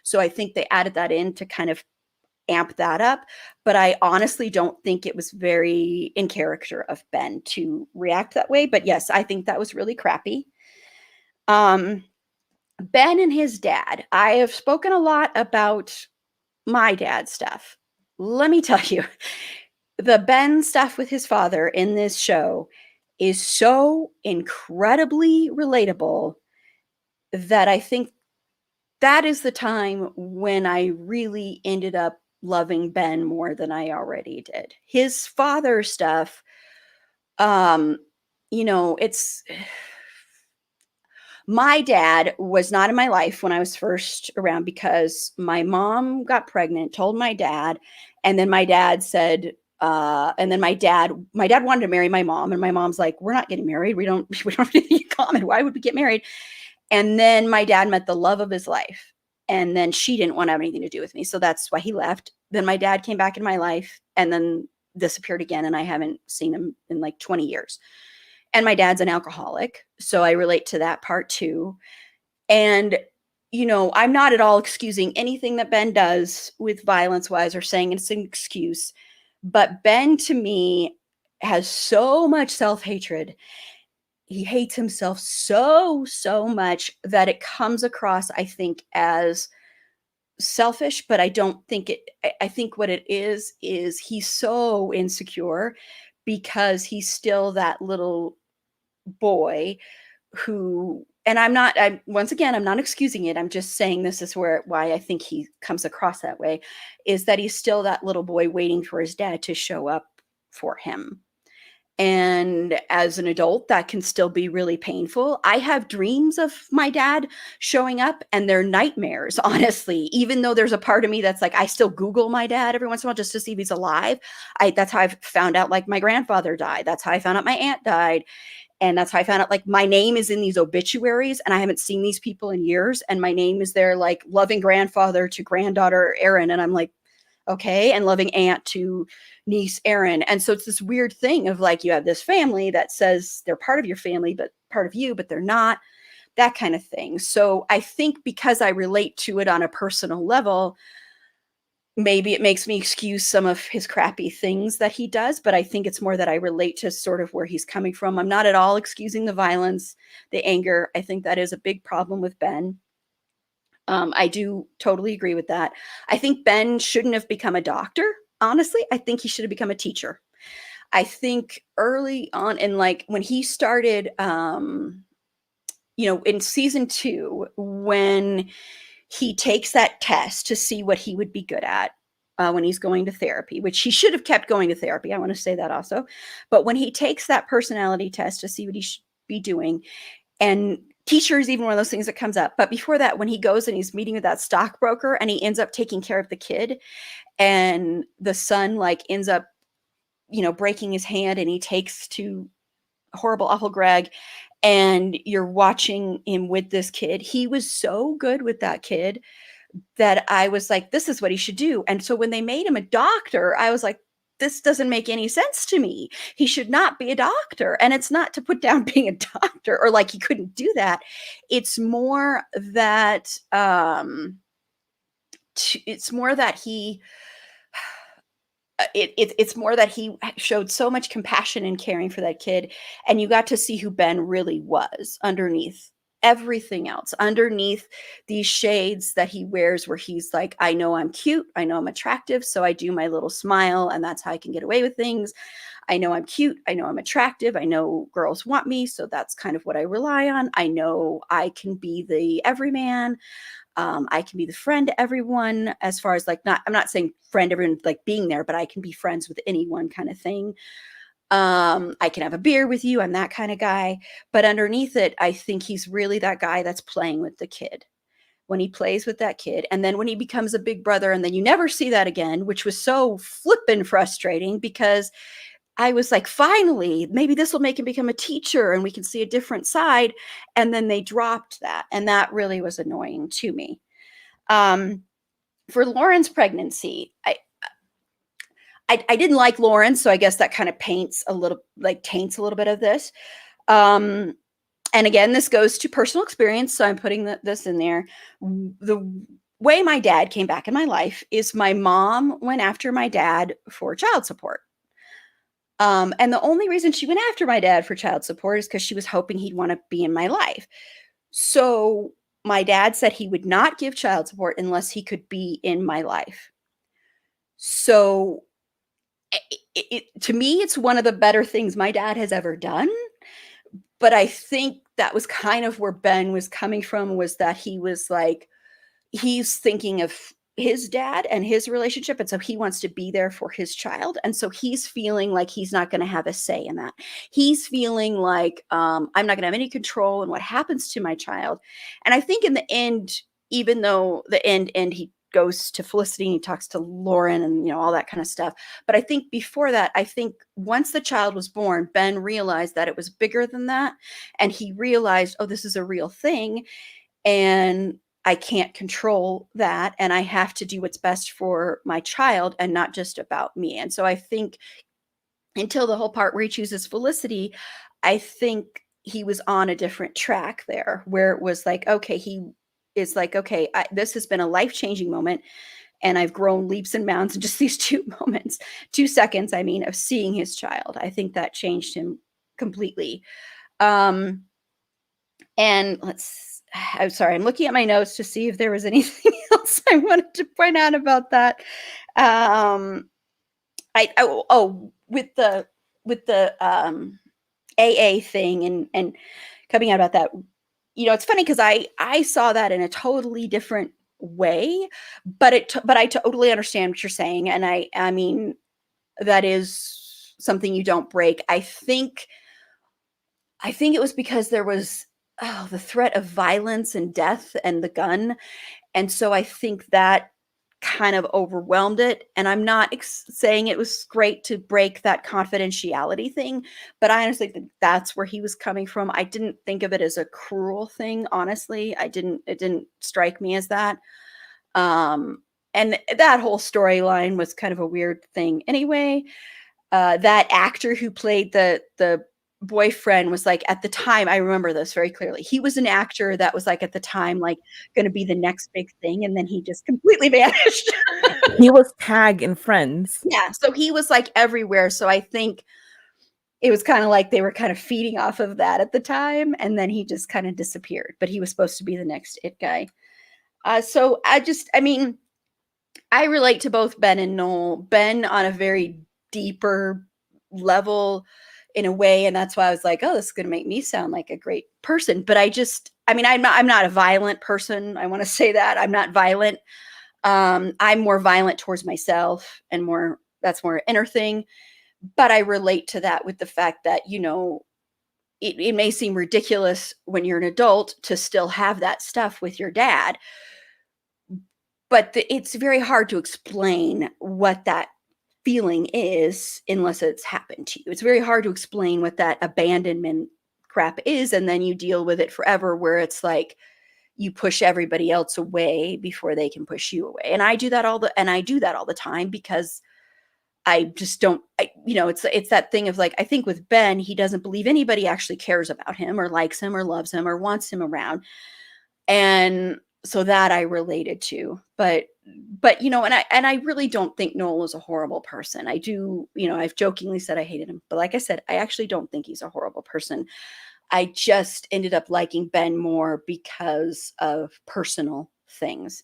So I think they added that in to kind of amp that up. But I honestly don't think it was very in character of Ben to react that way. But yes, I think that was really crappy. Ben and his dad. I have spoken a lot about my dad's stuff. Let me tell you, the Ben stuff with his father in this show is so incredibly relatable that I think that is the time when I really ended up loving Ben more than I already did. His father stuff, it's my dad was not in my life when I was first around, because my mom got pregnant, told my dad, and then my dad said, and then my dad wanted to marry my mom, and my mom's like, we're not getting married. We don't have anything in common. Why would we get married? And then my dad met the love of his life. And then she didn't want to have anything to do with me. So that's why he left. Then my dad came back in my life and then disappeared again. And I haven't seen him in like 20 years. And my dad's an alcoholic. So I relate to that part too. And, I'm not at all excusing anything that Ben does with violence wise or saying it's an excuse. But Ben, to me, has so much self-hatred. He hates himself so much that it comes across, I think, as selfish, but I don't think I think what it is he's so insecure because he's still that little boy who, and once again, I'm not excusing it. I'm just saying this is why I think he comes across that way, is that he's still that little boy waiting for his dad to show up for him. And as an adult, that can still be really painful. I have dreams of my dad showing up, and they're nightmares, honestly, even though there's a part of me that's like, I still Google my dad every once in a while just to see if he's alive. That's how I've found out, like, my grandfather died. That's how I found out my aunt died. And that's how I found out, like, my name is in these obituaries and I haven't seen these people in years. And my name is there, like, loving grandfather to granddaughter Erin. And I'm like, okay, and loving aunt to niece Erin. And so it's this weird thing of, like, you have this family that says they're part of your family, but part of you, but they're not, that kind of thing. So I think because I relate to it on a personal level, maybe it makes me excuse some of his crappy things that he does, but I think it's more that I relate to sort of where he's coming from. I'm not at all excusing the violence, the anger. I think that is a big problem with Ben. I do totally agree with that. I think Ben shouldn't have become a doctor. Honestly, I think he should have become a teacher. I think early on, and like when he started, in season 2, when he takes that test to see what he would be good at when he's going to therapy, which he should have kept going to therapy. I want to say that also. But when he takes that personality test to see what he should be doing, and teacher is even one of those things that comes up. But before that, when he goes and he's meeting with that stockbroker and he ends up taking care of the kid, and the son like ends up, breaking his hand, and he takes to horrible, awful Greg, and you're watching him with this kid. He was so good with that kid that I was like, this is what he should do. And so when they made him a doctor, I was like, this doesn't make any sense to me. He should not be a doctor. And it's not to put down being a doctor or like he couldn't do that. It's more that it's more that he it's more that he showed so much compassion and caring for that kid, and you got to see who Ben really was underneath everything else, underneath these shades that he wears, where he's like, I know I'm cute, I know I'm attractive, so I do my little smile, and that's how I can get away with things. I know I'm cute, I know I'm attractive, I know girls want me, so that's kind of what I rely on. I know I can be the everyman. I can be the friend to everyone, as far as like, I'm not saying friend everyone like being there, but I can be friends with anyone kind of thing. I can have a beer with you. I'm that kind of guy. But underneath it, I think he's really that guy that's playing with the kid. When he plays with that kid, and then when he becomes a big brother, and then you never see that again, which was so flippin' frustrating, because I was like, finally, maybe this will make him become a teacher and we can see a different side. And then they dropped that. And that really was annoying to me. For Lauren's pregnancy, I didn't like Lauren. So I guess that kind of taints a little bit of this. And again, this goes to personal experience. So I'm putting this in there. The way my dad came back in my life is my mom went after my dad for child support. And the only reason she went after my dad for child support is because she was hoping he'd want to be in my life. So my dad said he would not give child support unless he could be in my life. So to me, it's one of the better things my dad has ever done. But I think that was kind of where Ben was coming from, was that he was like, he's thinking of his dad and his relationship, and so he wants to be there for his child, and so he's feeling like he's not going to have a say in that. He's feeling like, I'm not going to have any control in what happens to my child. And I think in the end, even though the end he goes to Felicity and he talks to Lauren and all that kind of stuff, but I think before that, I think once the child was born, Ben realized that it was bigger than that, and he realized, oh, this is a real thing, and I can't control that, and I have to do what's best for my child and not just about me. And so I think until the whole part where he chooses Felicity, I think he was on a different track there, where it was like, okay, he is like, okay, this has been a life-changing moment, and I've grown leaps and bounds in just these 2 seconds, of seeing his child. I think that changed him completely. And I'm sorry, I'm looking at my notes to see if there was anything else I wanted to point out about that. With the AA thing and coming out about that, it's funny because I saw that in a totally different way, but I totally understand what you're saying, and I mean that is something you don't break. I think it was because there was the threat of violence and death and the gun. And so I think that kind of overwhelmed it. And I'm not saying it was great to break that confidentiality thing, but I honestly think that's where he was coming from. I didn't think of it as a cruel thing, honestly. It didn't strike me as that. And that whole storyline was kind of a weird thing anyway. That actor who played the boyfriend was like, at the time, I remember this very clearly, he was an actor that was like at the time like going to be the next big thing, and then he just completely vanished. He was Tag in Friends. Yeah, so he was like everywhere. So I think it was kind of like they were kind of feeding off of that at the time, and then he just kind of disappeared, but he was supposed to be the next it guy. So I relate to both Ben and Noel. Ben on a very deeper level in a way, and that's why I was like, oh, this is going to make me sound like a great person. But I'm not a violent person. I want to say that I'm not violent. I'm more violent towards myself, and that's more an inner thing. But I relate to that with the fact that it may seem ridiculous when you're an adult to still have that stuff with your dad, but it's very hard to explain what that feeling is unless it's happened to you. It's very hard to explain what that abandonment crap is, and then you deal with it forever, where it's like you push everybody else away before they can push you away. And I do that all the time because I just don't, it's that thing of like, I think with Ben, he doesn't believe anybody actually cares about him or likes him or loves him or wants him around. And so that I related to, but and I really don't think Noel is a horrible person. I do, I've jokingly said I hated him, but like I said, I actually don't think he's a horrible person. I just ended up liking Ben more because of personal things.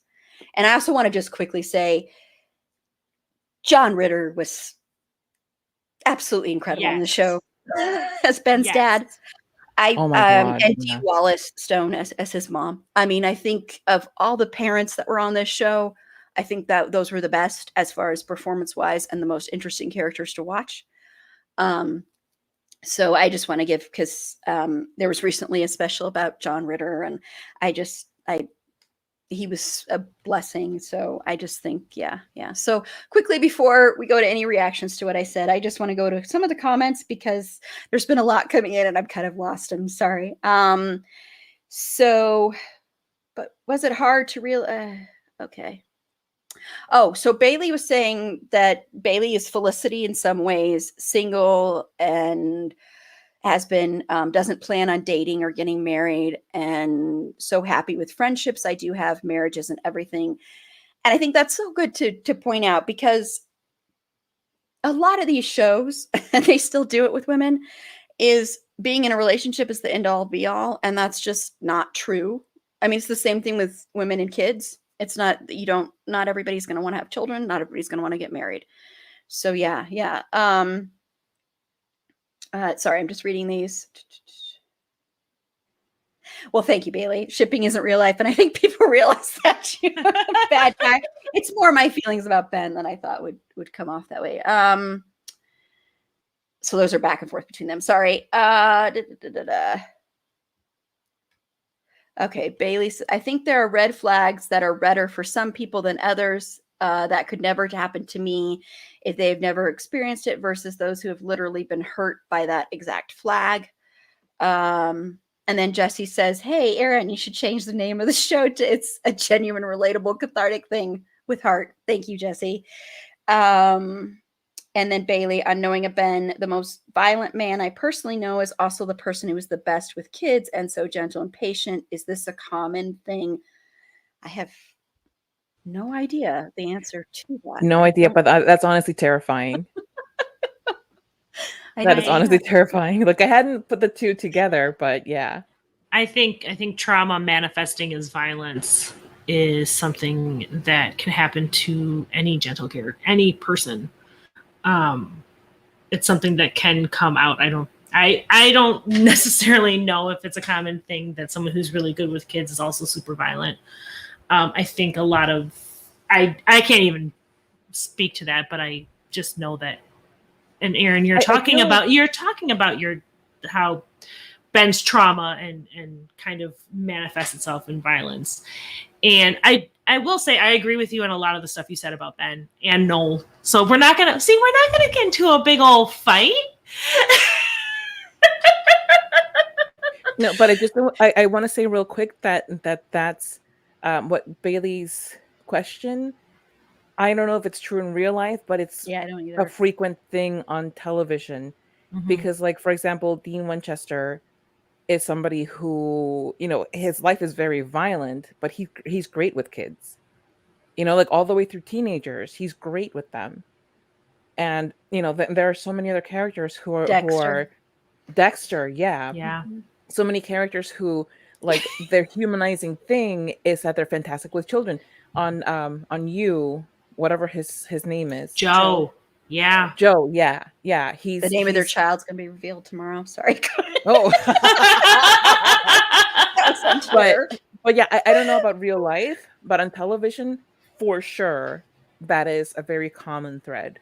And I also want to just quickly say, John Ritter was absolutely incredible in the show as Ben's dad. Oh my God, and Dee Wallace Stone as his mom. I mean, I think of all the parents that were on this show, I think that those were the best as far as performance wise and the most interesting characters to watch. So I just want to give, because there was recently a special about John Ritter, and he was a blessing. So I just think, yeah. So quickly, before we go to any reactions to what I said, I just want to go to some of the comments because there's been a lot coming in and I've kind of lost them. Sorry. So, but was it hard to okay. Oh, so Bailey was saying that Bailey is Felicity in some ways, single and has been, doesn't plan on dating or getting married, and so happy with friendships I do have. Marriage isn't everything. And I think that's so good to point out, because a lot of these shows, and they still do it with women, is being in a relationship is the end all be all. And that's just not true. I mean, it's the same thing with women and kids. It's not, not everybody's going to want to have children. Not everybody's going to want to get married. So yeah. Sorry, I'm just reading these. Well, thank you, Bailey. Shipping isn't real life, and I think people realize that. Bad guy. It's more my feelings about Ben than I thought would come off that way. So those are back and forth between them. Sorry. Okay, Bailey. I think there are red flags that are redder for some people than others. That could never happen to me if they've never experienced it, versus those who have literally been hurt by that exact flag. And then Jesse says, hey, Aaron, you should change the name of the show to It's a Genuine, Relatable, Cathartic Thing with Heart. Thank you, Jesse. And then Bailey, on knowing a Ben, the most violent man I personally know is also the person who is the best with kids and so gentle and patient. Is this a common thing? I have no idea the answer to that. No idea, but that's honestly terrifying. That is honestly terrifying. Like, I hadn't put the two together, but yeah. I think trauma manifesting as violence is something that can happen to any gentle character, any person. It's something that can come out. I don't necessarily know if it's a common thing that someone who's really good with kids is also super violent. I think a lot of I can't even speak to that, but I just know that. And Aaron, you're talking about how Ben's trauma and kind of manifests itself in violence. And I will say I agree with you on a lot of the stuff you said about Ben and Noel. So we're not gonna get into a big old fight. No, but I want to say real quick that's what Bailey's question. I don't know if it's true in real life, but it's I don't either. A frequent thing on television. Mm-hmm. Because, like, for example, Dean Winchester is somebody who, his life is very violent, but he's great with kids. Like all the way through teenagers, he's great with them. And, there are so many other characters who are Dexter, yeah. Yeah. So many characters who, like, their humanizing thing is that they're fantastic with children. On You, whatever his name is. Joe. Yeah. Joe, yeah. He's the name of their child's gonna be revealed tomorrow. Sorry. Oh. but yeah, I don't know about real life, but on television, for sure, that is a very common thread.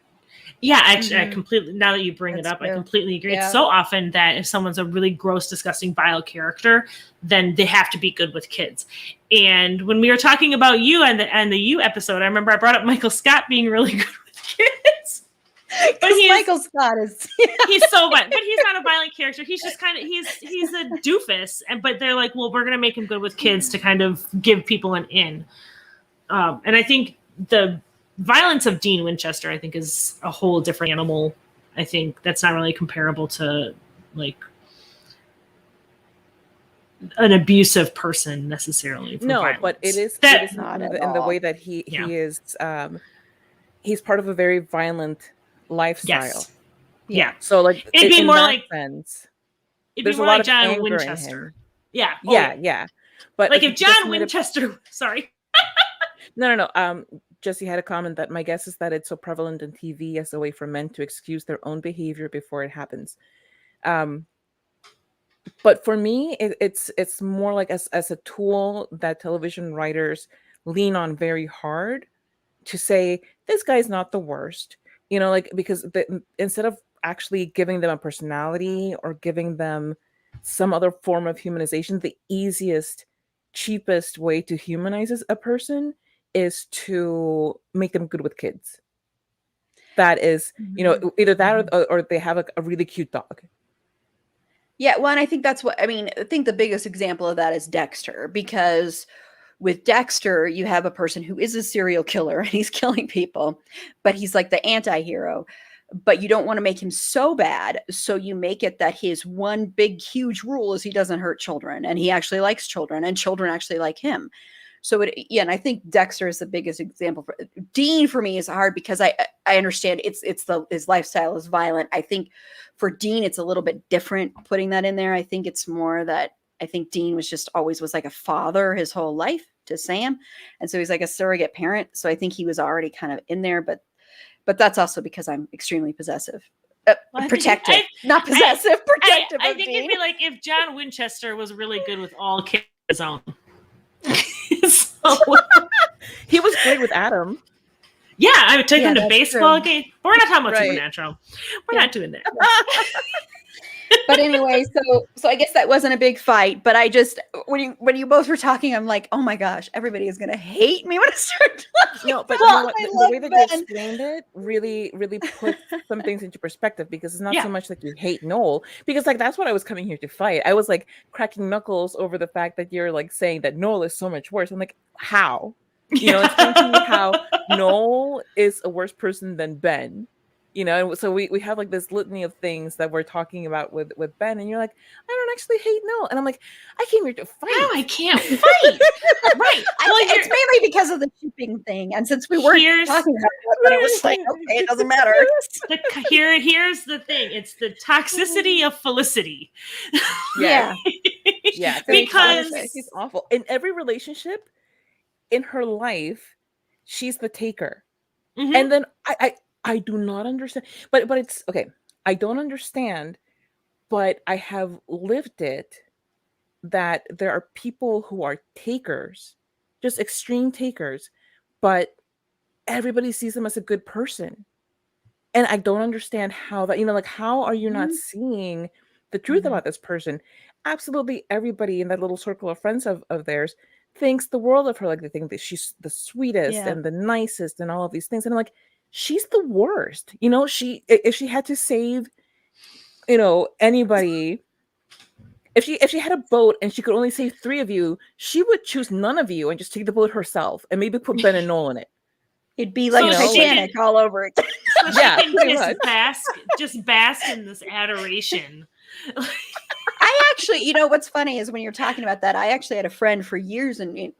Yeah, actually, I completely, now that you bring it up, I completely agree. Yeah. It's so often that if someone's a really gross, disgusting, vile character, then they have to be good with kids. And when we were talking about You and the You episode, I remember I brought up Michael Scott being really good with kids. But Michael Scott is he's so violent, but he's not a violent character. He's just kind of he's a doofus. But they're like, well, we're gonna make him good with kids to kind of give people an in. And I think violence of Dean Winchester, I think, is a whole different animal. I think that's not really comparable to like an abusive person necessarily for No, violence. but it is Not at in the way all. that he is he's part of a very violent lifestyle. Yes. Yeah. So like It'd be in more that like sense, it'd there's be a more lot like of John anger Winchester. in him. Yeah. Oh, Yeah. But like if Jesse John made Winchester, sorry. No. Jesse had a comment that my guess is that it's so prevalent in TV as a way for men to excuse their own behavior before it happens. But for me, it's more like as a tool that television writers lean on very hard to say this guy's not the worst, like because instead of actually giving them a personality or giving them some other form of humanization, the easiest, cheapest way to humanize a person is to make them good with kids. That is, either that or they have a really cute dog. Yeah, well, and I think that's what I mean. I think the biggest example of that is Dexter, because with Dexter, you have a person who is a serial killer and he's killing people, but he's like the anti-hero. But you don't want to make him so bad, so you make it that his one big huge rule is he doesn't hurt children, and he actually likes children, and children actually like him. So and I think Dexter is the biggest example. For Dean, for me, is hard because I understand his lifestyle is violent. I think for Dean it's a little bit different putting that in there. I think it's more that I think Dean was like a father his whole life to Sam, and so he's like a surrogate parent. So I think he was already kind of in there, but that's also because I'm extremely possessive. Protective, not possessive, protective. I think it'd be like if John Winchester was really good with all kids of his own. So, he was great with Adam. Yeah, I would take him to baseball games. We're not talking about Supernatural. We're not doing that. But anyway, so I guess that wasn't a big fight. But I just when you both were talking, I'm like, oh my gosh, everybody is gonna hate me when I start talking. No, but you know what? The way that you explained it really, really put some things into perspective, because it's not so much that you hate Noel, because like that's what I was coming here to fight. I was like cracking knuckles over the fact that you're like saying that Noel is so much worse. I'm like, how? Explain to me how Noel is a worse person than Ben. So we have like this litany of things that we're talking about with Ben, and you're like, I don't actually hate Noel, and I'm like, I came here to fight. No, I can't fight. Right. It's mainly because of the shipping thing, and since we weren't talking about that, but it was like, okay, it doesn't matter. Here's the thing: it's the toxicity of Felicity. Yeah. Because she's awful in every relationship in her life. She's the taker, and then I do not understand, but it's okay. I don't understand, but I have lived it, that there are people who are takers, just extreme takers, but everybody sees them as a good person. And I don't understand how that, like, how are you not seeing the truth about this person? Absolutely everybody in that little circle of friends of theirs thinks the world of her. Like, they think that she's the sweetest and the nicest and all of these things. And I'm like, she's the worst. If she had to save, anybody, if she had a boat and she could only save 3 of you, she would choose none of you and just take the boat herself and maybe put Ben and Noel in it. It'd be like Titanic all over again. So just bask in this adoration. I actually, what's funny is when you're talking about that, I actually had a friend for years, and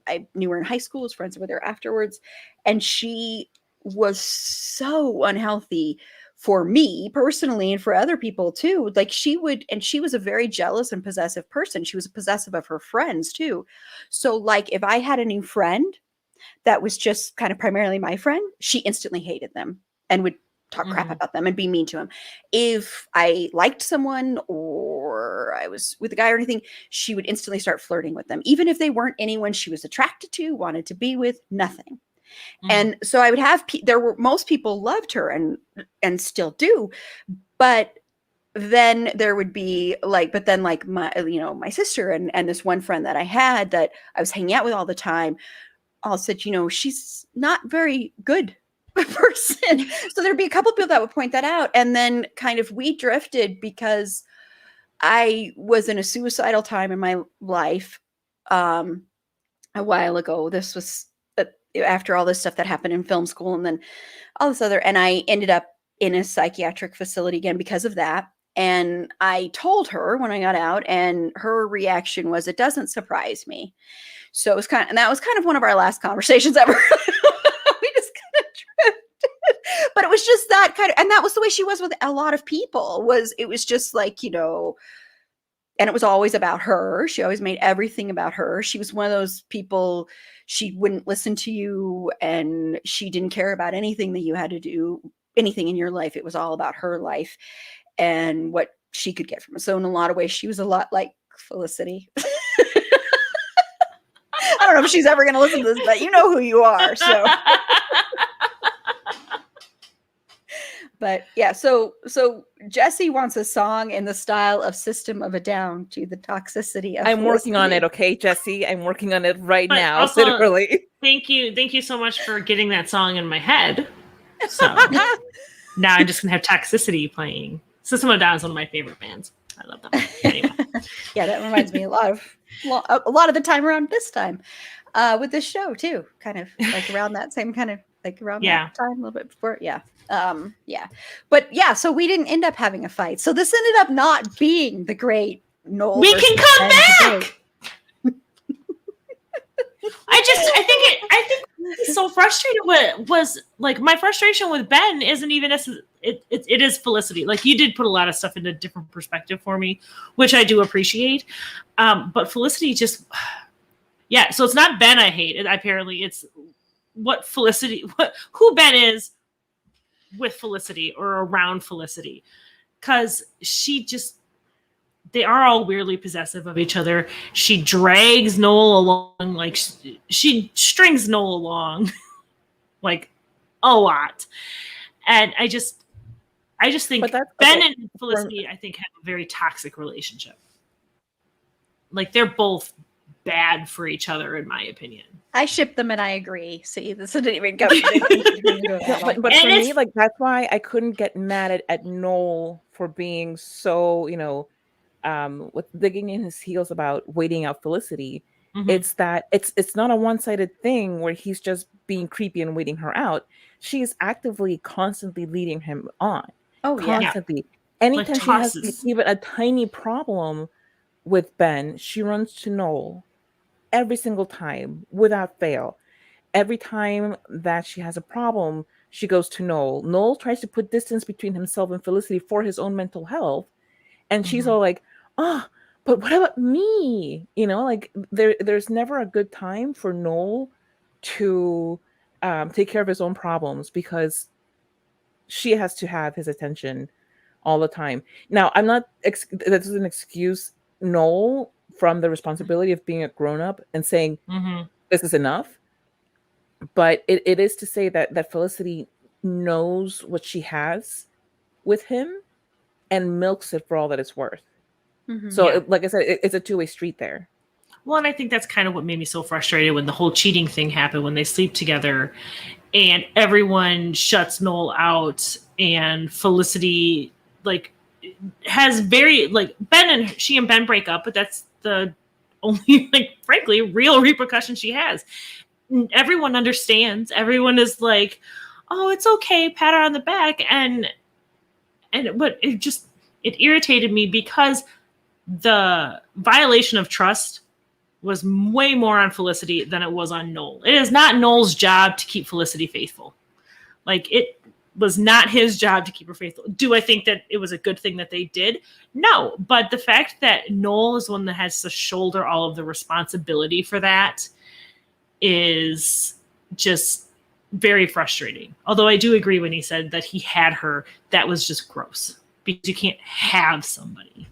I knew her in high school, was friends with her afterwards, and she was so unhealthy for me personally and for other people too. Like she was a very jealous and possessive person. She was possessive of her friends too. So like if I had a new friend that was just kind of primarily my friend, she instantly hated them and would talk crap about them and be mean to them. If I liked someone or I was with a guy or anything, she would instantly start flirting with them, even if they weren't anyone she was attracted to, wanted to be with, nothing. And so I would have, most people loved her and still do, but then there would be like, my sister and this one friend that I had that I was hanging out with all the time, all said, she's not very good person. So there'd be a couple people that would point that out. And then kind of we drifted because I was in a suicidal time in my life a while ago. This was after all this stuff that happened in film school and then all this other, and I ended up in a psychiatric facility again because of that. And I told her when I got out, and her reaction was, "It doesn't surprise me." So it was and that was kind of one of our last conversations ever. We just kind of drifted. But it was just that kind of, and that was the way she was with a lot of people. It was just like, and it was always about her. She always made everything about her. She was one of those people, she wouldn't listen to you, and she didn't care about anything that you had to do, anything in your life. It was all about her life and what she could get from it. So in a lot of ways, she was a lot like Felicity. I don't know if she's ever going to listen to this, but you know who you are. So, but yeah, so Jesse wants a song in the style of System of a Down to the toxicity of I'm working on it, okay, Jesse? I'm working on it right now, also, literally. Thank you so much for getting that song in my head. So now I'm just gonna have Toxicity playing. System of a Down is one of my favorite bands. I love them. Anyway. Yeah, that reminds me a lot of the time around this time with this show too, kind of like around that same kind of like around that time, a little bit before. Yeah. But yeah, so we didn't end up having a fight. So this ended up not being the great Noel. We can come back. I think it's so frustrated. What was like my frustration with Ben isn't even it is Felicity. Like, you did put a lot of stuff into a different perspective for me, which I do appreciate. But Felicity just, yeah. So it's not Ben I hate. Apparently, it's who Ben is with Felicity or around Felicity, because they are all weirdly possessive of each other. She drags Noel along, like she strings Noel along like a lot. And I just think Ben and Felicity, I think, have a very toxic relationship. Like, they're both bad for each other, in my opinion. I ship them, and I agree. See, this didn't even go. But for me, like, that's why I couldn't get mad at Noel for being so, with digging in his heels about waiting out Felicity. Mm-hmm. It's that it's not a one-sided thing where he's just being creepy and waiting her out. She is actively, constantly leading him on. Oh, constantly. Yeah. Anytime she has even a tiny problem with Ben, she runs to Noel every single time without fail. Every time that she has a problem, she goes to Noel. Noel tries to put distance between himself and Felicity for his own mental health. And she's all like, "Oh, but what about me?" Like, there's never a good time for Noel to take care of his own problems, because she has to have his attention all the time. Now, that doesn't excuse Noel from the responsibility of being a grown-up and saying, this is enough. But it is to say that Felicity knows what she has with him and milks it for all that it's worth. Mm-hmm. So, like I said, it's a two-way street there. Well, and I think that's kind of what made me so frustrated when the whole cheating thing happened, when they sleep together and everyone shuts Noel out, and Felicity, like, has very, like, she and Ben break up, but that's the only, like, frankly, real repercussion she has. Everyone understands. Everyone is like, "Oh, it's okay, pat her on the back." But it irritated me because the violation of trust was way more on Felicity than it was on Noel. It is not Noel's job to keep Felicity faithful. Like, it was not his job to keep her faithful. Do I think that it was a good thing that they did? No. But the fact that Noel is one that has to shoulder all of the responsibility for that is just very frustrating. Although I do agree when he said that he had her, that was just gross, because you can't have somebody.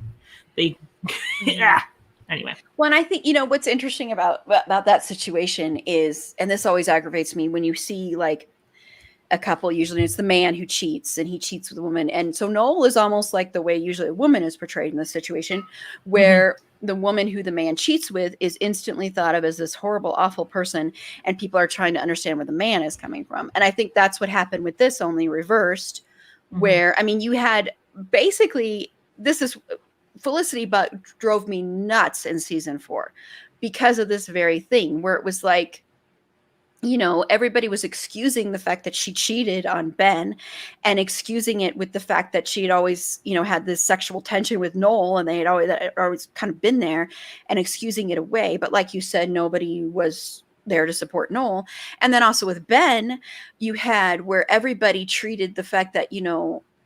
Anyway. Well, and I think, what's interesting about that situation is, and this always aggravates me, when you see, like, a couple, usually it's the man who cheats, and he cheats with a woman. And so Noel is almost like the way usually a woman is portrayed in this situation, where the woman who the man cheats with is instantly thought of as this horrible, awful person, and people are trying to understand where the man is coming from. And I think that's what happened with this, only reversed, where, I mean, you had basically, this is Felicity, but drove me nuts in season 4 because of this very thing, where it was like, everybody was excusing the fact that she cheated on Ben and excusing it with the fact that she had always, had this sexual tension with Noel and they had always kind of been there, and excusing it away. But like you said, nobody was there to support Noel. And then also with Ben, you had where everybody treated the fact that,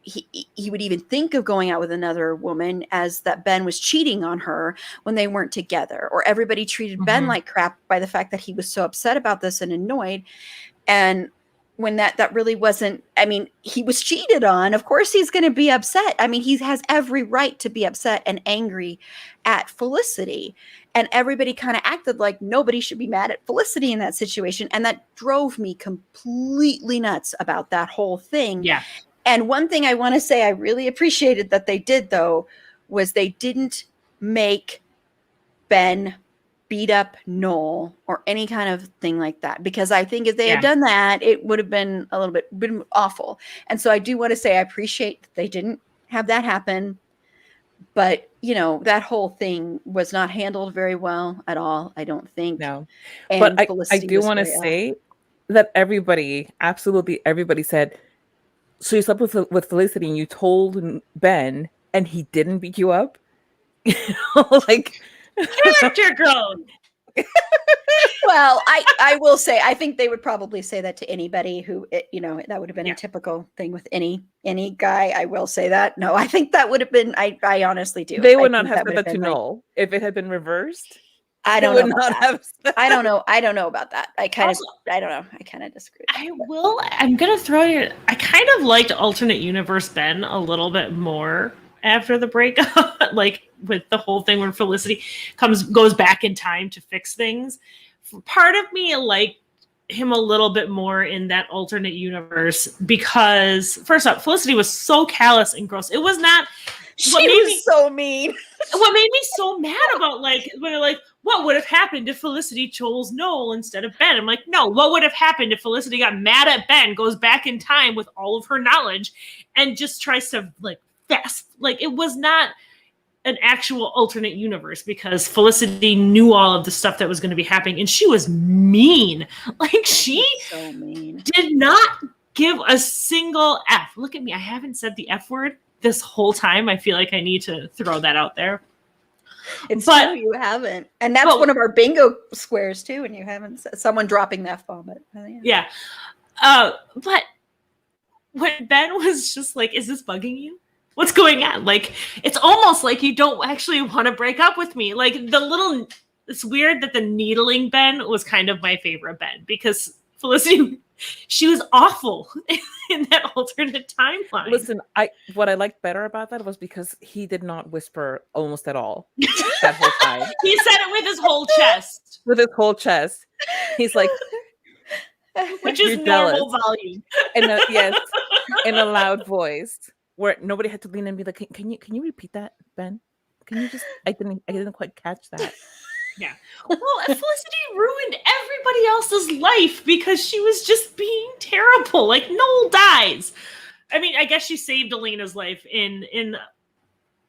he would even think of going out with another woman as that Ben was cheating on her when they weren't together, or everybody treated Ben like crap by the fact that he was so upset about this and annoyed. And when that really wasn't, he was cheated on. Of course he's going to be upset. He has every right to be upset and angry at Felicity. And everybody kind of acted like nobody should be mad at Felicity in that situation. And that drove me completely nuts about that whole thing. Yeah. And one thing I want to say I really appreciated that they did, though, was they didn't make Ben beat up Noel or any kind of thing like that. Because I think if they had done that, it would have been a little bit awful. And so I do want to say I appreciate that they didn't have that happen. But, that whole thing was not handled very well at all, I don't think. No. And but I do want to say that absolutely everybody said, so you slept with Felicity and you told Ben and he didn't beat you up? Like character growth. Well, I will say, I think they would probably say that to anybody who, that would have been a typical thing with any guy. I will say that. No, I think that would have been, I honestly do. They would not have said that to Noel if it had been reversed. I don't know. I don't know. I don't know about that. I don't know. I kind of disagree. I'm going to throw you. I kind of liked alternate universe Ben a little bit more after the breakup, like with the whole thing when Felicity goes back in time to fix things. Part of me liked him a little bit more in that alternate universe because, first off, Felicity was so callous and gross. It was not. She was so mean. What made me so mad about when they're like, what would have happened if Felicity chose Noel instead of Ben? I'm like, no, what would have happened if Felicity got mad at Ben, goes back in time with all of her knowledge, and just tries to it was not an actual alternate universe because Felicity knew all of the stuff that was going to be happening, and she was mean. She so mean. Did not give a single F. Look at me. I haven't said the F word this whole time. I feel like I need to throw that out there. True, you haven't. And that's one of our bingo squares too, and you haven't said someone dropping the F-bomb. Yeah. But when Ben was just like, is this bugging you? What's going on? It's almost like you don't actually want to break up with me. It's weird that the needling Ben was kind of my favorite Ben because Felicity, she was awful in that alternate timeline. Listen, what I liked better about that was because he did not whisper almost at all that whole time. He said it with his whole chest. With his whole chest. He's like, which is normal volume. In a loud voice where nobody had to lean in and be like, can you repeat that, Ben? Can you just, I didn't quite catch that. Yeah. Well, Felicity ruined everybody else's life because she was just being terrible. Noel dies. I guess she saved Elena's life in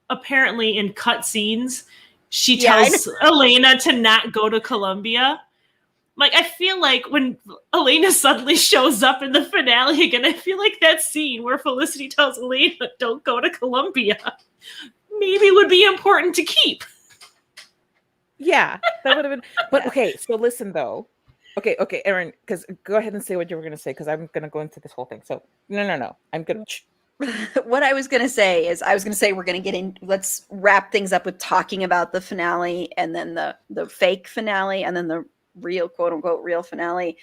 apparently in cut scenes. She tells Elena to not go to Columbia. I feel like when Elena suddenly shows up in the finale again, I feel like that scene where Felicity tells Elena, don't go to Columbia, maybe would be important to keep. Yeah, that would have been. But okay, so listen though. Okay, Erin, because go ahead and say what you were going to say, because I'm going to go into this whole thing. So no, I'm going to. What I was going to say is, we're going to get in. Let's wrap things up with talking about the finale, and then the fake finale, and then the real quote unquote real finale.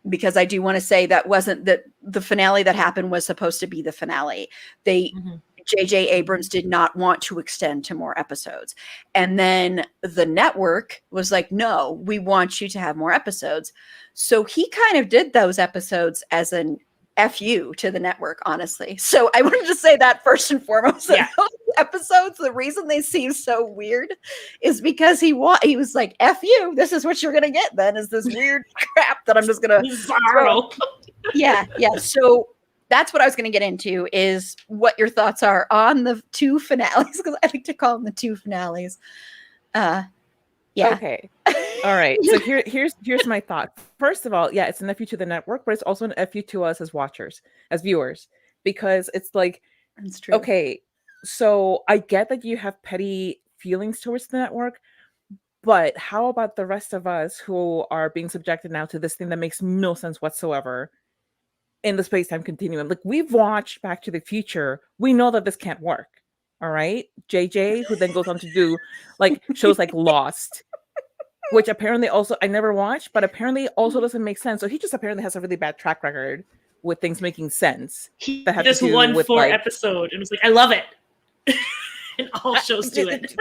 Because I do want to say that wasn't the finale that happened was supposed to be the finale. J.J. Abrams did not want to extend to more episodes. And then the network was like, no, we want you to have more episodes. So he kind of did those episodes as an FU to the network, honestly. So I wanted to say that first and foremost. Yeah. Those episodes, the reason they seem so weird is because he was like, FU, this is what you're going to get then, is this weird crap that I'm just going to throw. Yeah. So that's what I was going to get into, is what your thoughts are on the two finales, because I like to call them the two finales. Yeah. Okay. All right. So here's my thought. First of all, yeah, it's an FU to the network, but it's also an FU to us as watchers, as viewers, because it's like, That's true. okay, so I get that you have petty feelings towards the network, but how about the rest of us who are being subjected now to this thing that makes no sense whatsoever in the space-time continuum? Like, we've watched Back to the Future. We know that this can't work. All right. JJ, who then goes on to do like shows like Lost, which apparently also I never watched, but apparently also doesn't make sense. So he just apparently has a really bad track record with things making sense He that have to just do won with 4 like, episodes and was like, I love it. And all shows do it.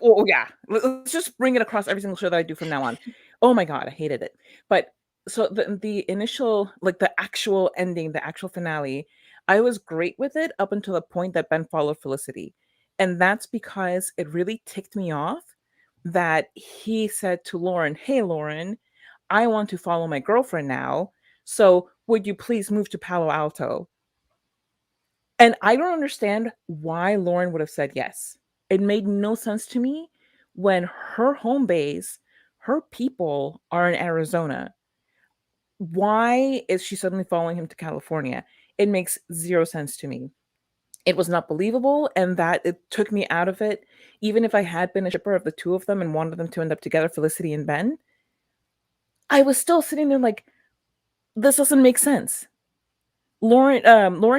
oh yeah, let's just bring it across every single show that I do from now on. Oh my god, I hated it. But so the initial, like the actual ending, the actual finale, I was great with it up until the point that Ben followed Felicity, and that's because it really ticked me off that he said to Lauren, "Hey Lauren, I want to follow my girlfriend now, so would you please move to Palo Alto?" And I don't understand why Lauren would have said yes. It made no sense to me when her home base, her people are in Arizona. Why is she suddenly following him to California? It makes zero sense to me. It was not believable, and that it took me out of it. Even if I had been a shipper of the two of them and wanted them to end up together, Felicity and Ben, I was still sitting there like, this doesn't make sense. Lauren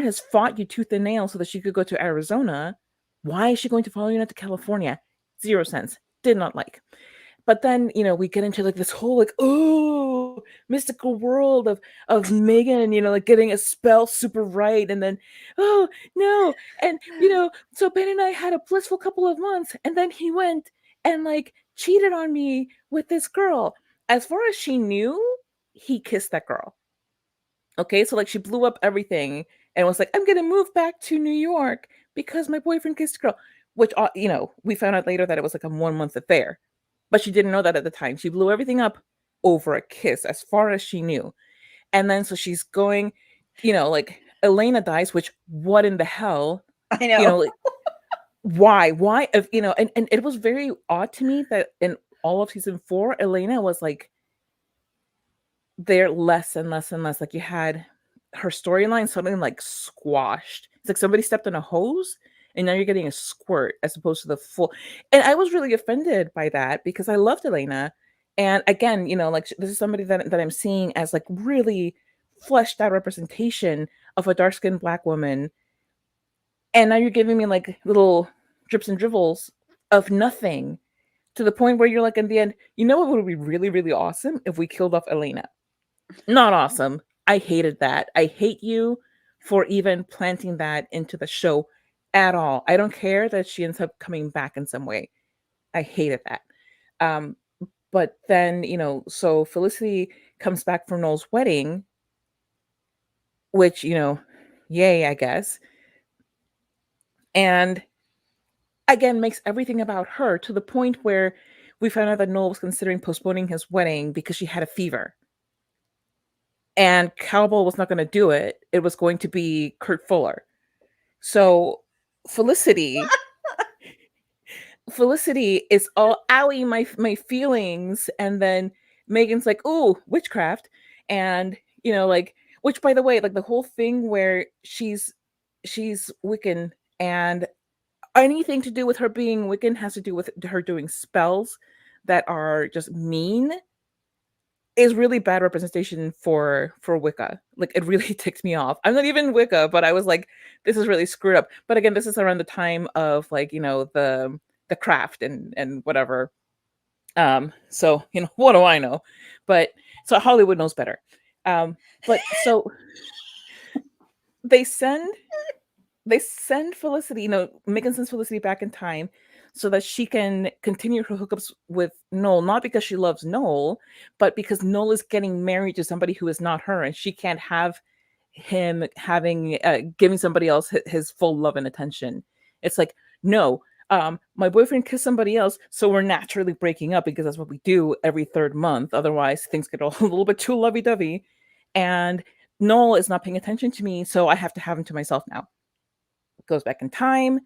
has fought you tooth and nail so that she could go to Arizona. Why is she going to follow you out to California? Zero sense. Did not like. But then, we get into like this whole like, oh, mystical world of Megan, like getting a spell super right, and then, oh no, and so Ben and I had a blissful couple of months, and then he went and like cheated on me with this girl. As far as she knew, he kissed that girl. Okay, so like she blew up everything and was like, I'm gonna move back to New York because my boyfriend kissed a girl. Which we found out later that it was like a 1 month affair. But she didn't know that at the time. She blew everything up over a kiss, as far as she knew. And then so she's going, like Elena dies, which what in the hell? I know. Like, why? Why if and it was very odd to me that in all of season 4, Elena was like there less and less and less. Like, you had her storyline suddenly like squashed. It's like somebody stepped on a hose and now you're getting a squirt as opposed to the full. And I was really offended by that because I loved Elena. And again, like this is somebody that I'm seeing as like really fleshed out representation of a dark-skinned Black woman. And now you're giving me like little drips and dribbles of nothing, to the point where you're like, in the end, what would be really, really awesome if we killed off Elena? Not awesome. I hated that. I hate you for even planting that into the show at all. I don't care that she ends up coming back in some way. I hated that. Um, but then, so Felicity comes back from Noel's wedding, which, yay, I guess. And again, makes everything about her, to the point where we found out that Noel was considering postponing his wedding because she had a fever. And Cowbell was not going to do it. It was going to be Kurt Fuller. So Felicity is all owie my feelings, and then Megan's like, "Oh, witchcraft," and like, which, by the way, like the whole thing where she's Wiccan, and anything to do with her being Wiccan has to do with her doing spells that are just mean, is really bad representation for Wicca. Like, it really ticked me off. I'm not even Wicca, but I was like, this is really screwed up. But again, this is around the time of like, the craft and whatever. So what do I know? But so Hollywood knows better. But so they send Felicity, Megan sends Felicity back in time so that she can continue her hookups with Noel, not because she loves Noel, but because Noel is getting married to somebody who is not her, and she can't have him giving somebody else his full love and attention. It's like, no, my boyfriend kissed somebody else, so we're naturally breaking up because that's what we do every 3rd month. Otherwise, things get a little bit too lovey-dovey, and Noel is not paying attention to me, so I have to have him to myself now. Goes back in time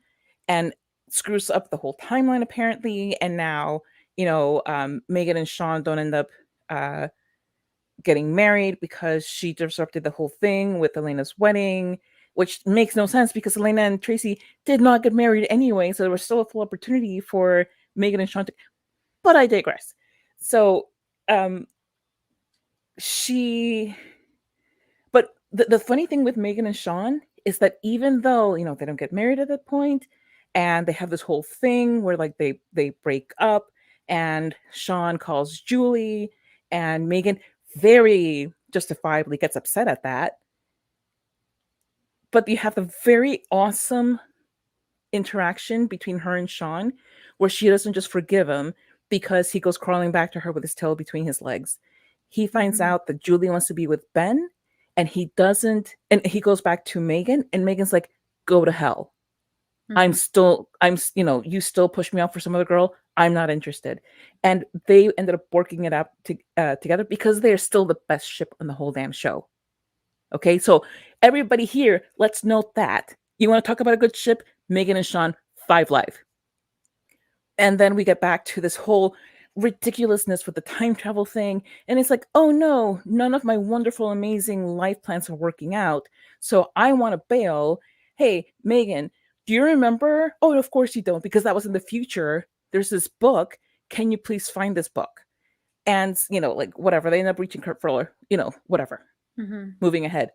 and screws up the whole timeline apparently, and now Megan and Sean don't end up getting married because she disrupted the whole thing with Elena's wedding, which makes no sense because Elena and Tracy did not get married anyway. So there was still a full opportunity for Megan and Sean to, but I digress. So but the funny thing with Megan and Sean is that even though, they don't get married at that point and they have this whole thing where like they break up and Sean calls Julie and Megan very justifiably gets upset at that. But you have a very awesome interaction between her and Sean where she doesn't just forgive him because he goes crawling back to her with his tail between his legs. He finds out that Julie wants to be with Ben and he doesn't, and he goes back to Megan and Megan's like, go to hell. You still push me out for some other girl. I'm not interested. And they ended up working it out together because they're still the best ship on the whole damn show. Okay, so everybody here, let's note that. You want to talk about a good ship? Megan and Sean, 5 Live. And then we get back to this whole ridiculousness with the time travel thing. And it's like, oh no, none of my wonderful, amazing life plans are working out. So I want to bail. Hey, Megan, do you remember? Oh, of course you don't, because that was in the future. There's this book. Can you please find this book? And, like whatever. They end up reaching Kurt Fuller, whatever. Moving ahead.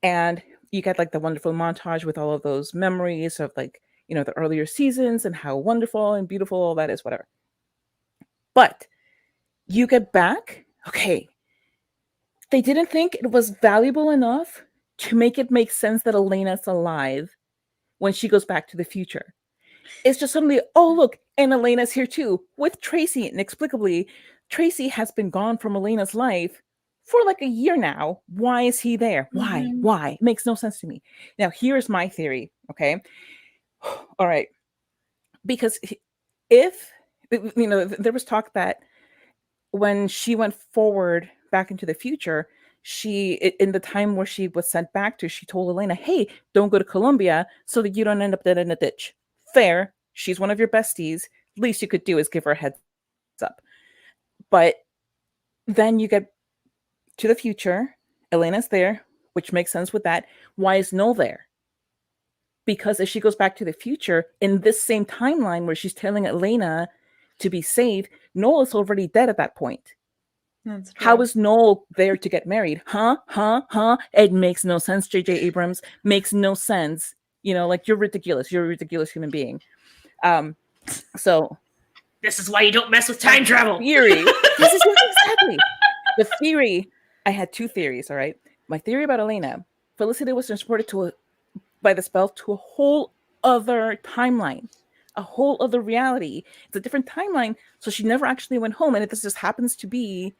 And you get like the wonderful montage with all of those memories of like, the earlier seasons and how wonderful and beautiful all that is, whatever. But you get back, okay, they didn't think it was valuable enough to make it make sense that Elena's alive when she goes back to the future. It's just suddenly, oh, look, and Elena's here too with Tracy. Inexplicably, Tracy has been gone from Elena's life for like a year now. Why is he there? Why? It makes no sense to me. Now, here's my theory, okay? All right. Because if, there was talk that when she went forward back into the future, in the time where she was sent back to, she told Elena, hey, don't go to Colombia so that you don't end up dead in a ditch. Fair. She's one of your besties. Least you could do is give her a heads up. But then you get to the future. Elena's there, which makes sense with that. Why is Noel there? Because if she goes back to the future in this same timeline where she's telling Elena to be saved, Noel is already dead at that point. That's true. How is Noel there to get married? Huh? It makes no sense, J.J. Abrams. Makes no sense. Like you're ridiculous. You're a ridiculous human being. So this is why you don't mess with time travel. Theory. This is exactly the theory. I had 2 theories. All right. My theory about Elena, Felicity was transported by the spell to a whole other timeline, a whole other reality. It's a different timeline, so she never actually went home. And this just happens to be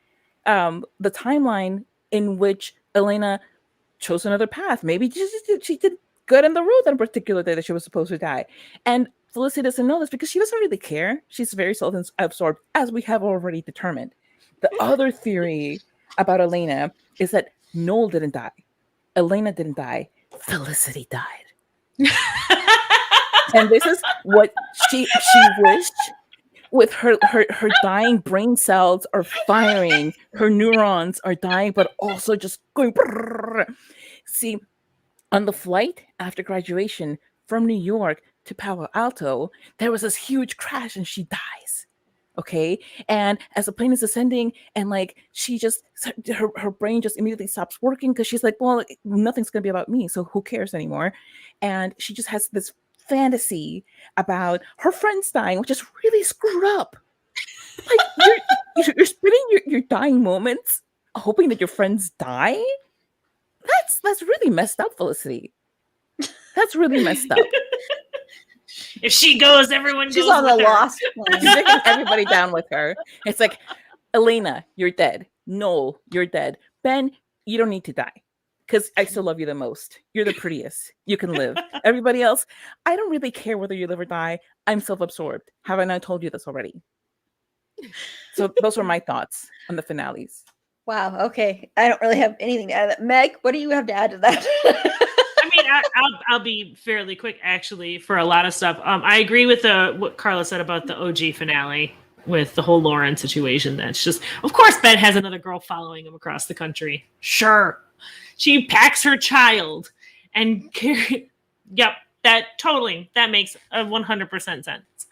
the timeline in which Elena chose another path. Maybe she did good on the road on a particular day that she was supposed to die. And Felicity doesn't know this because she doesn't really care. She's very self-absorbed, as we have already determined. The other theory about Elena is that Noel didn't die. Elena didn't die. Felicity died. And this is what she wished. With her dying brain cells are firing, her neurons are dying, but also just going. Brrr. See, on the flight after graduation from New York to Palo Alto, there was this huge crash and she dies. Okay. And as the plane is ascending and like she just, her brain just immediately stops working because she's like, well, nothing's going to be about me. So who cares anymore? And she just has this fantasy about her friends dying, which is really screwed up. Like you're spending your dying moments hoping that your friends die. That's really messed up, Felicity. That's really messed up. If she goes, everyone She's goes on the with her. lost She's taking everybody down with her. It's like, Elena, you're dead. Noel, you're dead. Ben, you don't need to die because I still love you the most. You're the prettiest. You can live. Everybody else, I don't really care whether you live or die. I'm self-absorbed. Have I not told you this already? So those are my thoughts on the finales. Wow. Okay. I don't really have anything to add to that. Meg, what do you have to add to that? I mean, I'll be fairly quick, actually, for a lot of stuff. I agree with what Carla said about the OG finale. with the whole Lauren situation. That's just, of course, Ben has another girl following him across the country. Sure. She packs her child and yep, that makes 100% sense.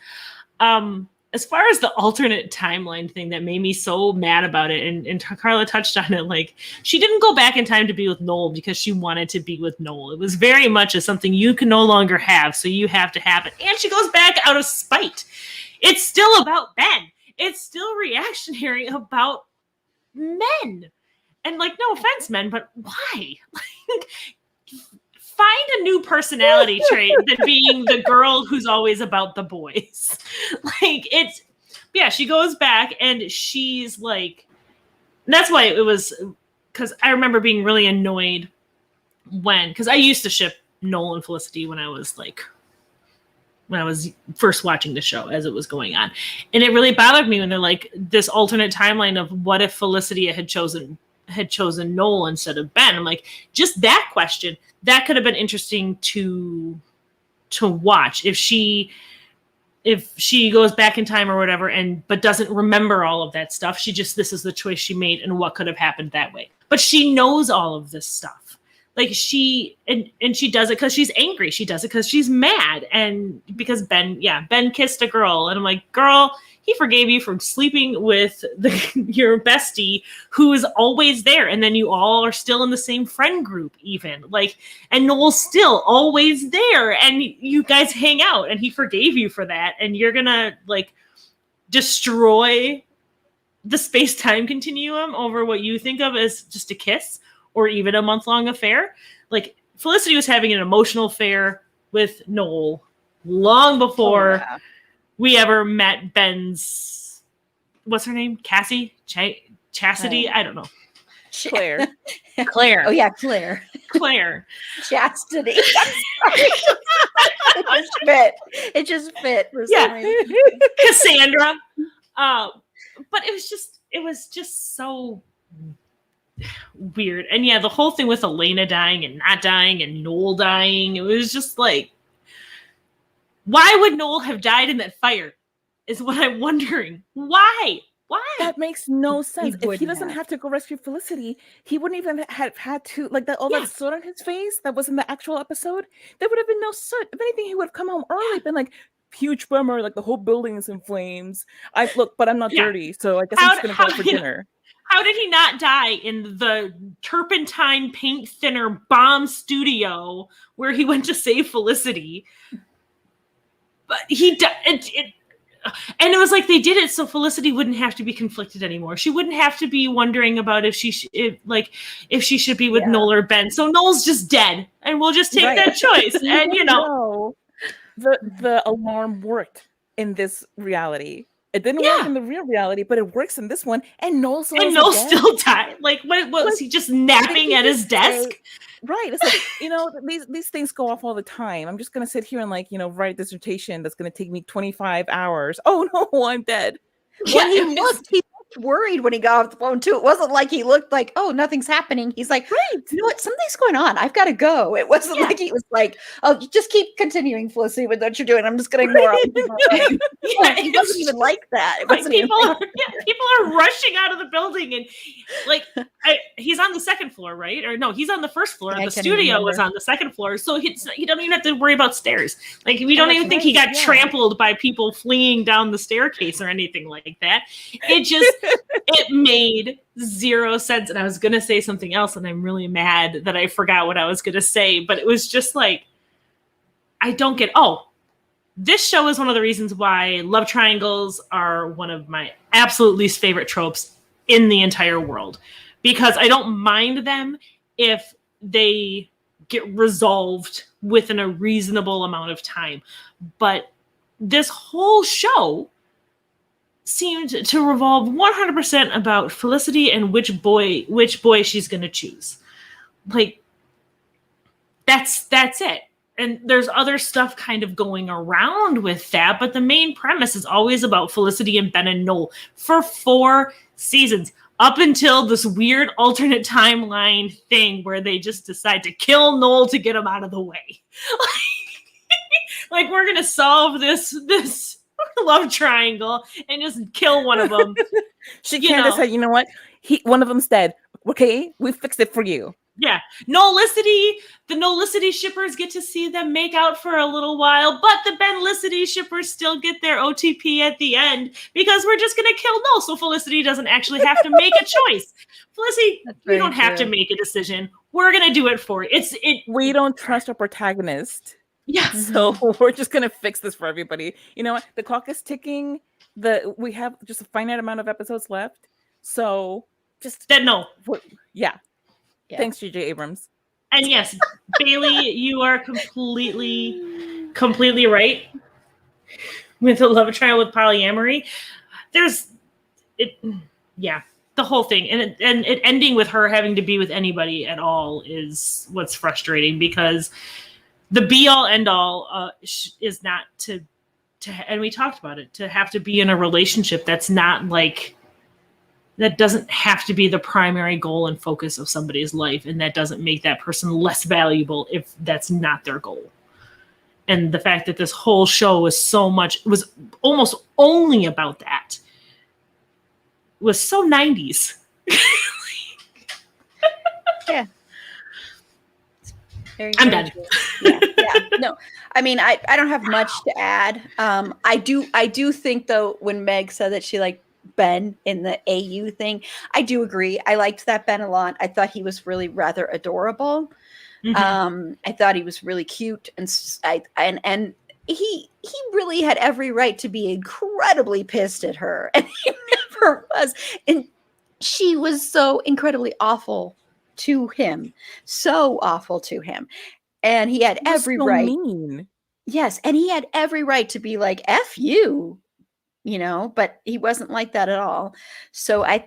As far as the alternate timeline thing that made me so mad about it, and Carla touched on it, like, she didn't go back in time to be with Noel because she wanted to be with Noel. It was very much as something you can no longer have, so you have to have it. And she goes back out of spite. It's still about Ben. It's still reactionary about men. And, like, no offense, men, but why? Like, find a new personality trait than being the girl who's always about the boys. Like, it's, yeah, she goes back and she's like, that's why it was, because I remember being really annoyed because I used to ship Noel and Felicity when I was first watching the show as it was going on. And it really bothered me when they're like, this alternate timeline of what if Felicity had chosen Noel instead of Ben. I'm like, just that question, that could have been interesting to watch if she goes back in time or whatever, but doesn't remember all of that stuff. This is the choice she made and what could have happened that way. But she knows all of this stuff. Like, she does it because she's angry. She does it because she's mad. And because Ben kissed a girl. And I'm like, girl, he forgave you for sleeping with your bestie who is always there. And then you all are still in the same friend group even. Like, and Noel's still always there. And you guys hang out and he forgave you for that. And you're going to, like, destroy the space-time continuum over what you think of as just a kiss or even a month-long affair. Like, Felicity was having an emotional affair with Noel long before we ever met Ben's, what's her name? Cassie? Chastity? I don't know. Claire. Claire. Oh, yeah, Claire. Claire. Chastity. It just fit for some reason. Cassandra. But it was just so weird. And yeah, the whole thing with Elena dying and not dying and Noel dying, it was just like, why would Noel have died in that fire is what I'm wondering. Why? That makes no sense. If he doesn't have to go rescue Felicity, he wouldn't even have had to, like, that that soot on his face that was in the actual episode. There would have been no soot. If anything, he would have come home early, been like, huge bummer, like the whole building is in flames. But I'm not dirty, so I guess I'm just gonna go out for dinner. How did he not die in the turpentine paint thinner bomb studio where he went to save Felicity? But he died. And it was like they did it so Felicity wouldn't have to be conflicted anymore. She wouldn't have to be wondering about if she should be with Noel or Ben. So Noel's just dead, and we'll just take that choice. And the alarm worked in this reality. It didn't work in the real reality, but it works in this one. And Noel still died. Like, what was he just napping at his desk? Right. It's like, these things go off all the time. I'm just going to sit here and write a dissertation that's going to take me 25 hours. Oh no, I'm dead. When he looked worried when he got off the phone too. It wasn't like he looked like, oh, nothing's happening. He's like, you know what? Something's going on. I've got to go. It wasn't like he was like, oh, you just keep continuing, Felicity, with what you're doing. I'm just going to ignore it. He wasn't even like that. It wasn't people are rushing out of the building, and he's on the second floor, right? Or no, he's on the first floor. The studio was on the second floor, so he don't even have to worry about stairs. Like, we don't even think he got trampled by people fleeing down the staircase or anything like that. It made zero sense. And I was going to say something else, and I'm really mad that I forgot what I was going to say, but it was just like, I don't get, this show is one of the reasons why love triangles are one of my absolute least favorite tropes in the entire world, because I don't mind them if they get resolved within a reasonable amount of time. But this whole show seemed to revolve 100% about Felicity and which boy she's going to choose. Like, that's it. And there's other stuff kind of going around with that, but the main premise is always about Felicity and Ben and Noel for 4 seasons, up until this weird alternate timeline thing where they just decide to kill Noel to get him out of the way. Like, we're going to solve this love triangle and just kill one of them. She can't decide, you know what? One of them's dead. Okay, we fixed it for you. Yeah. Noelicity, the Noelicity shippers get to see them make out for a little while, but the Benlicity shippers still get their OTP at the end because we're just going to kill Noel, so Felicity doesn't actually have to make a choice. Felicity, you don't have to make a decision. We're going to do it for you. We don't trust our protagonist. Yeah. So we're just going to fix this for everybody. You know what? The clock is ticking. We have just a finite amount of episodes left. So just... No. Yeah. Thanks, J.J. Abrams. And yes, Bailey, you are completely right with the love triangle with polyamory. The whole thing, and it ending with her having to be with anybody at all is what's frustrating, because the be all end all is not to, and we talked about it, to have to be in a relationship that's not like. That doesn't have to be the primary goal and focus of somebody's life. And that doesn't make that person less valuable if that's not their goal. And the fact that this whole show was almost only about that was so 90s. Yeah. I'm done. Yeah. No, I mean, I don't have much to add. I do think, though, when Meg said that she liked Ben in the AU thing, I do agree. I liked that Ben a lot. I thought he was really rather adorable. Mm-hmm. I thought he was really cute, and he really had every right to be incredibly pissed at her, and he never was. And she was so incredibly awful to him, and he had every right. Mean. Yes, and he had every right to be like, F you. But he wasn't like that at all. So I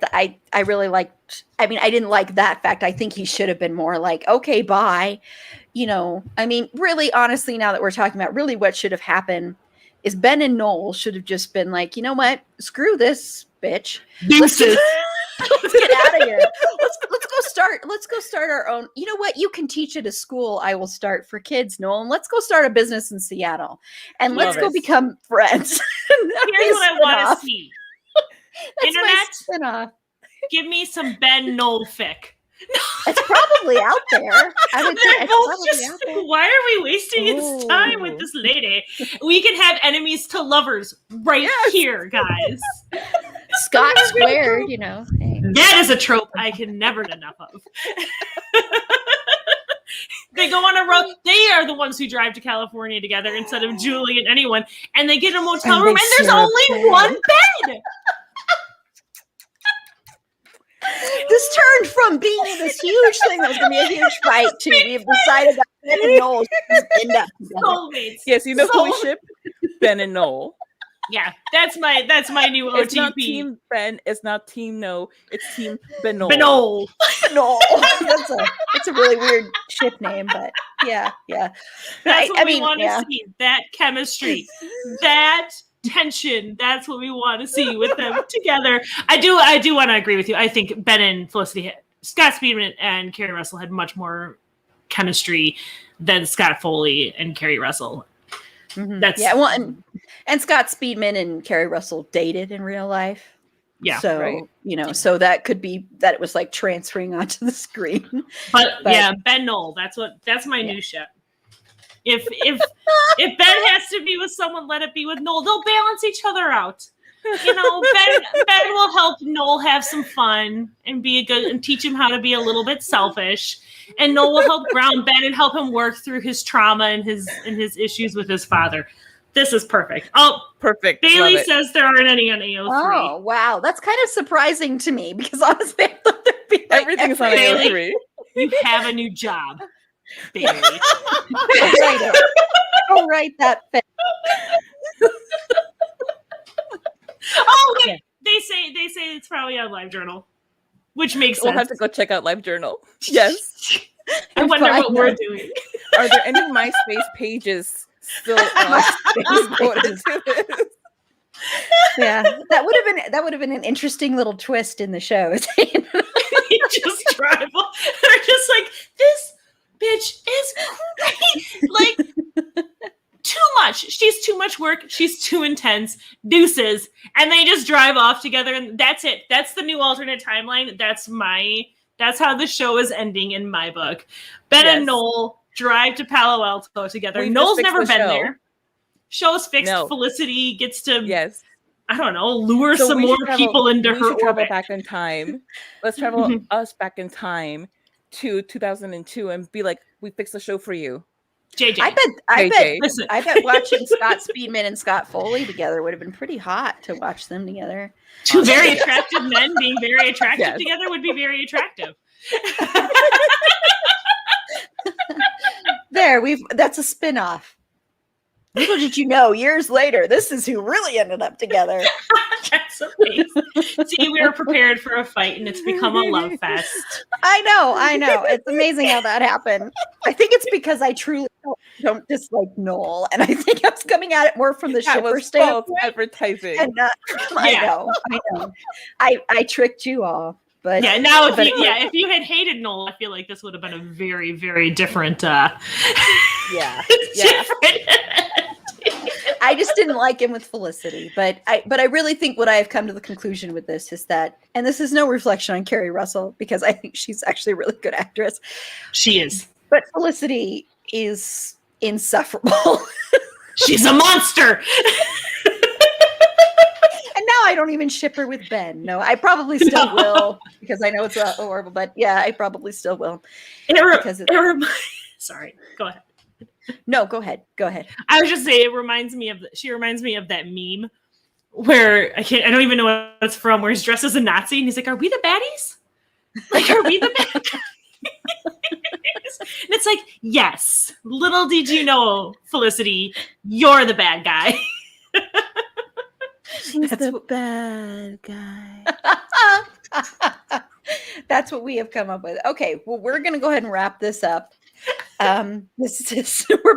really liked, I mean, I didn't like that fact. I think he should have been more like, okay, bye. I mean, really, honestly, now that we're talking about really what should have happened is Ben and Noel should have just been like, you know what? Screw this bitch. Deuces. Let's get out of here. Let's go start our own. You know what? You can teach at a school I will start for kids, Noel. And let's go start a business in Seattle. And let's go become friends. Here's what I want to see. That's Internet, my spinoff. Give me some Ben Noel fic. It's probably out there. I would say it's probably just, out there. why are we wasting his time with this lady? We can have enemies to lovers right here, guys. Scott squared, Hey. That is a trope I can never get enough of. They go on a road. They are the ones who drive to California together instead of Julie and anyone. And they get a motel room, and there's only one bed. This turned from being this huge thing that was going to be a huge fight to we've decided that Ben and Noel should end up together. Soulmates. Yes, who we ship? Ben and Noel. Yeah, that's my new OTP. It's not Team Ben. It's not Team No. It's Team Benol. Benol. No, that's a really weird ship name, but yeah. That's what we want to see. That chemistry, that tension. That's what we want to see with them together. I do want to agree with you. I think Ben and Felicity, Scott Speedman and Carrie Russell had much more chemistry than Scott Foley and Carrie Russell. Mm-hmm. And Scott Speedman and Carrie Russell dated in real life. Yeah. So, right. So that could be that it was like transferring onto the screen. But yeah, Ben Noel, that's my new ship. If Ben has to be with someone, let it be with Noel. They'll balance each other out. Ben will help Noel have some fun and and teach him how to be a little bit selfish. And Noel will help ground Ben and help him work through his trauma and his issues with his father. This is perfect. Oh, perfect. Bailey says there aren't any on AO3. Oh, wow. That's kind of surprising to me because honestly, I thought there'd be everything's on AO3. You have a new job, Bailey. I'll write that. Oh, yeah. They say it's probably on LiveJournal, which makes sense. We'll have to go check out LiveJournal. Yes. I wonder what we're doing. Are there any MySpace pages still on? Yeah, that would have been an interesting little twist in the show. Just drive. They're just like, this bitch is crazy. Like, too much. She's too much work. She's too intense. Deuces. And they just drive off together, and that's it. That's the new alternate timeline. That's how the show is ending in my book. Ben and Noel drive to Palo Alto together. Noel's never been there. Show's fixed. No. Felicity gets to I don't know, lure some more people into her orbit. Travel back in time. Let's travel us back in time to 2002 and be like, we fixed the show for you. JJ. I bet watching Scott Speedman and Scott Foley together would have been pretty hot to watch them together. Two very attractive men being very attractive together would be very attractive. That's a spin-off. Little did you know, years later, this is who really ended up together. That's amazing. See, we were prepared for a fight, and it's become a love fest. I know. It's amazing how that happened. I think it's because I truly don't dislike Noel, and I think I was coming at it more from the shipper standpoint. Advertising. And I know. I tricked you all. But yeah, now if you had hated Noel, I feel like this would have been a very, very different different. I just didn't like him with Felicity, but I really think what I have come to the conclusion with this is that, and this is no reflection on Kerry Russell, because I think she's actually a really good actress. She is. But Felicity is insufferable. She's a monster. And now I don't even ship her with Ben. No, I probably still will, because I know it's horrible, but yeah, I probably still will. Sorry, go ahead. No, go ahead. I was just saying, she reminds me of that meme where I don't even know what it's from, where he's dressed as a Nazi and he's like, are we the baddies? Like, are we the bad guys? And it's like, yes, little did you know, Felicity, you're the bad guy. She's the bad guy. That's what we have come up with. Okay, well, we're going to go ahead and wrap this up. We're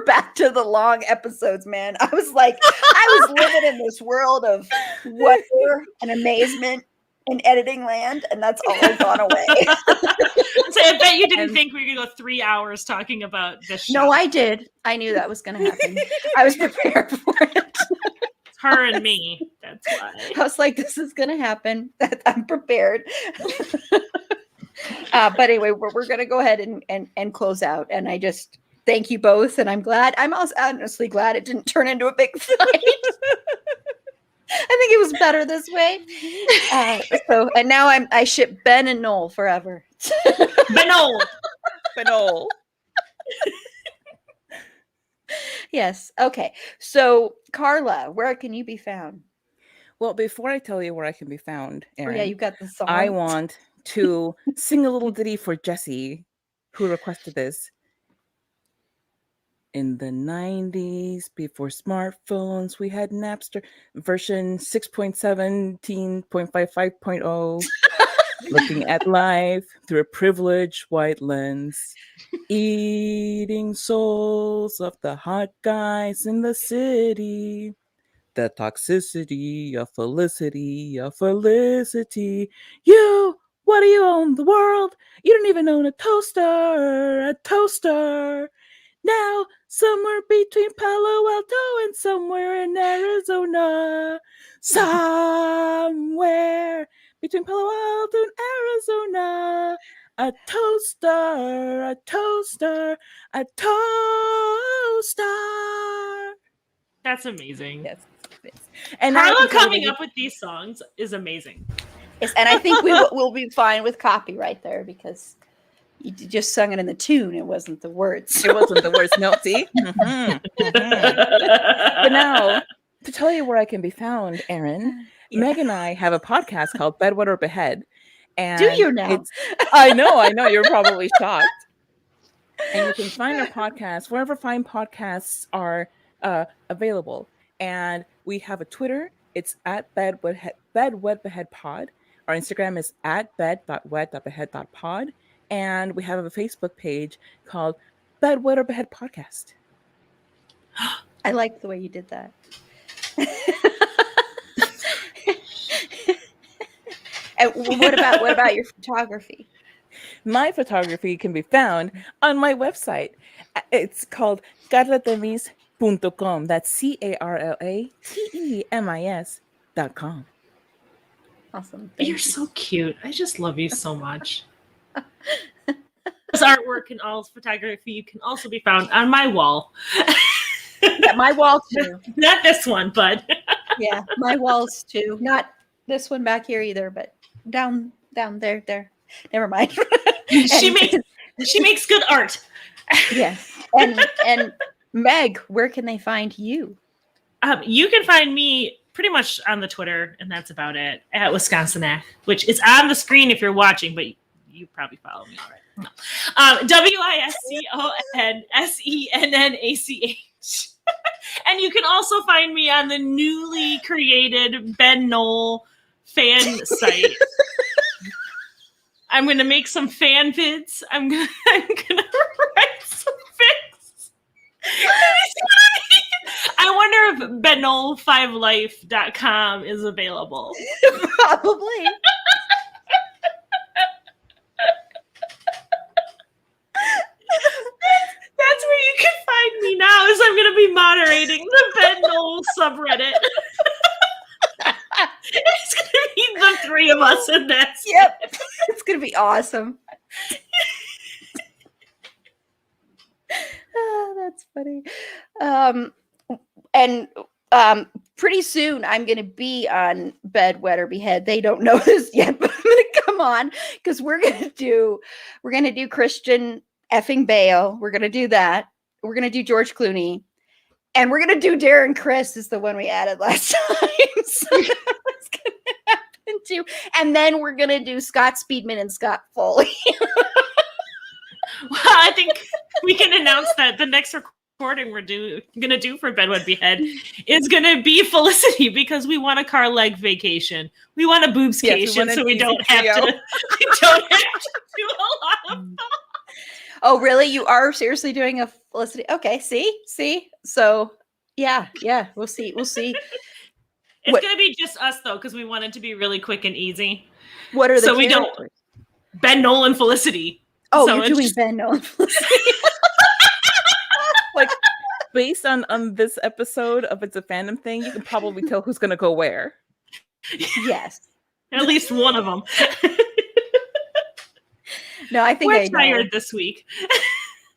back to the long episodes, man. I was living in this world of wonder and amazement in editing land, and that's all gone away. So I bet you didn't think we were going to go 3 hours talking about this show. No, I did. I knew that was going to happen. I was prepared for it. It's her and me. That's why. I was like, this is going to happen. I'm prepared. But anyway, we're going to go ahead and close out. And I just thank you both. And I'm honestly glad it didn't turn into a big fight. I think it was better this way. And now I ship Ben and Noel forever. Benol. Yes. Okay. So Carla, where can you be found? Well, before I tell you where I can be found, Erin, you got the song. I want to sing a little ditty for Jessie, who requested this. In the 90s, before smartphones, we had Napster version 6.17.55.0, looking at life through a privileged white lens, eating souls of the hot guys in the city. The toxicity of Felicity, what do you own the world? You don't even own a toaster. Now, somewhere between Palo Alto and somewhere in Arizona. Somewhere between Palo Alto and Arizona. A toaster. That's amazing. Yes. And Carla coming up with these songs is amazing. Yes, and I think we'll be fine with copyright there, because you just sung it in the tune. It wasn't the words. It wasn't the words. No, see? But now, to tell you where I can be found, Erin, Meg and I have a podcast called Bedwet or Behead. And do you now? I know. You're probably shocked. And you can find our podcast wherever fine podcasts are available. And we have a Twitter. It's at bedwetbeheadpod. Our Instagram is at bed.wet.behead.pod. And we have a Facebook page called Bedwet or Behead Podcast. I like the way you did that. And what about your photography? My photography can be found on my website. It's called Carla Temis carlatemis.com. That's CARLATEMIS.com. Awesome. You're so cute. I just love you so much. This artwork and all photography can also be found on my wall. Yeah, my wall too. Not this one, but Yeah, my walls too. Not this one back here either, but down there. Never mind. she makes good art. Yes. And Meg, where can they find you? You can find me pretty much on the Twitter, and that's about it, at Wisconsinac, which is on the screen if you're watching, but you probably follow me already. No. WISCONSENNACH. And you can also find me on the newly created Ben Noel fan site. I'm going to make some fan vids. I'm gonna write some fics. I wonder if bennoel5life.com is available. Probably. That's where you can find me now, is I'm going to be moderating the Ben Noel subreddit. It's going to be the three of us in this. Yep. It's going to be awesome. Oh, that's funny. And pretty soon I'm going to be on Bed, Wet, or Behead. They don't know this yet, but I'm going to come on because we're going to do Christian effing Bale. We're going to do that. We're going to do George Clooney. And we're going to do Darren Criss is the one we added last time. So that's going to happen too. And then we're going to do Scott Speedman and Scott Foley. Well, I think we can announce that the next recording we're going to do for Bed, Wet, Behead is going to be Felicity, because we want a car leg vacation. We want a boobscation, so we don't have to do a lot of Oh, really? You are seriously doing a Felicity? Okay, see. So, yeah, we'll see. It's going to be just us, though, because we want it to be really quick and easy. What are the characters? We don't Ben, Noel, and Felicity. Oh, so you're doing Ben, Noel, and Felicity. Like, based on this episode of It's a Fandom Thing, you can probably tell who's going to go where. Yes. At least one of them. No, I think we're tired this week.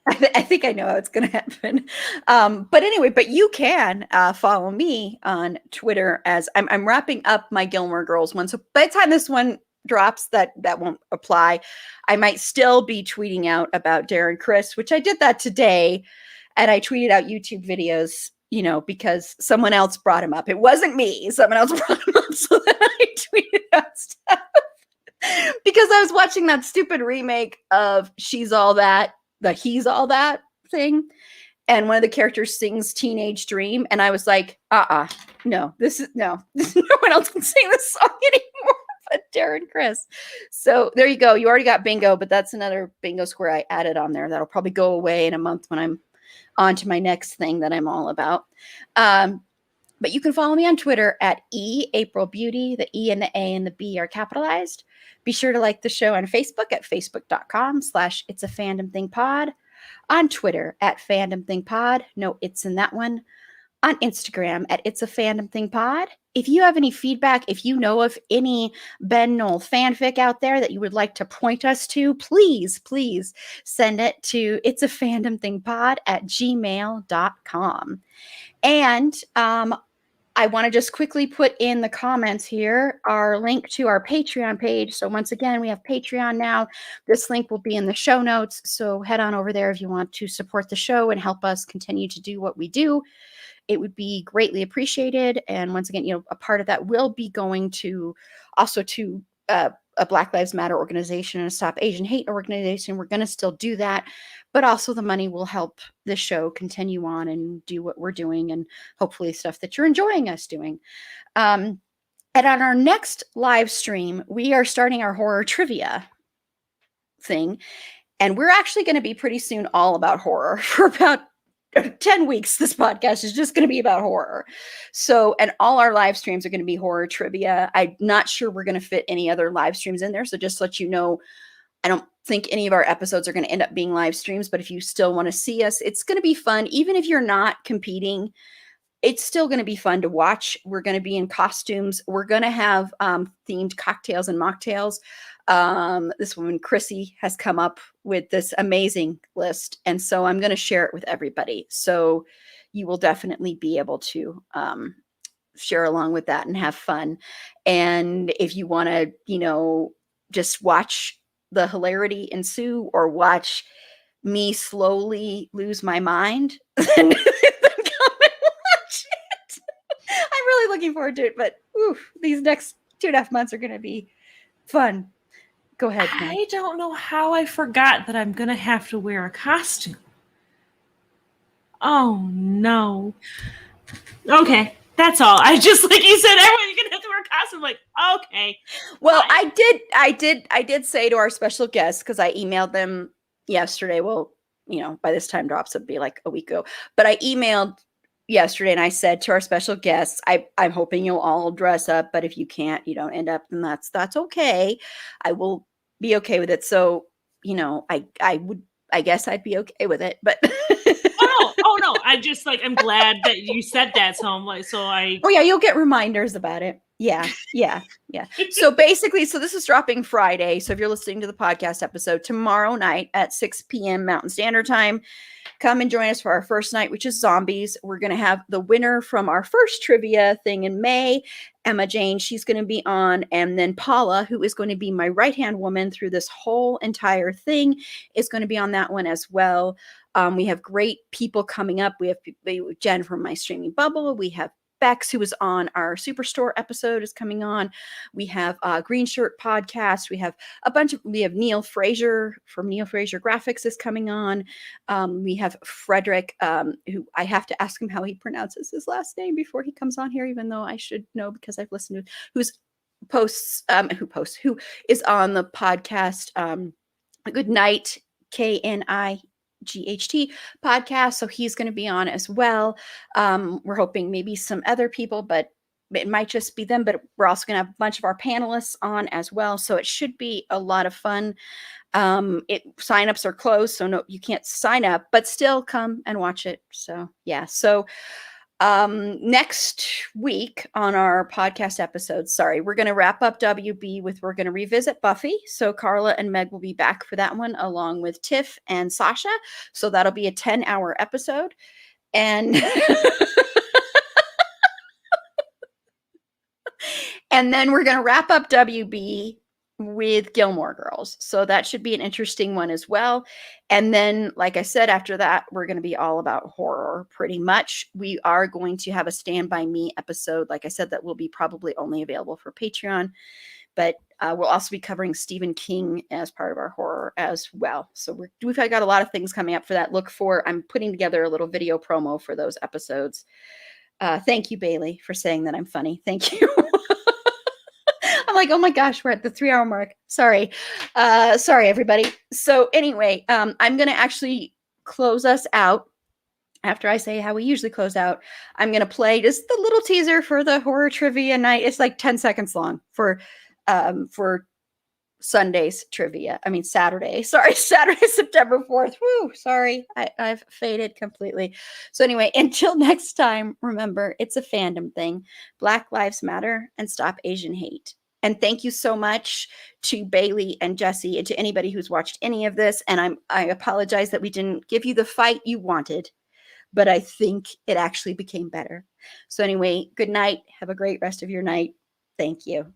I think I know how it's going to happen. But anyway, but you can follow me on Twitter as I'm wrapping up my Gilmore Girls one. So by the time this one drops, that won't apply. I might still be tweeting out about Darren Criss, which I did that today. And I tweeted out YouTube videos, because someone else brought him up. It wasn't me. Someone else brought him up. So then I tweeted out stuff. Because I was watching that stupid remake of She's All That, the He's All That thing. And one of the characters sings Teenage Dream. And I was like, no, no one else can sing this song anymore but Darren Criss. So there you go. You already got bingo, but that's another bingo square I added on there. That'll probably go away in a month when I'm on to my next thing that I'm all about. But you can follow me on Twitter at @AprilBeauty. The E and the A and the B are capitalized. Be sure to like the show on Facebook at facebook.com/itsafandom_thing_pod. On Twitter at fandomthingpod. No, it's in that one. On Instagram at itsafandom_thing_pod. If you have any feedback, if you know of any Ben Noel fanfic out there that you would like to point us to, please send it to itsafandom_thing_pod@gmail.com. And I want to just quickly put in the comments here our link to our Patreon page. So once again, we have Patreon now. This link will be in the show notes. So head on over there if you want to support the show and help us continue to do what we do. It would be greatly appreciated. And once again, a part of that will be going to also to a Black Lives Matter organization and a Stop Asian Hate organization. We're going to still do that. But also the money will help the show continue on and do what we're doing, and hopefully stuff that you're enjoying us doing. And on our next live stream, we are starting our horror trivia thing. And we're actually going to be pretty soon all about horror for about 10 weeks. This podcast is just going to be about horror. So, and all our live streams are going to be horror trivia. I'm not sure we're going to fit any other live streams in there. So just to let you know, I don't think any of our episodes are going to end up being live streams, but if you still want to see us, it's going to be fun. Even if you're not competing, it's still going to be fun to watch. We're going to be in costumes. We're going to have themed cocktails and mocktails. This woman, Chrissy, has come up with this amazing list. And so I'm going to share it with everybody. So you will definitely be able to share along with that and have fun. And if you want to, just watch the hilarity ensue or watch me slowly lose my mind, then come and watch it. I'm really looking forward to it, but these next 2.5 months are going to be fun. Go ahead, Meg. I don't know how I forgot that I'm going to have to wear a costume. Oh, no. Okay, that's all. I just, like you said, everyone, you're going to have to wear a costume. I'm like, okay. Well, I did say to our special guests, because I emailed them yesterday. Well, by this time drops, it'd be like a week ago. But I emailed yesterday and I said to our special guests, I'm hoping you'll all dress up, but if you can't, you don't end up, then that's okay. I will be okay with it. So, I guess I'd be okay with it, but oh no. I'm glad that you said that. So I'm like, oh yeah, you'll get reminders about it. Yeah. So basically, this is dropping Friday. So if you're listening to the podcast episode, tomorrow night at 6 p.m. Mountain Standard Time, come and join us for our first night, which is zombies. We're going to have the winner from our first trivia thing in May, Emma Jane. She's going to be on. And then Paula, who is going to be my right-hand woman through this whole entire thing, is going to be on that one as well. We have great people coming up. We have Jen from My Streaming Bubble. We have Bex, who was on our Superstore episode, is coming on. We have Green Shirt Podcast. We have we have Neil Fraser from Neil Fraser Graphics is coming on. We have Frederick, who I have to ask him how he pronounces his last name before he comes on here, even though I should know because I've listened to who is on the podcast, Good Night, KNIGHT podcast. So he's going to be on as well. We're hoping maybe some other people, but it might just be them. But we're also going to have a bunch of our panelists on as well. So it should be a lot of fun. Signups are closed, so no, you can't sign up, but still come and watch it. So yeah. So next week on our podcast episode, we're going to wrap up WB we're going to revisit Buffy. So Carla and Meg will be back for that one along with Tiff and Sasha. So that'll be a 10-hour episode. And and then we're going to wrap up WB with Gilmore Girls. So that should be an interesting one as well. And then, like I said, after that, we're going to be all about horror pretty much. We are going to have a Stand By Me episode. Like I said, that will be probably only available for Patreon, but we'll also be covering Stephen King as part of our horror as well. So we've got a lot of things coming up for that. I'm putting together a little video promo for those episodes. Thank you, Bailey, for saying that I'm funny. Thank you. I'm like, oh my gosh, we're at the 3-hour mark. Sorry, everybody. So anyway, I'm going to actually close us out. After I say how we usually close out, I'm going to play just the little teaser for the horror trivia night. It's like 10 seconds long for Sunday's trivia. I mean, Saturday, September 4th. Woo, sorry. I've faded completely. So anyway, until next time, remember, it's a fandom thing. Black Lives Matter and stop Asian hate. And thank you so much to Bailey and Jesse and to anybody who's watched any of this. And I apologize that we didn't give you the fight you wanted, but I think it actually became better. So anyway, good night. Have a great rest of your night. Thank you.